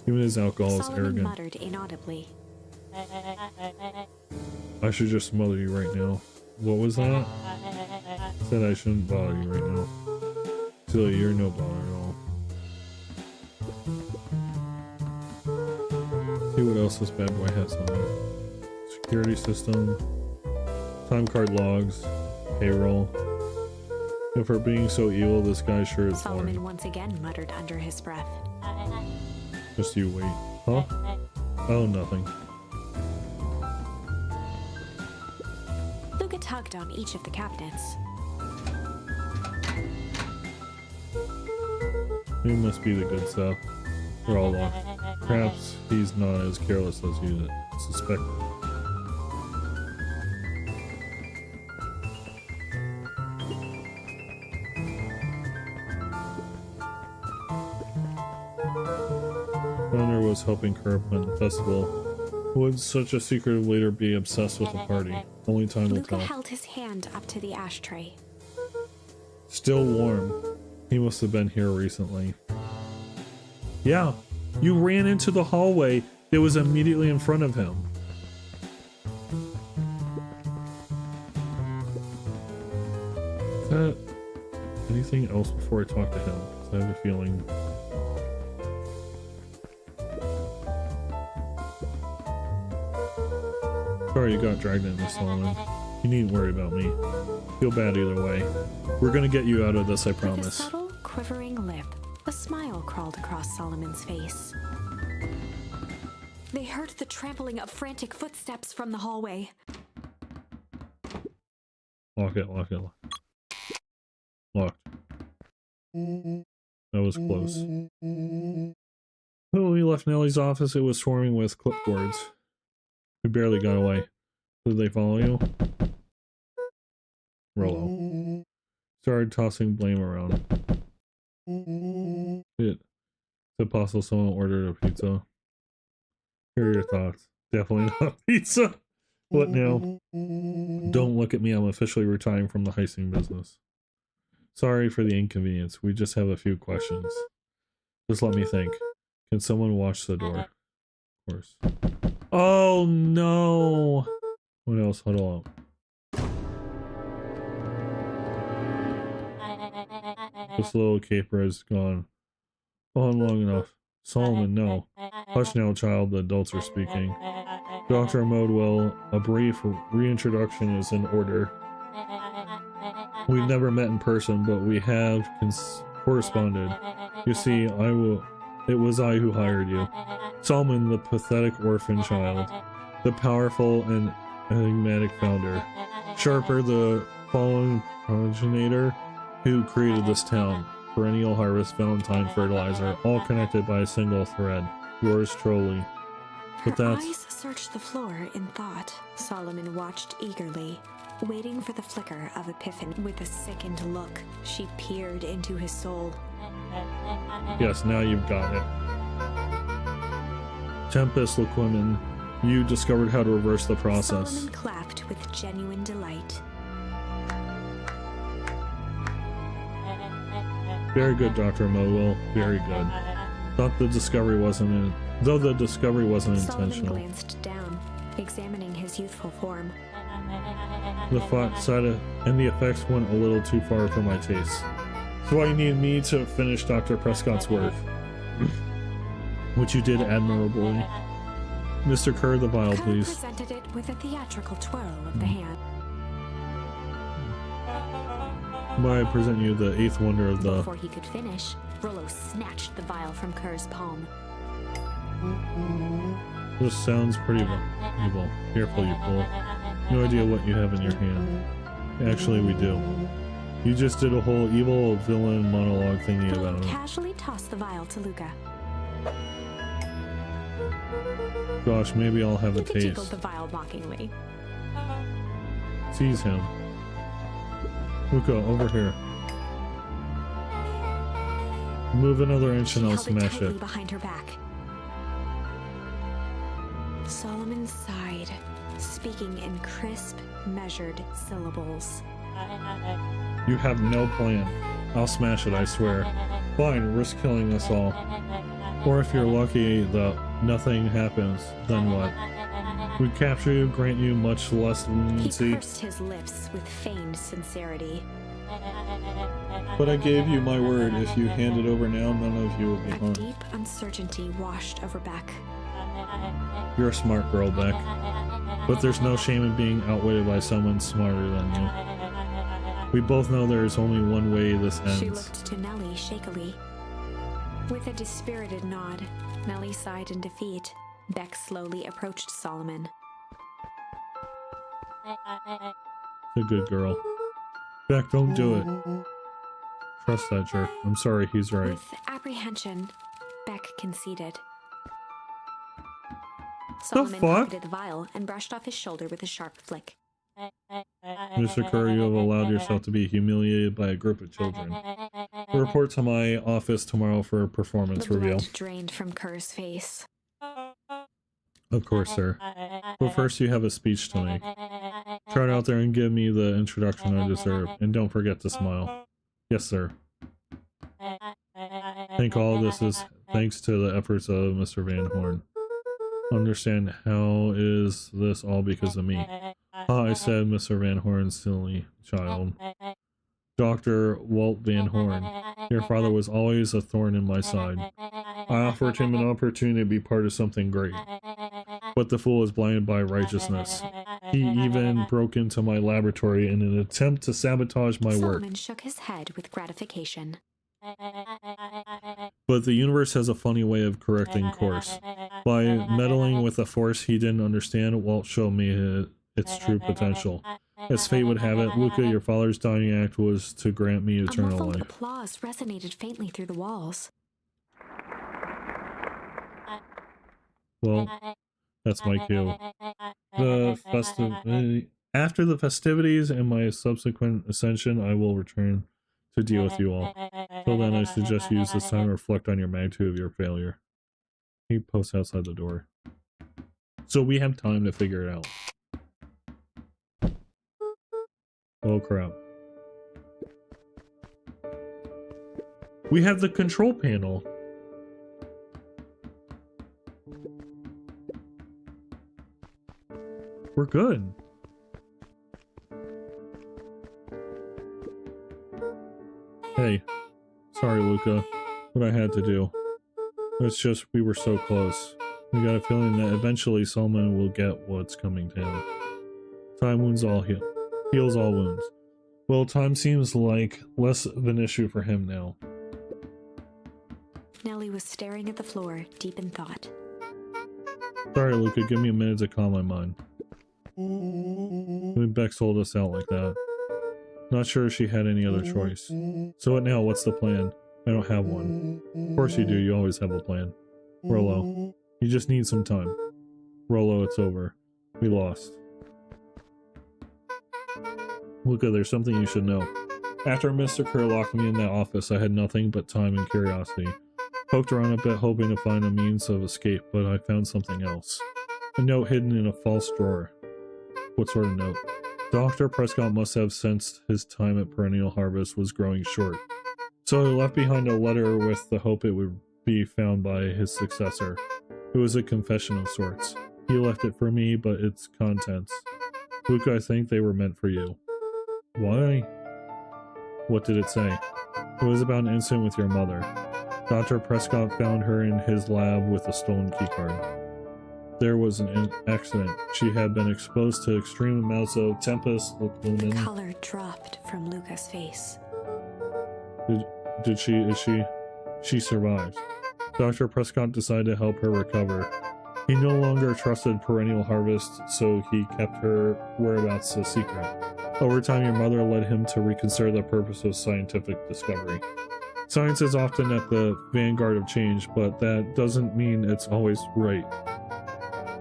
Even his alcohol is Solomon arrogant. muttered inaudibly. I should just smother you right now. What was that? Said I shouldn't bother you right now. Silly, you're no bother at all. See what else this bad boy has on there. Security system. Time card logs. Payroll. If we're being so evil, this guy sure is Solomon boring. once again muttered under his breath. Just you wait. Huh? Oh, nothing. Luca tugged on each of the cabinets. It must be the good stuff. They're all locked. Perhaps he's not as careless as you suspect. Hunter was helping Kerr plan the festival. Would such a secretive leader be obsessed with the party? Only time will Luca tell. held his hand up to the ashtray. Still warm. He must have been here recently. Yeah, you ran into the hallway that was immediately in front of him. Is that anything else before I talk to him? 'Cause I have a feeling. Sorry you got dragged into this, Solomon. You needn't worry about me. Feel bad either way. We're gonna get you out of this, I With a promise. subtle, quivering lip, a smile crawled across Solomon's face. They heard the trampling of frantic footsteps from the hallway. Lock it, lock it, lock it. Locked. That was close. When we left Nellie's office, it was swarming with clipboards. We barely got away. Did they follow you? Rollo. Started tossing blame around. Is it possible someone ordered a pizza? Here are your thoughts. Definitely not pizza. What now? Don't look at me. I'm officially retiring from the heisting business. Sorry for the inconvenience. We just have a few questions. Just let me think. Can someone watch the door? Of course. Oh no! What else? Huddle up. This little caper is gone on long enough. Solomon, no. Hush now, child. The adults are speaking. Dr. Modwell, a brief reintroduction is in order. We've never met in person, but we have corresponded. You see, it was I who hired you. Solomon, the pathetic orphan child. The powerful and enigmatic founder. Sharper, the fallen progenitor. who created this town. Perennial harvest, Valentine fertilizer, all connected by a single thread. Yours truly. But Her that's... eyes searched the floor in thought. Solomon watched eagerly, waiting for the flicker of epiphany. With a sickened look, she peered into his soul. Yes, now you've got it. Tempest Liquimin, you discovered how to reverse the process. Solomon clapped with genuine delight. Very good, Dr. Modwell. Very good. Though the discovery wasn't Solomon intentional. glanced down, examining his youthful form. The effects went a little too far for my taste. So why you need me to finish Dr. Prescott's work, which you did admirably. Mr. Kerr, the vial, Kerr please. presented it with a theatrical twirl of the hand. I present you the eighth wonder of the... Before he could finish, Rollo snatched the vial from Kerr's palm. This sounds pretty evil. Careful, you fool. No idea what you have in your hand. Actually, we do. You just did a whole evil villain monologue thingy Rollo about it. casually tossed the vial to Luca. Gosh, maybe I'll have a Luca jiggled taste. the vial mockingly. Seize him. Luca, over here. Move another inch and I'll She held smash tightly it. behind her back. Solomon sighed, speaking in crisp, measured syllables. You have no plan. I'll smash it, I swear. Fine, risk killing us all. Or if you're lucky that nothing happens, then what? We capture you, grant you much less He leniency. pursed his lips with feigned sincerity. But I gave you my word, if you hand it over now, none of you will be A harmed. deep uncertainty washed over Beck. You're a smart girl, Beck. But there's no shame in being outwitted by someone smarter than you. We both know there's only one way this She ends. looked to Nellie shakily. With a dispirited nod, Nellie sighed in defeat. Beck slowly approached Solomon. A good girl. Beck, don't do it. Trust that jerk. I'm sorry, he's right. With apprehension, Beck conceded. The Solomon fuck? pocketed the vial and brushed off his shoulder with a sharp flick. Mr. Kerr, you have allowed yourself to be humiliated by a group of children. Report to my office tomorrow for a performance The reveal. blood drained from Kerr's face. Of course, sir. But first you have a speech to make. Trot out there and give me the introduction I deserve, and don't forget to smile. Yes, sir. I think all this is thanks to the efforts of Mr. Van Horn. Understand how is this all because of me? Ah, I said, Mr. Van Horn, silly child. Dr. Walt Van Horn, your father was always a thorn in my side. I offered him an opportunity to be part of something great. But the fool is blinded by righteousness. He even broke into my laboratory in an attempt to sabotage my work. Solomon shook his head with gratification. But the universe has a funny way of correcting course. By meddling with a force he didn't understand, Walt showed me its true potential. As fate would have it, Luca, your father's dying act was to grant me A eternal muffled life. applause resonated faintly through the walls. Well, that's my cue. After the festivities and my subsequent ascension, I will return to deal with you all. Till then, I suggest you use this time to reflect on your magnitude of your failure. He posts outside the door. So we have time to figure it out. Oh crap. We have the control panel. We're good. Hey, sorry Luca, what I had to do. It's just we were so close. We got a feeling that eventually Solomon will get what's coming to him. Time wounds all heals all wounds. Well, time seems like less of an issue for him now. Nellie was staring at the floor, deep in thought. Sorry Luca, give me a minute to calm my mind. When Beck sold us out like that. Not sure she had any other choice. So what now? What's the plan? I don't have one. Of course you do, you always have a plan. Rollo, you just need some time. Rollo, it's over. We lost. Luca, there's something you should know. After Mr. Kerr locked me in that office, I had nothing but time and curiosity. Poked around a bit hoping to find a means of escape, but I found something else. A note hidden in a false drawer. What sort of note? Dr. Prescott must have sensed his time at Perennial Harvest was growing short. So he left behind a letter with the hope it would be found by his successor. It was a confession of sorts. He left it for me, but its contents. Luke, I think they were meant for you. Why? What did it say? It was about an incident with your mother. Dr. Prescott found her in his lab with a stolen keycard. There was an accident. She had been exposed to extreme amounts of tempest, lumen. The color dropped from Luca's face. She survived. Dr. Prescott decided to help her recover. He no longer trusted Perennial Harvest, so he kept her whereabouts a secret. Over time, your mother led him to reconsider the purpose of scientific discovery. Science is often at the vanguard of change, but that doesn't mean it's always right.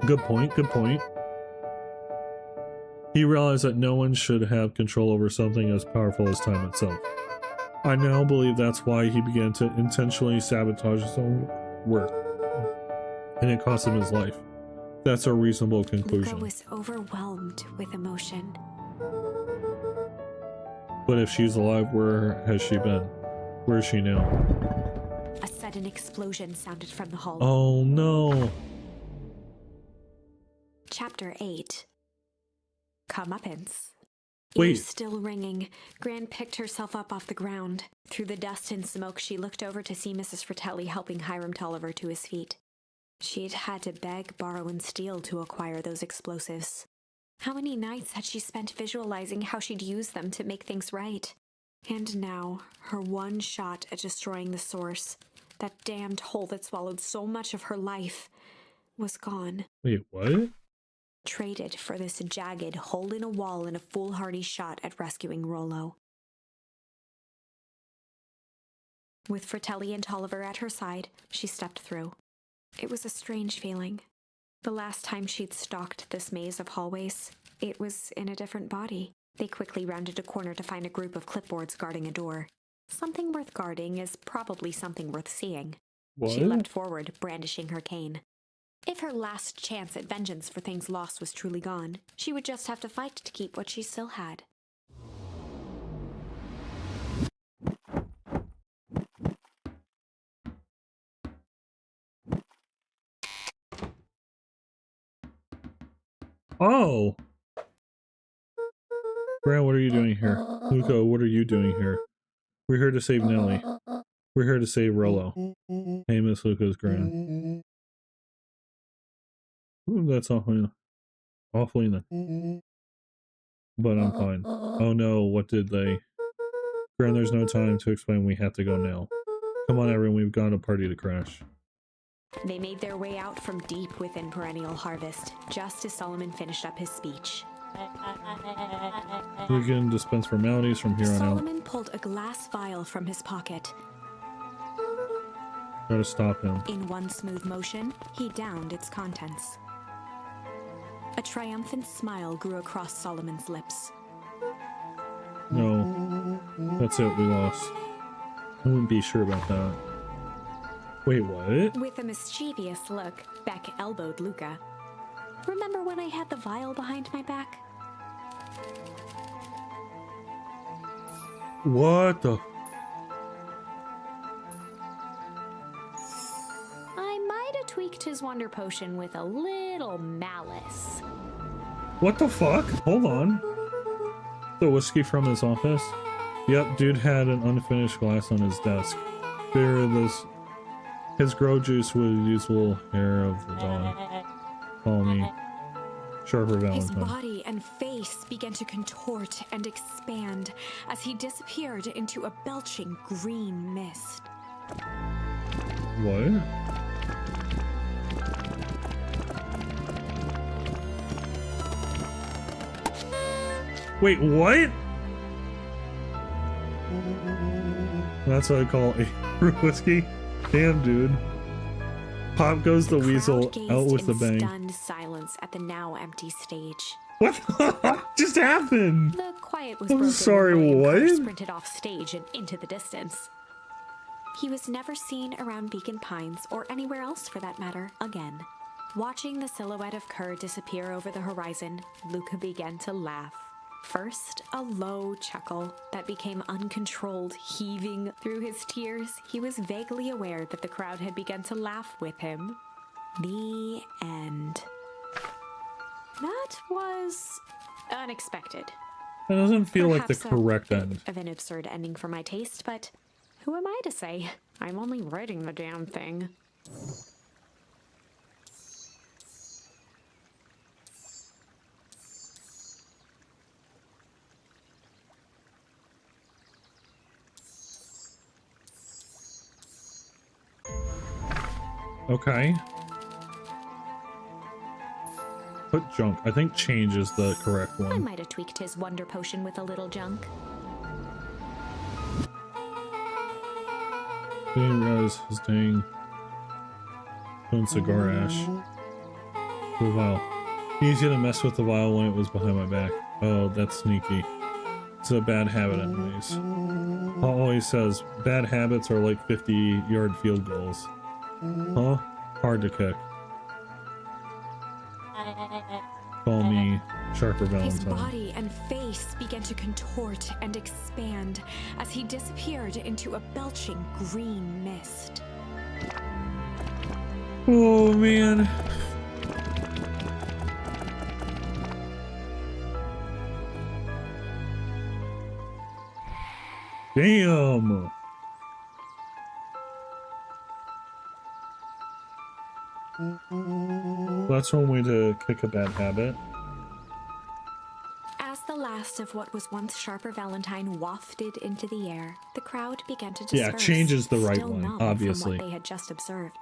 Good point, good point. He realized that no one should have control over something as powerful as time itself. I now believe that's why he began to intentionally sabotage his own work. And it cost him his life. That's a reasonable conclusion. Luca was overwhelmed with emotion. But if she's alive, where has she been? Where is she now? A sudden explosion sounded from the hall. Oh no! Chapter 8. Comeuppance. Wait. Ears still ringing, Gran picked herself up off the ground. Through the dust and smoke, she looked over to see Mrs. Fratelli helping Hiram Tolliver to his feet. She'd had to beg, borrow, and steal to acquire those explosives. How many nights had she spent visualizing how she'd use them to make things right? And now, her one shot at destroying the source, that damned hole that swallowed so much of her life, was gone. Wait, what? Traded for this jagged hole in a wall and a foolhardy shot at rescuing Rollo. With Fratelli and Tolliver at her side, she stepped through. It was a strange feeling. The last time she'd stalked this maze of hallways, it was in a different body. They quickly rounded a corner to find a group of clipboards guarding a door. Something worth guarding is probably something worth seeing. What? She leapt forward, brandishing her cane. If her last chance at vengeance for things lost was truly gone, she would just have to fight to keep what she still had. Oh! Gran, what are you doing here? Luca, what are you doing here? We're here to save Nellie. We're here to save Rollo. Hey, Miss Luca's Gran. Ooh, that's awfully but I'm fine. Oh no, what did they? Gran, there's no time to explain. We have to go now. Come on, everyone, we've got a party to crash. They made their way out from deep within Perennial Harvest, just as Solomon finished up his speech. We can dispense formalities from here on out. Solomon pulled a glass vial from his pocket. Try to stop him. In one smooth motion, he downed its contents. A triumphant smile grew across Solomon's lips. No. That's it, we lost. I wouldn't be sure about that. Wait, what? With a mischievous look, Beck elbowed Luca. Remember when I had the vial behind my back? What the? I might have tweaked his wonder potion with a little malice. What the fuck? Hold on. The whiskey from his office? Yep, dude had an unfinished glass on his desk. Fear this. His grow juice was useful hair of the dawn. Call me. Sharper Valentine. His body and face began to contort and expand as he disappeared into a belching green mist. What? Wait, what? That's what I call a whiskey. Damn, dude. Pop goes the weasel out with the bang. Stunned silence at the now empty stage. What just happened? The quiet was I'm broken sorry, when William Kerr what? sprinted off stage and into the distance. He was never seen around Beacon Pines, or anywhere else for that matter, again. Watching the silhouette of Kerr disappear over the horizon, Luca began to laugh. First, a low chuckle that became uncontrolled, heaving through his tears. He was vaguely aware that the crowd had begun to laugh with him. The end. That was unexpected. That doesn't feel like the Perhaps correct a end. bit of an absurd ending for my taste, but who am I to say? I'm only writing the damn thing. Okay. Put junk. I think change is the correct I one. might have tweaked his wonder potion with a little junk. Didn't realize his dang own cigar ash. The vial. Easy to mess with the vial when it was behind my back. Oh, that's sneaky. It's a bad habit anyways. Paul always says, bad habits are like 50-yard field goals. Huh? Hard to kick. Call me Sharper His Valentine. body and face began to contort and expand as he disappeared into a belching green mist. Oh man. Damn. That's one way to kick a bad habit. As the last of what was once Sharper Valentine wafted into the air, the crowd began to disperse. Yeah, change is the right still one, numb obviously. from what they had just observed.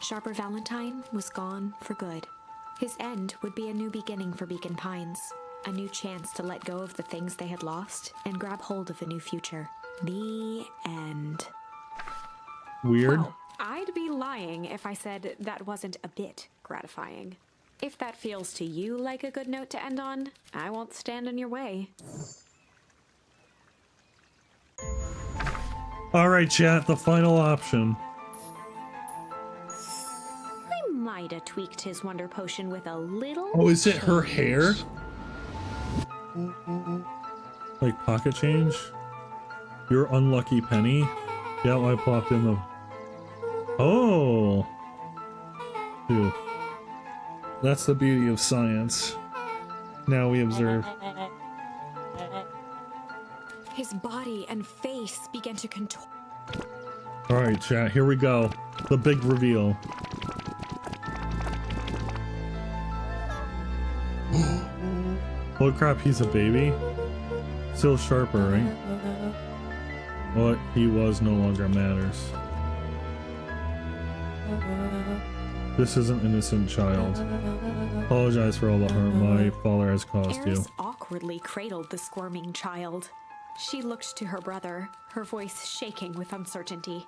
Sharper Valentine was gone for good. His end would be a new beginning for Beacon Pines, a new chance to let go of the things they had lost and grab hold of a new future. The end. Weird. Well, I'd be lying if I said that wasn't a bit gratifying. If that feels to you like a good note to end on, I won't stand in your way. All right, chat, the final option. I might have tweaked his wonder potion with a little. Oh, is it her change. hair? Like pocket change? Your unlucky penny? Yeah, I plopped in the... Oh! Ew. That's the beauty of science. Now we observe. His body and face began to contort. Alright, chat, here we go. The big reveal. Holy crap, he's a baby? Still Sharper, right? What he was no longer matters. This is an innocent child. Apologize for all the harm my father has caused you. Eris awkwardly cradled the squirming child. She looked to her brother, her voice shaking with uncertainty.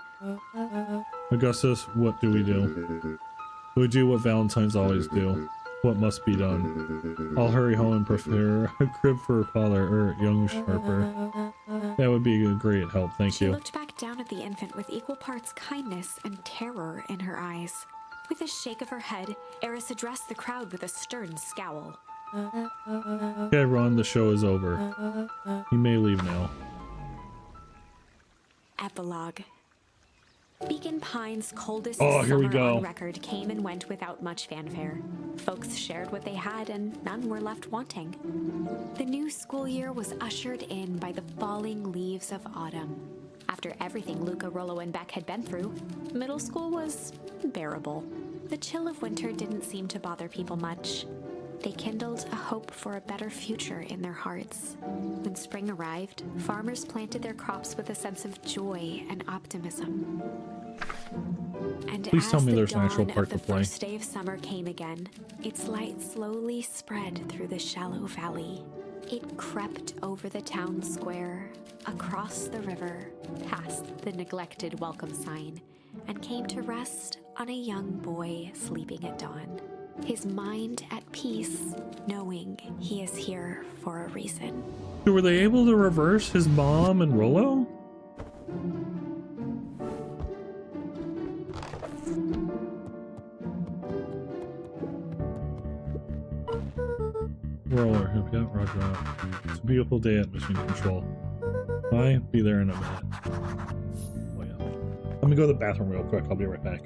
Augustus, what do we do? We do what Valentines always do. What must be done. I'll hurry home and prepare a crib for her father, young Sharper. That would be a great help, thank She you. looked back down at the infant with equal parts kindness and terror in her eyes. With a shake of her head, Eris addressed the crowd with a stern scowl. Okay, Ron, the show is over. You may leave now. Epilogue. Beacon Pines' coldest Here we summer go. on record came and went without much fanfare. Folks shared what they had and none were left wanting. The new school year was ushered in by the falling leaves of autumn. After everything Luca, Rollo, and Beck had been through, middle school was bearable. The chill of winter didn't seem to bother people much. They kindled a hope for a better future in their hearts. When spring arrived, farmers planted their crops with a sense of joy and optimism. And Please tell as me the there's an actual dawn part of the to play. first day of summer came again, its light slowly spread through the shallow valley. It crept over the town square, across the river, past the neglected welcome sign, and came to rest on a young boy sleeping at dawn, his mind at peace, knowing he is here for a reason. So were they able to reverse his mom and Rollo? Roller, have got Roger out. It's a beautiful day at Mission Control. I'll be there in a minute. Oh yeah. Let me go to the bathroom real quick. I'll be right back.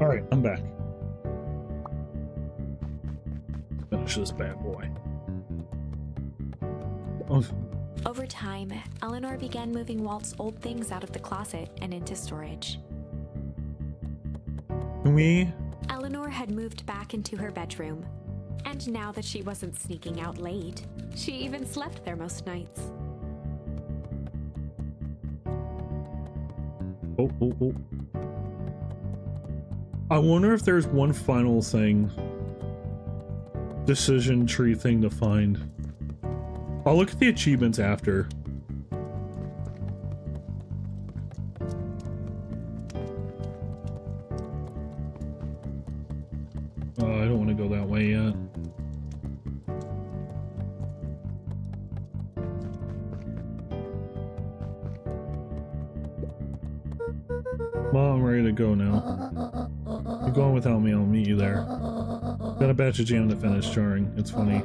All right, I'm back. Finish this bad boy. Oh. Over time, Eleanor began moving Walt's old things out of the closet and into storage. Can we? Eleanor had moved back into her bedroom, and now that she wasn't sneaking out late, she even slept there most nights. Oh. I wonder if there's one final thing, decision tree thing to find. I'll look at the achievements after. I don't want to go that way yet. Well, I'm ready to go now. You're going without me, I'll meet you there. Got a batch of jam to finish jarring. It's funny.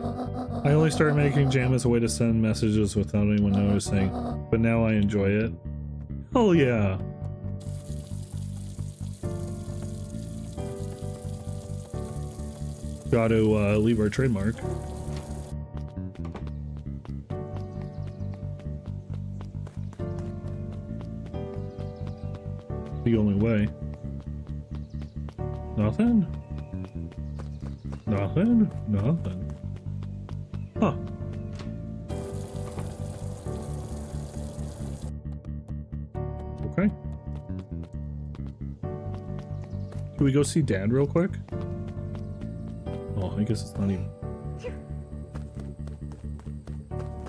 I only started making jam as a way to send messages without anyone noticing, but now I enjoy it. Hell yeah! Got to leave our trademark. The only way. Nothing? Nothing? Nothing. Huh. Okay. Can we go see Dad real quick? Oh, I guess it's not even...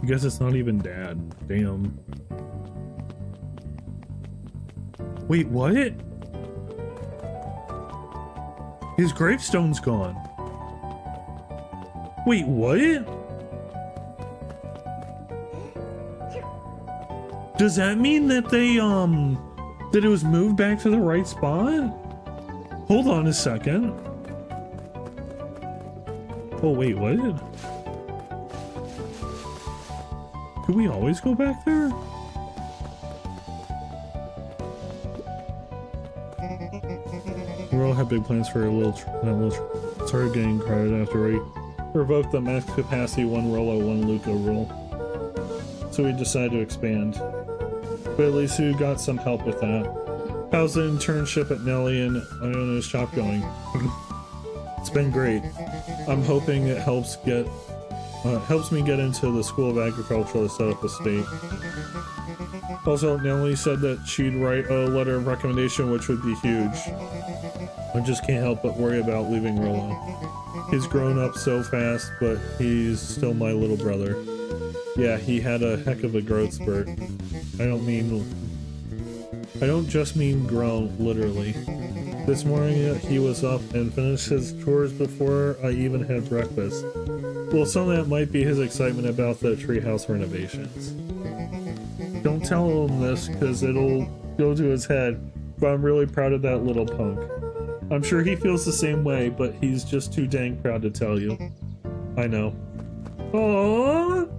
I guess it's not even Dad. Damn. Wait, what? His gravestone's gone. Wait, what? Does that mean that they, that it was moved back to the right spot? Hold on a second. Oh, wait, what? Could we always go back there? We all have big plans for a started getting credit after we revoked the max capacity 1 Rollo 1 Luca rule. So we decided to expand. But at least we got some help with that. How's the internship at Nelly and Iona's shop going? It's been great. I'm hoping it helps me get into the School of Agriculture to set up a state. Also, Nelly said that she'd write a letter of recommendation, which would be huge. I just can't help but worry about leaving Rollo. He's grown up so fast, but he's still my little brother. Yeah, he had a heck of a growth spurt. I don't just mean grown, literally. This morning he was up and finished his chores before I even had breakfast. Well, some of that might be his excitement about the treehouse renovations. Don't tell him this, because it'll go to his head, but I'm really proud of that little punk. I'm sure he feels the same way, but he's just too dang proud to tell you. I know. Aww!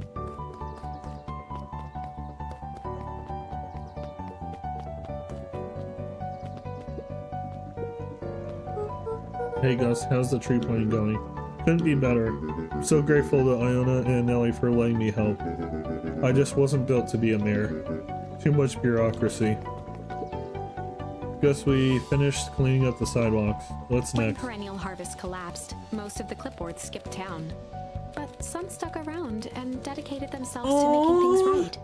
Hey Gus, how's the tree planting going? Couldn't be better. I'm so grateful to Iona and Nelly for letting me help. I just wasn't built to be a mayor. Too much bureaucracy. Guess we finished cleaning up the sidewalks. What's When next? perennial harvest collapsed, most of the clipboards skipped town. But some stuck around and dedicated themselves to making things right.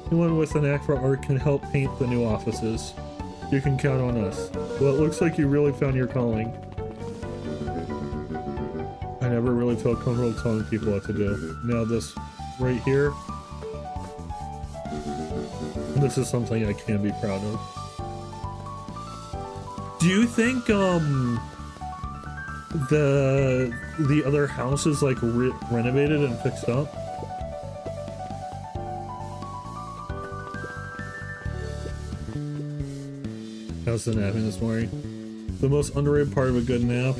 Anyone with an knack for art can help paint the new offices. You can count on us. Well, it looks like you really found your calling. I never really felt comfortable telling people what to do. Now this right here, this is something I can be proud of. Do you think the other house is like renovated and fixed up? How's the napping this morning? The most underrated part of a good nap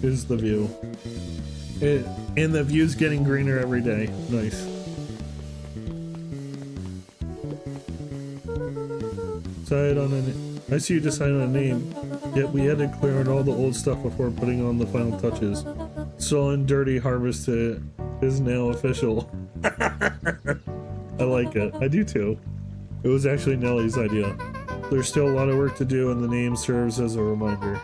is the view. And the view's getting greener every day. Nice. I see you decided on a name, yet we had to clear out all the old stuff before putting on the final touches. Slow and Dirty Harvest is now official. I like it. I do too. It was actually Nelly's idea. There's still a lot of work to do, and the name serves as a reminder.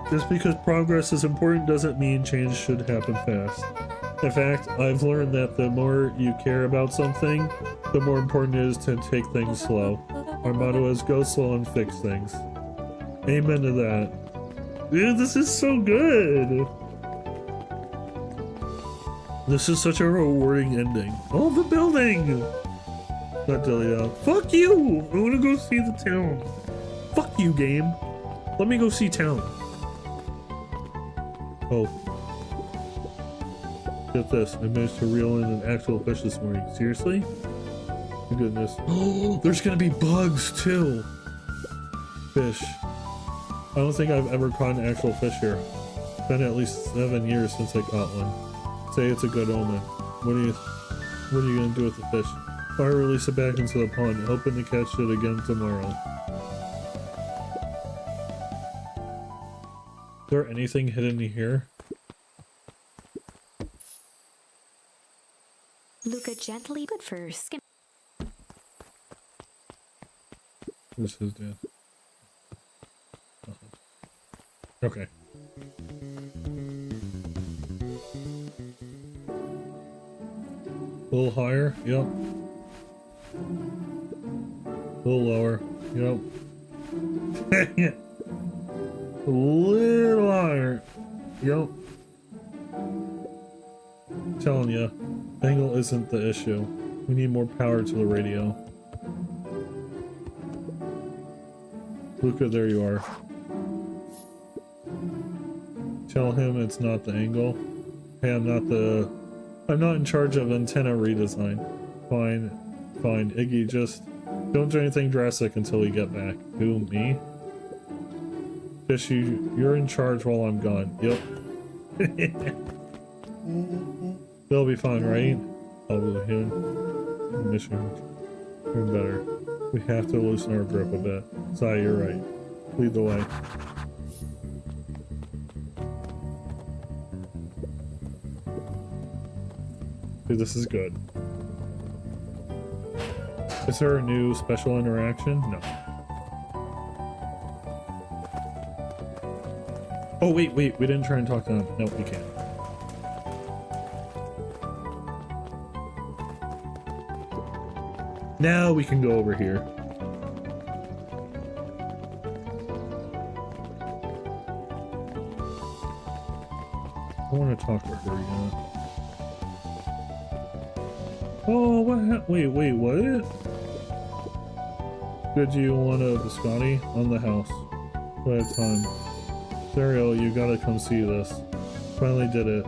Just because progress is important doesn't mean change should happen fast. In fact, I've learned that the more you care about something, the more important it is to take things slow. Our motto is go slow and fix things. Amen to that. Dude, this is so good! This is such a rewarding ending. Oh, the building! Not Delia. Fuck you! I wanna go see the town. Fuck you, game. Let me go see town. Oh. Get this. I managed to reel in an actual fish this morning. Seriously? My goodness. Oh, there's gonna be bugs too. Fish. I don't think I've ever caught an actual fish here. It's been at least 7 years since I caught one. Say it's a good omen. What are you gonna do with the fish? I release it back into the pond, hoping to catch it again tomorrow. Is there anything hidden here? Luca gently good for skim. This is dead. Okay. A little higher, yep. A little lower, yep. A little higher, yep. I'm telling ya, angle isn't the issue. We need more power to the radio. Luca, there you are. Tell him it's not the angle. Hey, I'm not in charge of antenna redesign. Fine, Iggy, just don't do anything drastic until we get back. Who, me? Fishy, you're in charge while I'm gone. Yep. They'll be fine, right? I'll be here. Mission. Doing better. We have to loosen our grip a bit. Sai, you're right. Lead the way. Dude, this is good. Is there a new special interaction? No. Oh, wait, we didn't try and talk to them. No, we can't. Now we can go over here. I want to talk to her, you know. Oh, what? Wait, what? Did you want a biscotti on the house? By the time. Dario, you gotta come see this. Finally did it.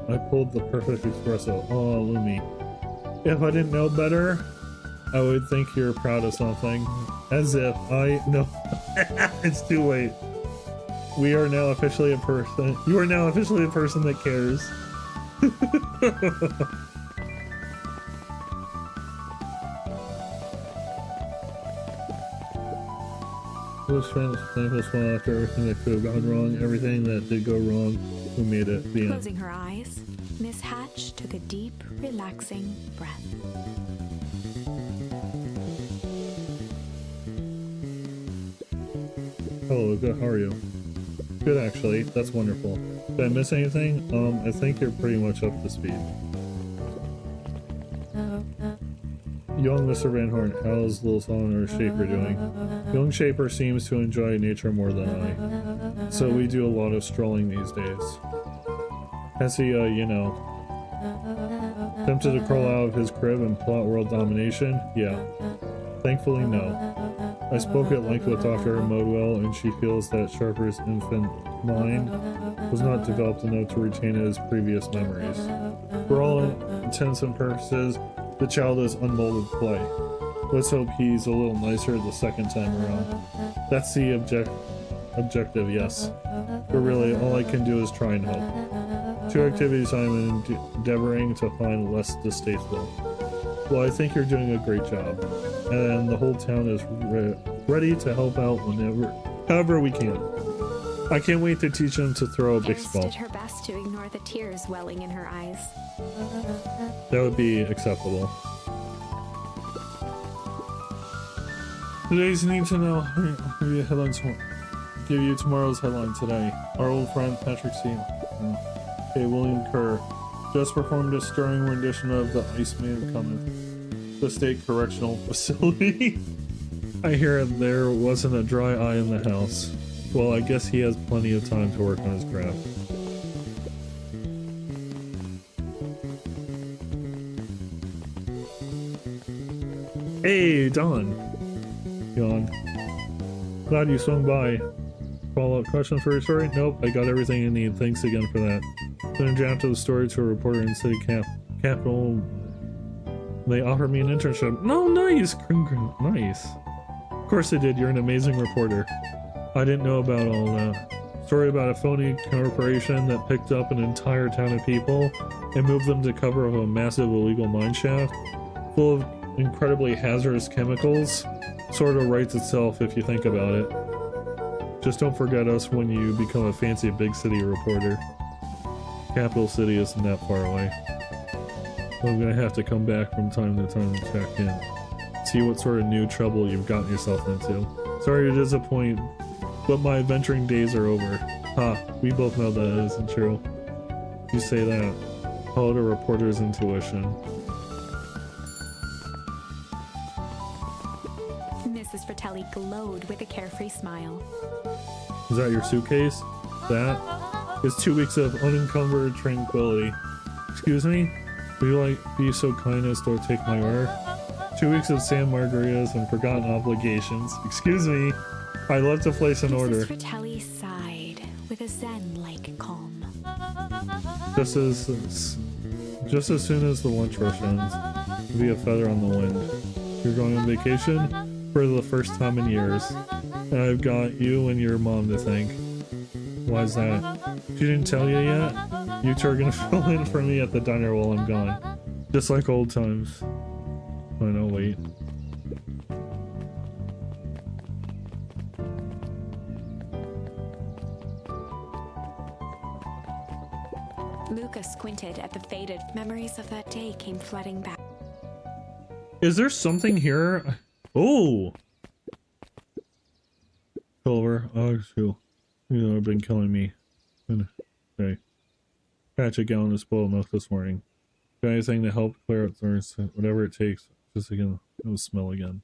I pulled the perfect espresso. Oh, Lumi. If I didn't know better, I would think you're proud of something. As if I know. It's too late. We are now officially a person. You are now officially a person that cares. Was thankful smile after everything that could have gone wrong, everything that did go wrong. Who made it? The end. Closing her eyes, Miss Hatch took a deep, relaxing breath. Hello, good. How are you? Good, actually. That's wonderful. Did I miss anything? I think you're pretty much up to speed. Young Mr. Van Horn, how's little Solomon or Shaper doing? Young Shaper seems to enjoy nature more than I. So we do a lot of strolling these days. Has he, you know, tempted to crawl out of his crib and plot world domination? Yeah. Thankfully, no. I spoke at length with Dr. Modwell, and she feels that Sharper's infant mind was not developed enough to retain his previous memories. For all intents and purposes, the child is unmolded clay. Let's hope he's a little nicer the second time around. That's the objective, yes. But really, all I can do is try and help. 2 activities I'm endeavoring to find less distasteful. Well, I think you're doing a great job, and the whole town is ready to help out however we can. I can't wait to teach him to throw a baseball. Eris did her best to ignore the tears welling in her eyes. That would be acceptable. Today's need to know. Give you tomorrow's headline today. Our old friend Patrick C. Okay, William Kerr just performed a stirring rendition of The Iceman Cometh, the state correctional facility. I hear there wasn't a dry eye in the house. Well, I guess he has plenty of time to work on his craft. Hey, Don. Yawn. Glad you swung by. Follow-up questions for your story? Nope, I got everything you need. Thanks again for that. Sent a draft of the story to a reporter in city capital. They offered me an internship. No, nice! Nice. Of course they did. You're an amazing reporter. I didn't know about all that. Story about a phony corporation that picked up an entire town of people and moved them to cover of a massive illegal mine shaft full of incredibly hazardous chemicals. Sort of writes itself if you think about it. Just don't forget us when you become a fancy big city reporter. Capital City isn't that far away. I'm gonna have to come back from time to time to check in. See what sort of new trouble you've gotten yourself into. Sorry to disappoint, but my adventuring days are over. Ha, we both know that isn't true. You say that. Call it a reporter's intuition. Mrs. Fratelli glowed with a carefree smile. Is that your suitcase? That is 2 weeks of unencumbered tranquility. Excuse me? Would you like be so kind as to take my order? 2 weeks of San Margaritas and forgotten obligations. Excuse me. I'd love to place an order. Mrs. Fratelli sighed with a zen-like calm. Just as soon as the lunch rush ends, it'll be a feather on the wind. You're going on vacation for the first time in years, and I've got you and your mom to thank. Why's that? She didn't tell you yet? You two are gonna fill in for me at the diner while I'm gone. Just like old times. I know, wait. Luca squinted at the faded memories of that day came flooding back. Is there something here? Oh! Culver, oh, shoot. You know, been killing me. Okay. Catch a gallon of spoiled milk this morning. Got anything to help clear up thirst? Whatever it takes. Just again, it'll smell again.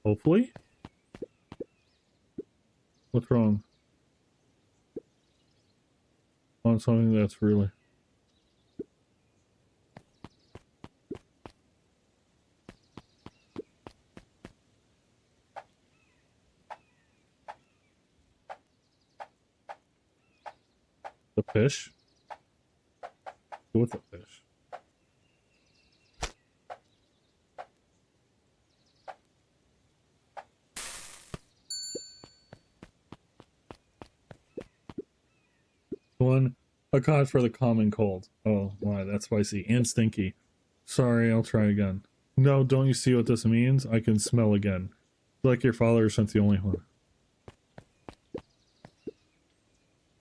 Hopefully. What's wrong? On something that's really... The fish? Go with the fish. One, a cod for the common cold. Oh, why? That's spicy and stinky. Sorry, I'll try again. No, don't you see what this means? I can smell again. Like your father isn't the only one.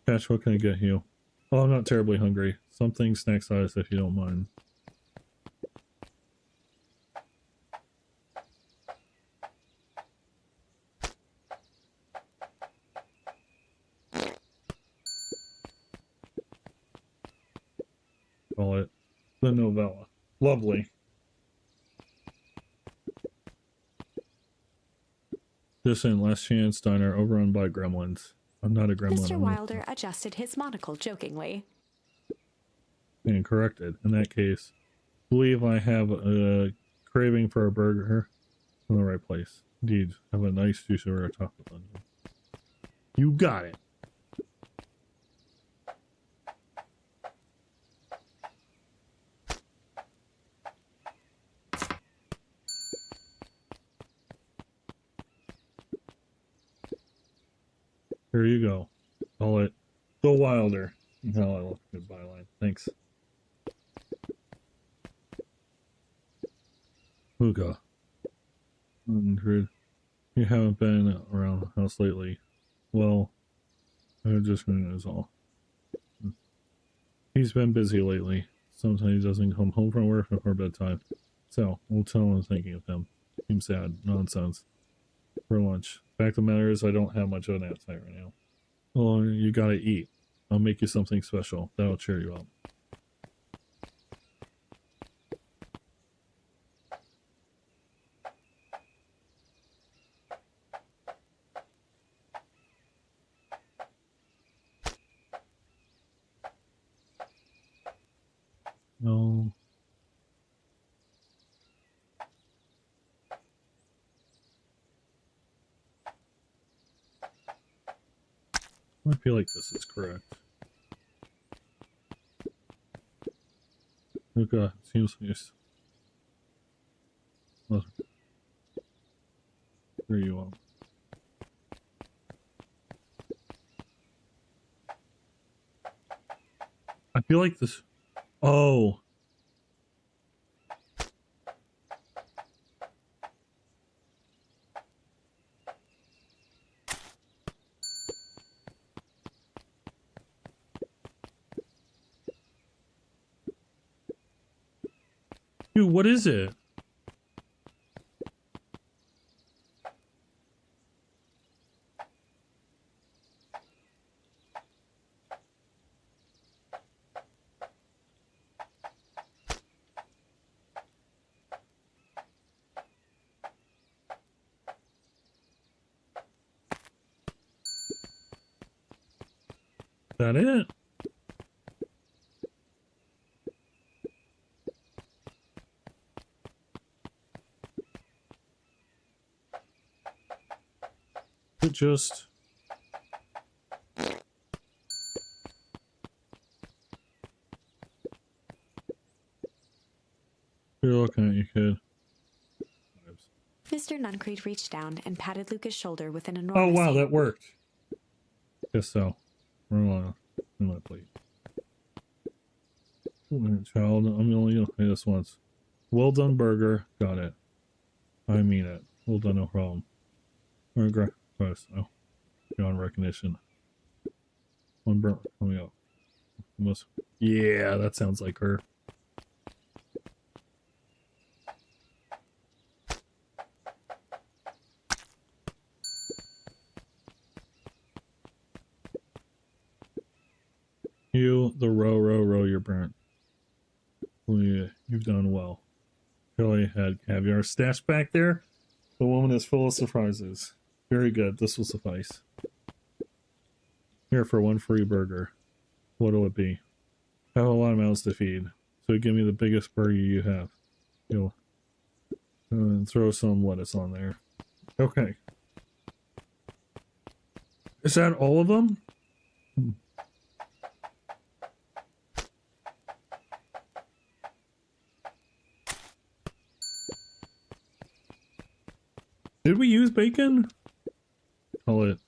Cash, what can I get you? Oh, I'm not terribly hungry. Something snack size if you don't mind. Call it the novella. Lovely. This ain't Last Chance Diner overrun by gremlins. I'm not a gremlin. Mr. Wilder adjusted his monocle jokingly. And corrected. In that case, believe I have a craving for a burger in the right place. Indeed, have a nice juicy or a chocolate onion. You got it. Here you go. Call it the Wilder. No, I love a good byline. Thanks. Hookah. 100. You haven't been around the house lately. Well, I just is all. He's been busy lately. Sometimes he doesn't come home from work before bedtime. So, we'll tell him I'm thinking of him. Seems sad. Nonsense. For lunch. Fact of the matter is, I don't have much of an appetite right now. Well, you gotta eat. I'll make you something special. That'll cheer you up. No. I feel like this is correct. Hookah seems nice. Well, here you are. I feel like this. Oh. Dude, what is it? That it? It just... You're looking at you, kid. Mr. Nuncreed reached down and patted Luca's shoulder with an Oh enormous wow, hand. that worked. Guess so. Roll on my plate. Child, I'm only gonna play this once. Well done, burger. Got it. I mean it. Well done, no problem. Regret. Oh, beyond recognition. One burnt coming up. Almost. Yeah, that sounds like her. You, the row, you're burnt. Well, yeah, you've done well. Kelly had caviar stashed back there. The woman is full of surprises. Very good. This will suffice. Here for one free burger. What'll it be? I have a lot of mouths to feed, so give me the biggest burger you have. You'll and throw some lettuce on there. Okay. Is that all of them? Did we use bacon? Call it.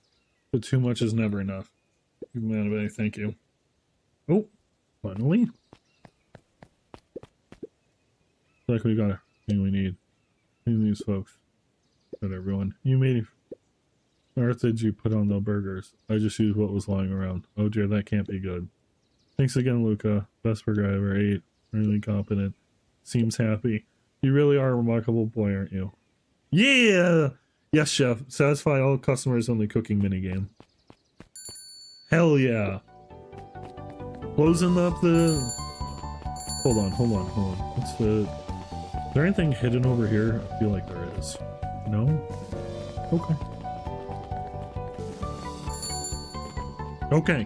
But too much is never enough. Humanity, thank you. Oh, finally. Like we got everything we need. These folks. Got everyone. You made. On earth did you put on the burgers? I just used what was lying around. Oh dear, that can't be good. Thanks again, Luca. Best burger I ever ate. Really competent. Seems happy. You really are a remarkable boy, aren't you? Yeah! Yes, chef. Satisfy all customers on the cooking minigame. Hell yeah. Closing up the... Hold on. What's the... Is there anything hidden over here? I feel like there is. No? Okay. Okay.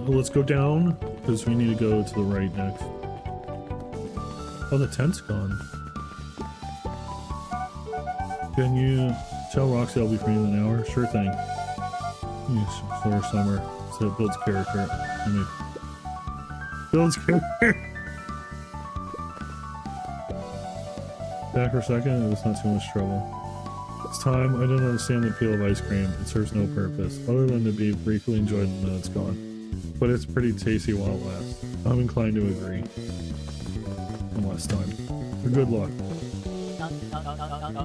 Let's go down, because we need to go to the right next. Oh, the tent's gone. Can you tell Roxy I'll be free in an hour? Sure thing. Yes, for summer. So it builds character. I mean, builds character. Back for a second, it was not too much trouble. It's time. I don't understand the appeal of ice cream. It serves no purpose, other than to be briefly enjoyed and then it's gone. But it's pretty tasty while it lasts. I'm inclined to agree. One last time. But good luck.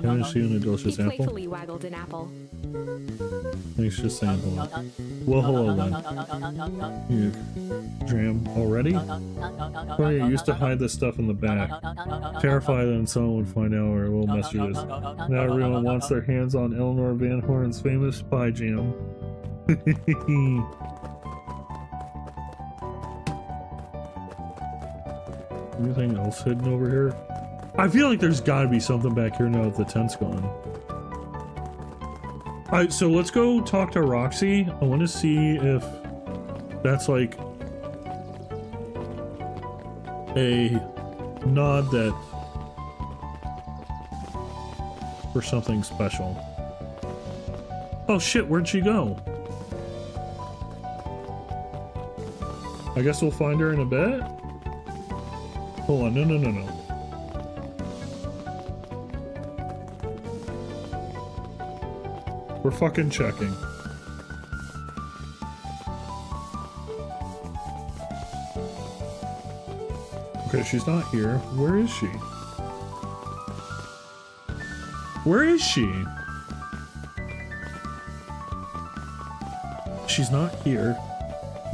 Can I see you a delicious apple? He playfully waggled an apple. Thanks, just saying hello. Well, hello then. You dram already? Oh yeah, you used to hide this stuff in the back. Terrified that someone would find out our little messages. Now everyone wants their hands on Eleanor Van Horn's famous pie jam. Anything else hidden over here? I feel like there's gotta be something back here now that the tent's gone. Alright, so let's go talk to Roxy. I want to see if that's like a nod that for something special. Oh shit, where'd she go? I guess we'll find her in a bit. Hold on, no. We're fucking checking. Okay, she's not here. Where is she? Where is she? She's not here.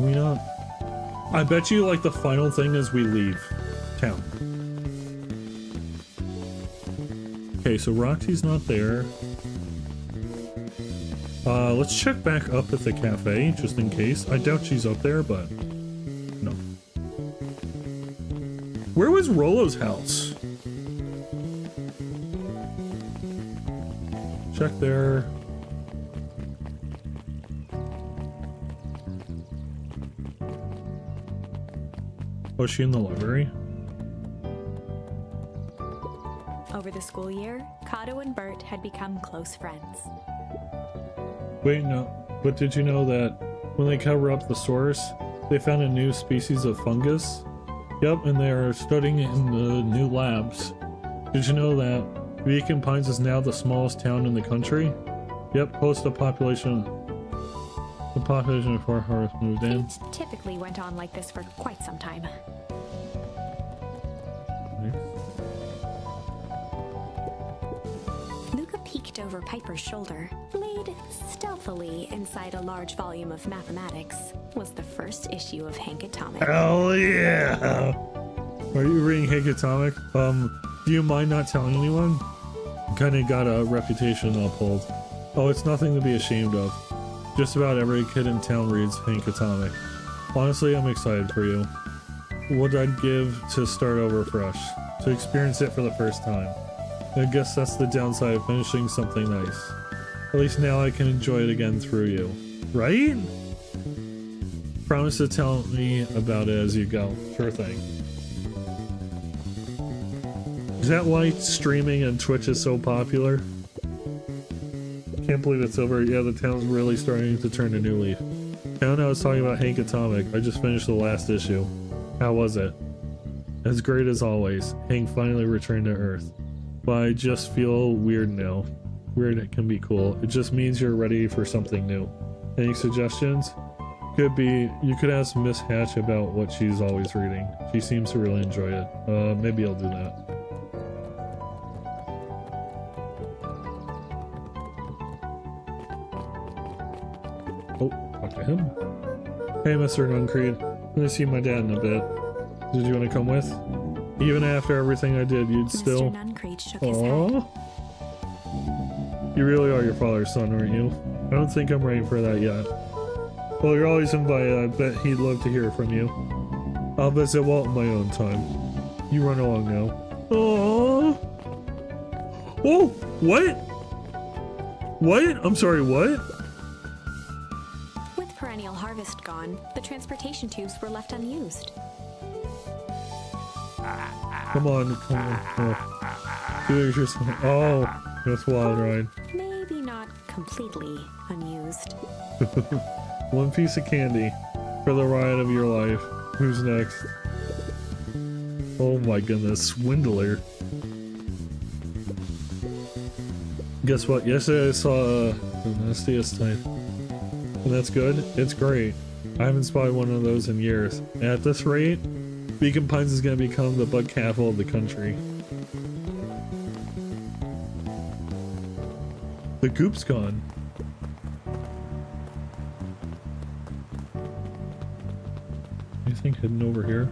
We not... I bet you like the final thing is we leave town. Okay, so Roxy's not there. Let's check back up at the cafe, just in case. I doubt she's up there, but... No. Where was Rollo's house? Check there. Oh, is she in the library? Over the school year, Kato and Bert had become close friends. Wait, no. But did you know that when they cover up the source, they found a new species of fungus? Yep, and they are studying it in the new labs. Did you know that Beacon Pines is now the smallest town in the country? Yep, close to population. The population before Harvest moved in. It typically went on like this for quite some time. Luca peeked over Piper's shoulder. Laid stealthily inside a large volume of mathematics was the first issue of Hank Atomic. Hell yeah! Are you reading Hank Atomic? Do you mind not telling anyone? Kinda got a reputation to uphold. Oh, it's nothing to be ashamed of. Just about every kid in town reads Hank Atomic. Honestly, I'm excited for you. what I'd give to start over fresh, to experience it for the first time. I guess that's the downside of finishing something nice. At least now I can enjoy it again through you. Right? Promise to tell me about it as you go. Sure thing. Is that why streaming and Twitch is so popular? Can't believe it's over. Yeah, the town's really starting to turn a new leaf. Now I was talking about Hank Atomic. I just finished the last issue. How was it? As great as always. Hank finally returned to Earth. But I just feel weird now. Weird it can be cool. It just means you're ready for something new. Any suggestions? Could be, you could ask Miss Hatch about what she's always reading. She seems to really enjoy it. Maybe I'll do that. Oh, talk to him. Hey, Mr. Nuncreed. I'm gonna see my dad in a bit. Did you want to come with? Even after everything I did, you'd still... Mr. Nuncreed shook his head. You really are your father's son, aren't you? I don't think I'm ready for that yet. Well, you're always invited. I bet he'd love to hear from you. I'll visit Walt in my own time. You run along now. Aww. Oh, what? What? I'm sorry, what? With perennial harvest gone, the transportation tubes were left unused. Come on, come on. Oh. Dude, you're so... Oh, that's wild ride. Maybe not completely unused. One piece of candy for the ride of your life. Who's next? Oh my goodness, swindler. Guess what? Yesterday I saw the nastiest type. And that's good? It's great. I haven't spotted one of those in years. And at this rate, Beacon Pines is going to become the bug capital of the country. The goop's gone. Anything hidden over here?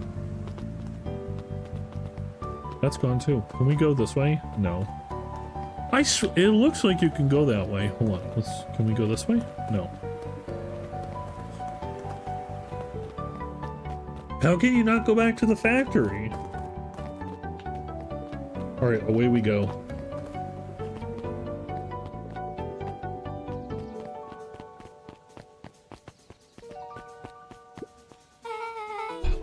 That's gone too. Can we go this way? No. It looks like you can go that way. Hold on. Can we go this way? No. How can you not go back to the factory? Alright, away we go.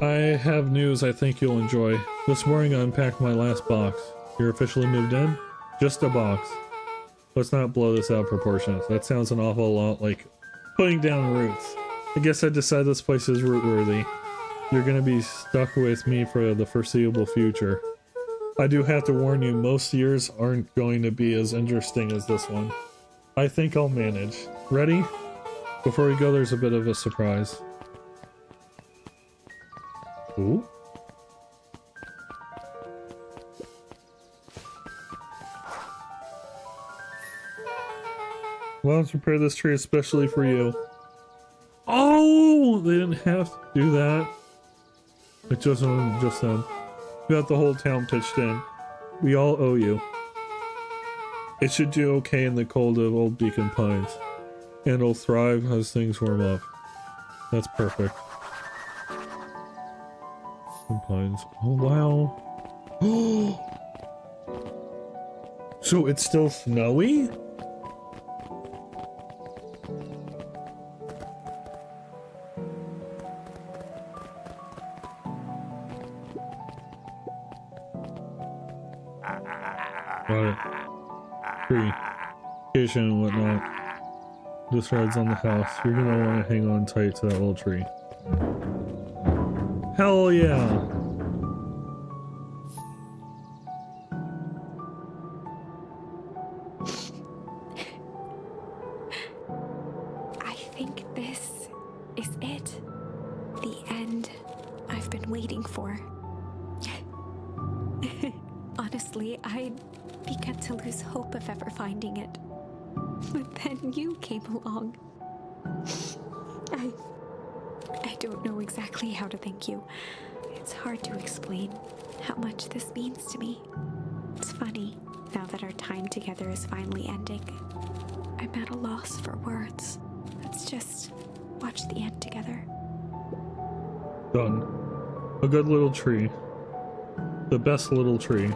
I have news I think you'll enjoy. This morning I unpacked my last box. You're officially moved in? Just a box. Let's not blow this out of proportion. That sounds an awful lot like putting down roots. I guess I decided this place is root worthy. You're gonna be stuck with me for the foreseeable future. I do have to warn you, most years aren't going to be as interesting as this one. I think I'll manage. Ready? Before we go, there's a bit of a surprise. Ooh? Well, let's prepare this tree especially for you. Oh! They didn't have to do that. It just them. We got the whole town pitched in. We all owe you. It should do okay in the cold of old Beacon Pines. And it'll thrive as things warm up. That's perfect. Beacon Pines. Oh, wow. So it's still snowy? Tree, vacation and whatnot. This ride's on the house. You're gonna want to hang on tight to that little tree. Hell yeah! I think this is it. The end I've been waiting for. Honestly, I began to lose hope of ever finding it. But then you came along. I don't know exactly how to thank you. It's hard to explain how much this means to me. It's funny, now that our time together is finally ending. I'm at a loss for words. Let's just watch the end together. Done. A good little tree. The best little tree.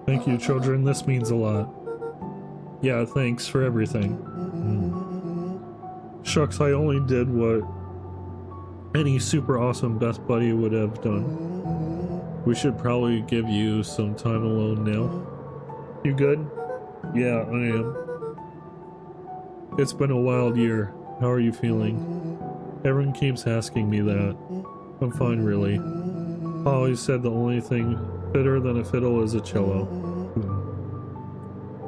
Thank you, children. This means a lot. Yeah, thanks for everything. Shucks, I only did what any super awesome best buddy would have done. We should probably give you some time alone now. You good? Yeah, I am. It's been a wild year. How are you feeling? Everyone keeps asking me that. I'm fine, really. I always said the only thing fitter than a fiddle is a cello.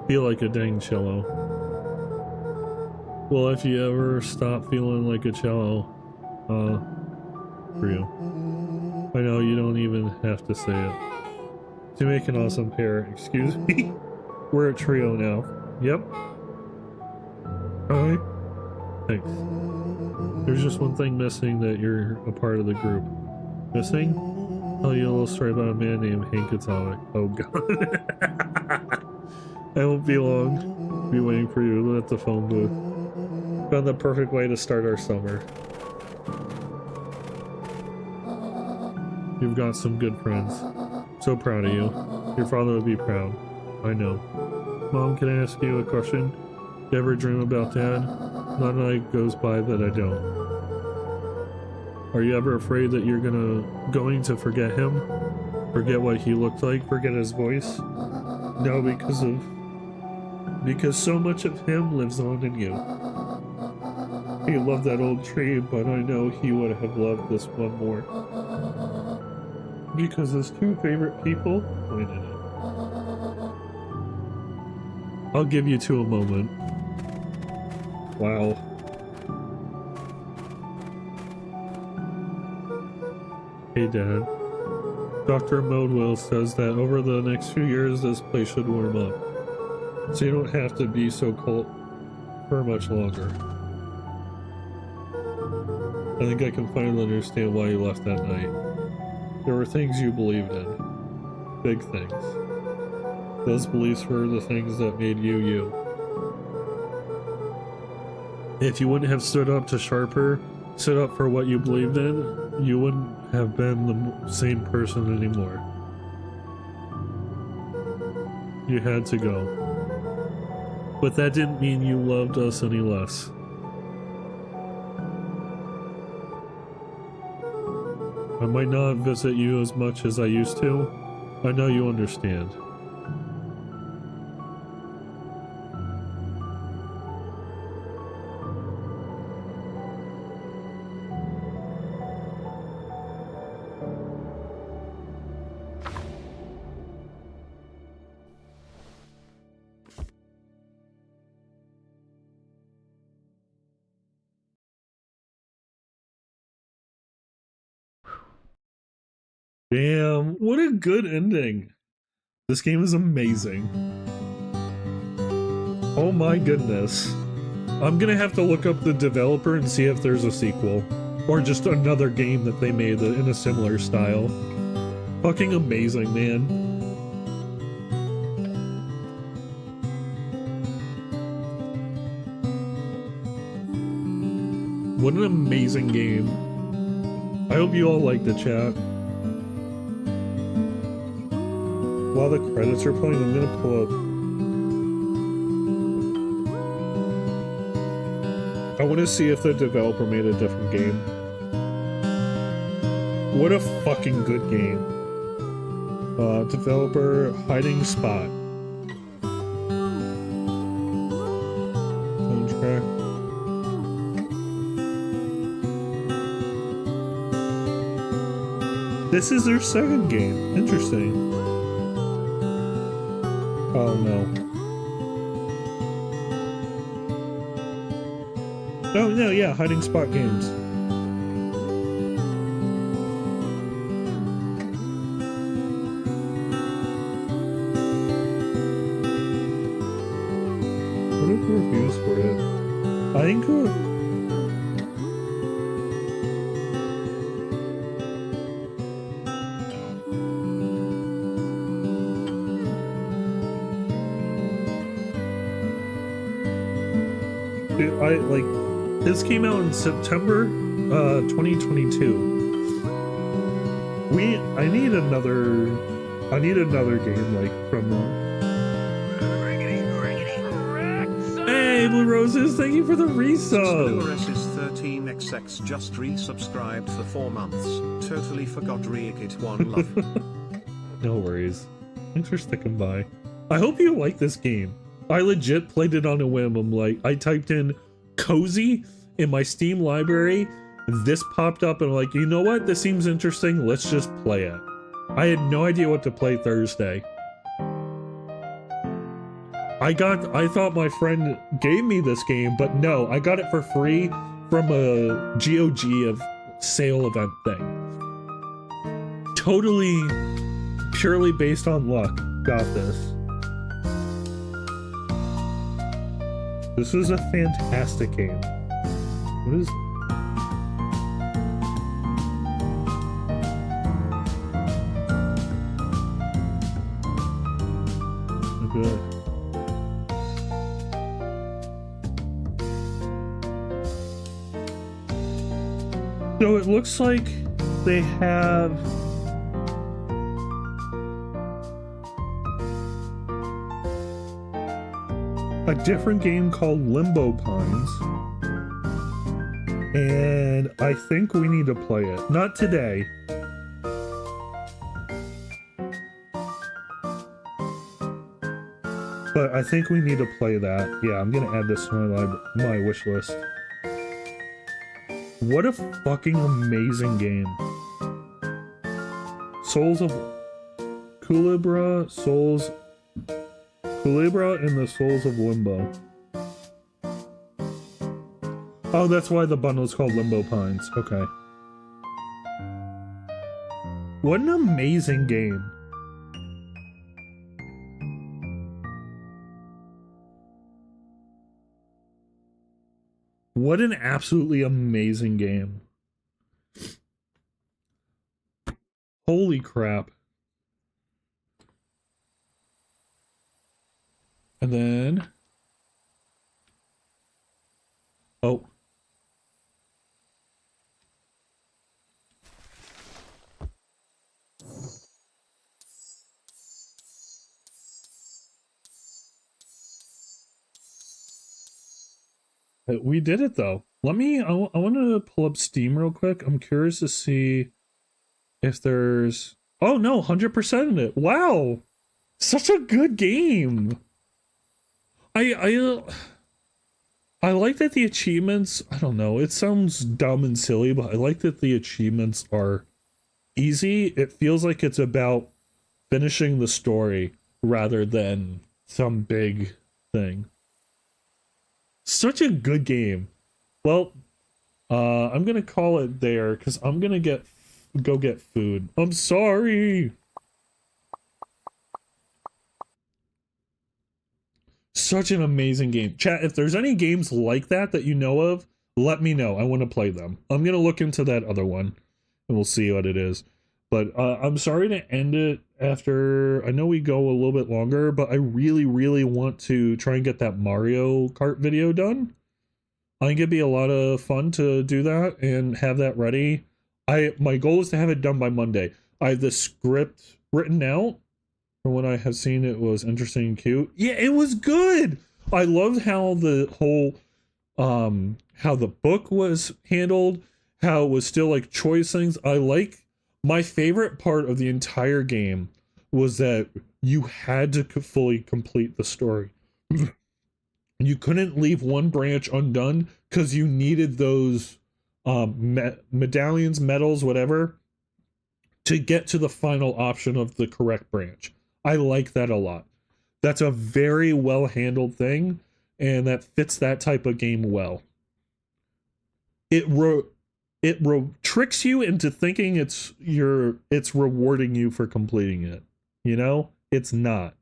Feel like a dang cello. Well, if you ever stop feeling like a cello, for you. I know you don't even have to say it. To make an awesome pair, excuse me. We're a trio now. Yep. Alright. Thanks. There's just one thing missing, that you're a part of the group. Missing? Tell you a little story about a man named Hank Atomic. Oh god. I won't be long. I'll be waiting for you at the phone booth. Found the perfect way to start our summer. You've got some good friends. So proud of you. Your father would be proud. I know. Mom, can I ask you a question? You ever dream about Dad? Not a night goes by that I don't. Are you ever afraid that you're going to forget him? Forget what he looked like? Forget his voice? No, because so much of him lives on in you. He loved that old tree, but I know he would have loved this one more. Because his two favorite people pointed it. I'll give you two a moment. Wow. Hey Dad. Dr. Modwell says that over the next few years this place should warm up. So you don't have to be so cold for much longer. I think I can finally understand why you left that night. There were things you believed in. Big things. Those beliefs were the things that made you you. If you wouldn't have stood up to Sharper, stood up for what you believed in, you wouldn't have been the same person anymore. You had to go. But that didn't mean you loved us any less. I might not visit you as much as I used to. I know you understand. Damn, what a good ending. This game is amazing. Oh my goodness. I'm gonna have to look up the developer and see if there's a sequel. Or just another game that they made in a similar style. Fucking amazing, man. What an amazing game. I hope you all liked the chat. While the credits are playing, I'm gonna pull up. I want to see if the developer made a different game. What a fucking good game. Developer Hiding Spot. Soundtrack. This is their second game. Interesting. Oh no. Oh no, yeah, Hiding Spot Games. What are the reviews for it? I think this came out in September 2022. I need another game like from Hey, Blue Roses, thank you for the resub. Lewis 13XX just resubscribed for 4 months. Totally forgot Reagit one love. No worries. Thanks for sticking by. I hope you like this game. I legit played it on a whim. I typed in Cozy in my Steam library. This popped up and I'm like, you know what? This seems interesting. Let's just play it. I had no idea what to play Thursday. I thought my friend gave me this game, but no, I got it for free from a GOG sale event thing. Totally, purely based on luck, got this. This is a fantastic game. What is... Good. So it looks like they have a different game called Limbo Pines, and I think we need to play it. Not today. But I think we need to play that. Yeah, I'm gonna add this to my wish list. What a fucking amazing game. Souls of Culebra, Culebra and the Souls of Limbo. Oh, that's why the bundle is called Limbo Pines. Okay. What an amazing game. What an absolutely amazing game. Holy crap. And then... Oh. We did it though. Let me, I want to pull up Steam real quick. I'm curious to see if there's, oh no, 100% in it. Wow. Such a good game. I like that the achievements, I don't know, it sounds dumb and silly, but I like that the achievements are easy. It feels like it's about finishing the story rather than some big thing. Such a good game. Well, I'm gonna call it there because I'm gonna go get food. I'm sorry. Such an amazing game. Chat, if there's any games like that you know of, let me know. I want to play them. I'm gonna look into that other one and we'll see what it is. But I'm sorry to end it after, I know we go a little bit longer, but I really, really want to try and get that Mario Kart video done. I think it'd be a lot of fun to do that and have that ready. My goal is to have it done by Monday. I have the script written out. From what I have seen, it was interesting and cute. Yeah, it was good. I loved how the whole, how the book was handled, how it was still like choice things. My favorite part of the entire game was that you had to fully complete the story. You couldn't leave one branch undone because you needed those medallions, medals, whatever, to get to the final option of the correct branch. I like that a lot. That's a very well handled thing, and that fits that type of game well. It tricks you into thinking it's rewarding you for completing it. You know, it's not.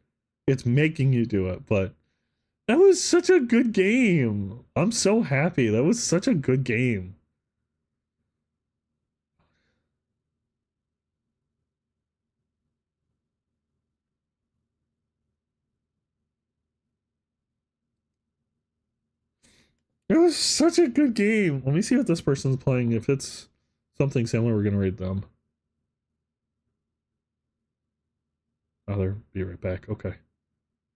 It's making you do it, but that was such a good game. I'm so happy. That was such a good game. It was such a good game. Let me see what this person's playing. If it's something similar, we're gonna rate them. Oh, they'll be right back. Okay.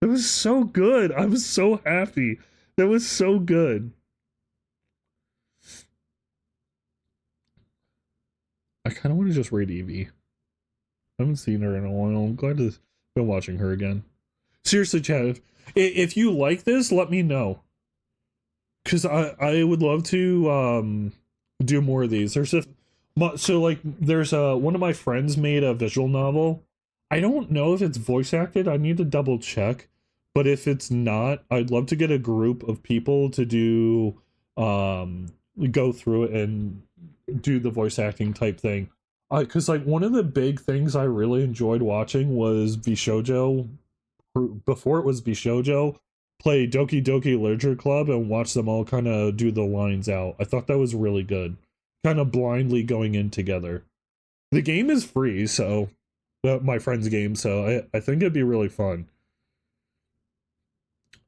It was so good. I was so happy. That was so good. I kind of want to just rate Evie. I haven't seen her in a while. I'm glad to have been watching her again. Seriously, Chad, if you like this, let me know. Because I would love to do more of these. There's one of my friends made a visual novel. I don't know if it's voice acted. I need to double check. But if it's not, I'd love to get a group of people to do go through it and do the voice acting type thing. Because like one of the big things I really enjoyed watching was Bishojo. Before it was Bishojo, play Doki Doki Literature Club and watch them all kind of do the lines out. I thought that was really good. Kind of blindly going in together. The game is free, so my friend's game, so I think it'd be really fun.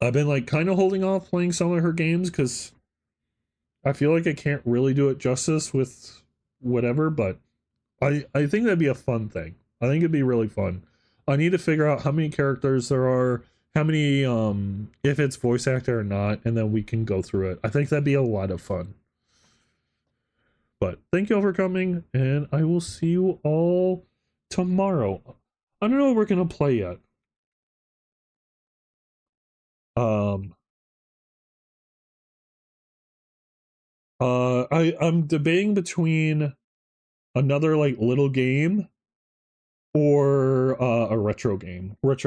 I've been like kind of holding off playing some of her games because I feel like I can't really do it justice with whatever, but I think that'd be a fun thing. I think it'd be really fun. I need to figure out how many characters there are, how many if it's voice actor or not, and then we can go through it. I think that'd be a lot of fun. But thank you all for coming, and I will see you all tomorrow. I don't know what we're gonna play yet. I'm debating between another like little game or a retro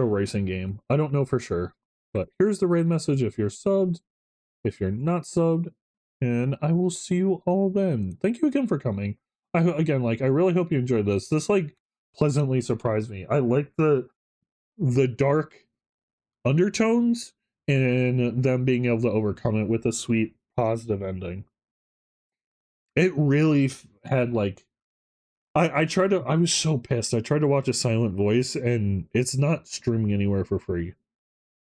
racing game. I don't know for sure. But here's the raid message if you're subbed, if you're not subbed, and I will see you all then. Thank you again for coming. I really hope you enjoyed this. This like pleasantly surprised me. I like the dark undertones and them being able to overcome it with a sweet positive ending. It really had like I was so pissed. I tried to watch a silent voice and it's not streaming anywhere for free.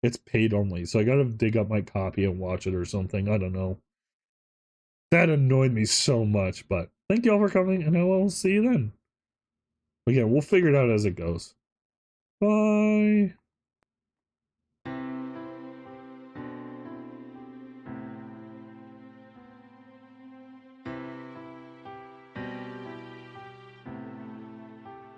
It's paid only. So I gotta dig up my copy and watch it or something. I don't know. That annoyed me so much, but thank you all for coming and I will see you then. Again, we'll figure it out as it goes. Bye.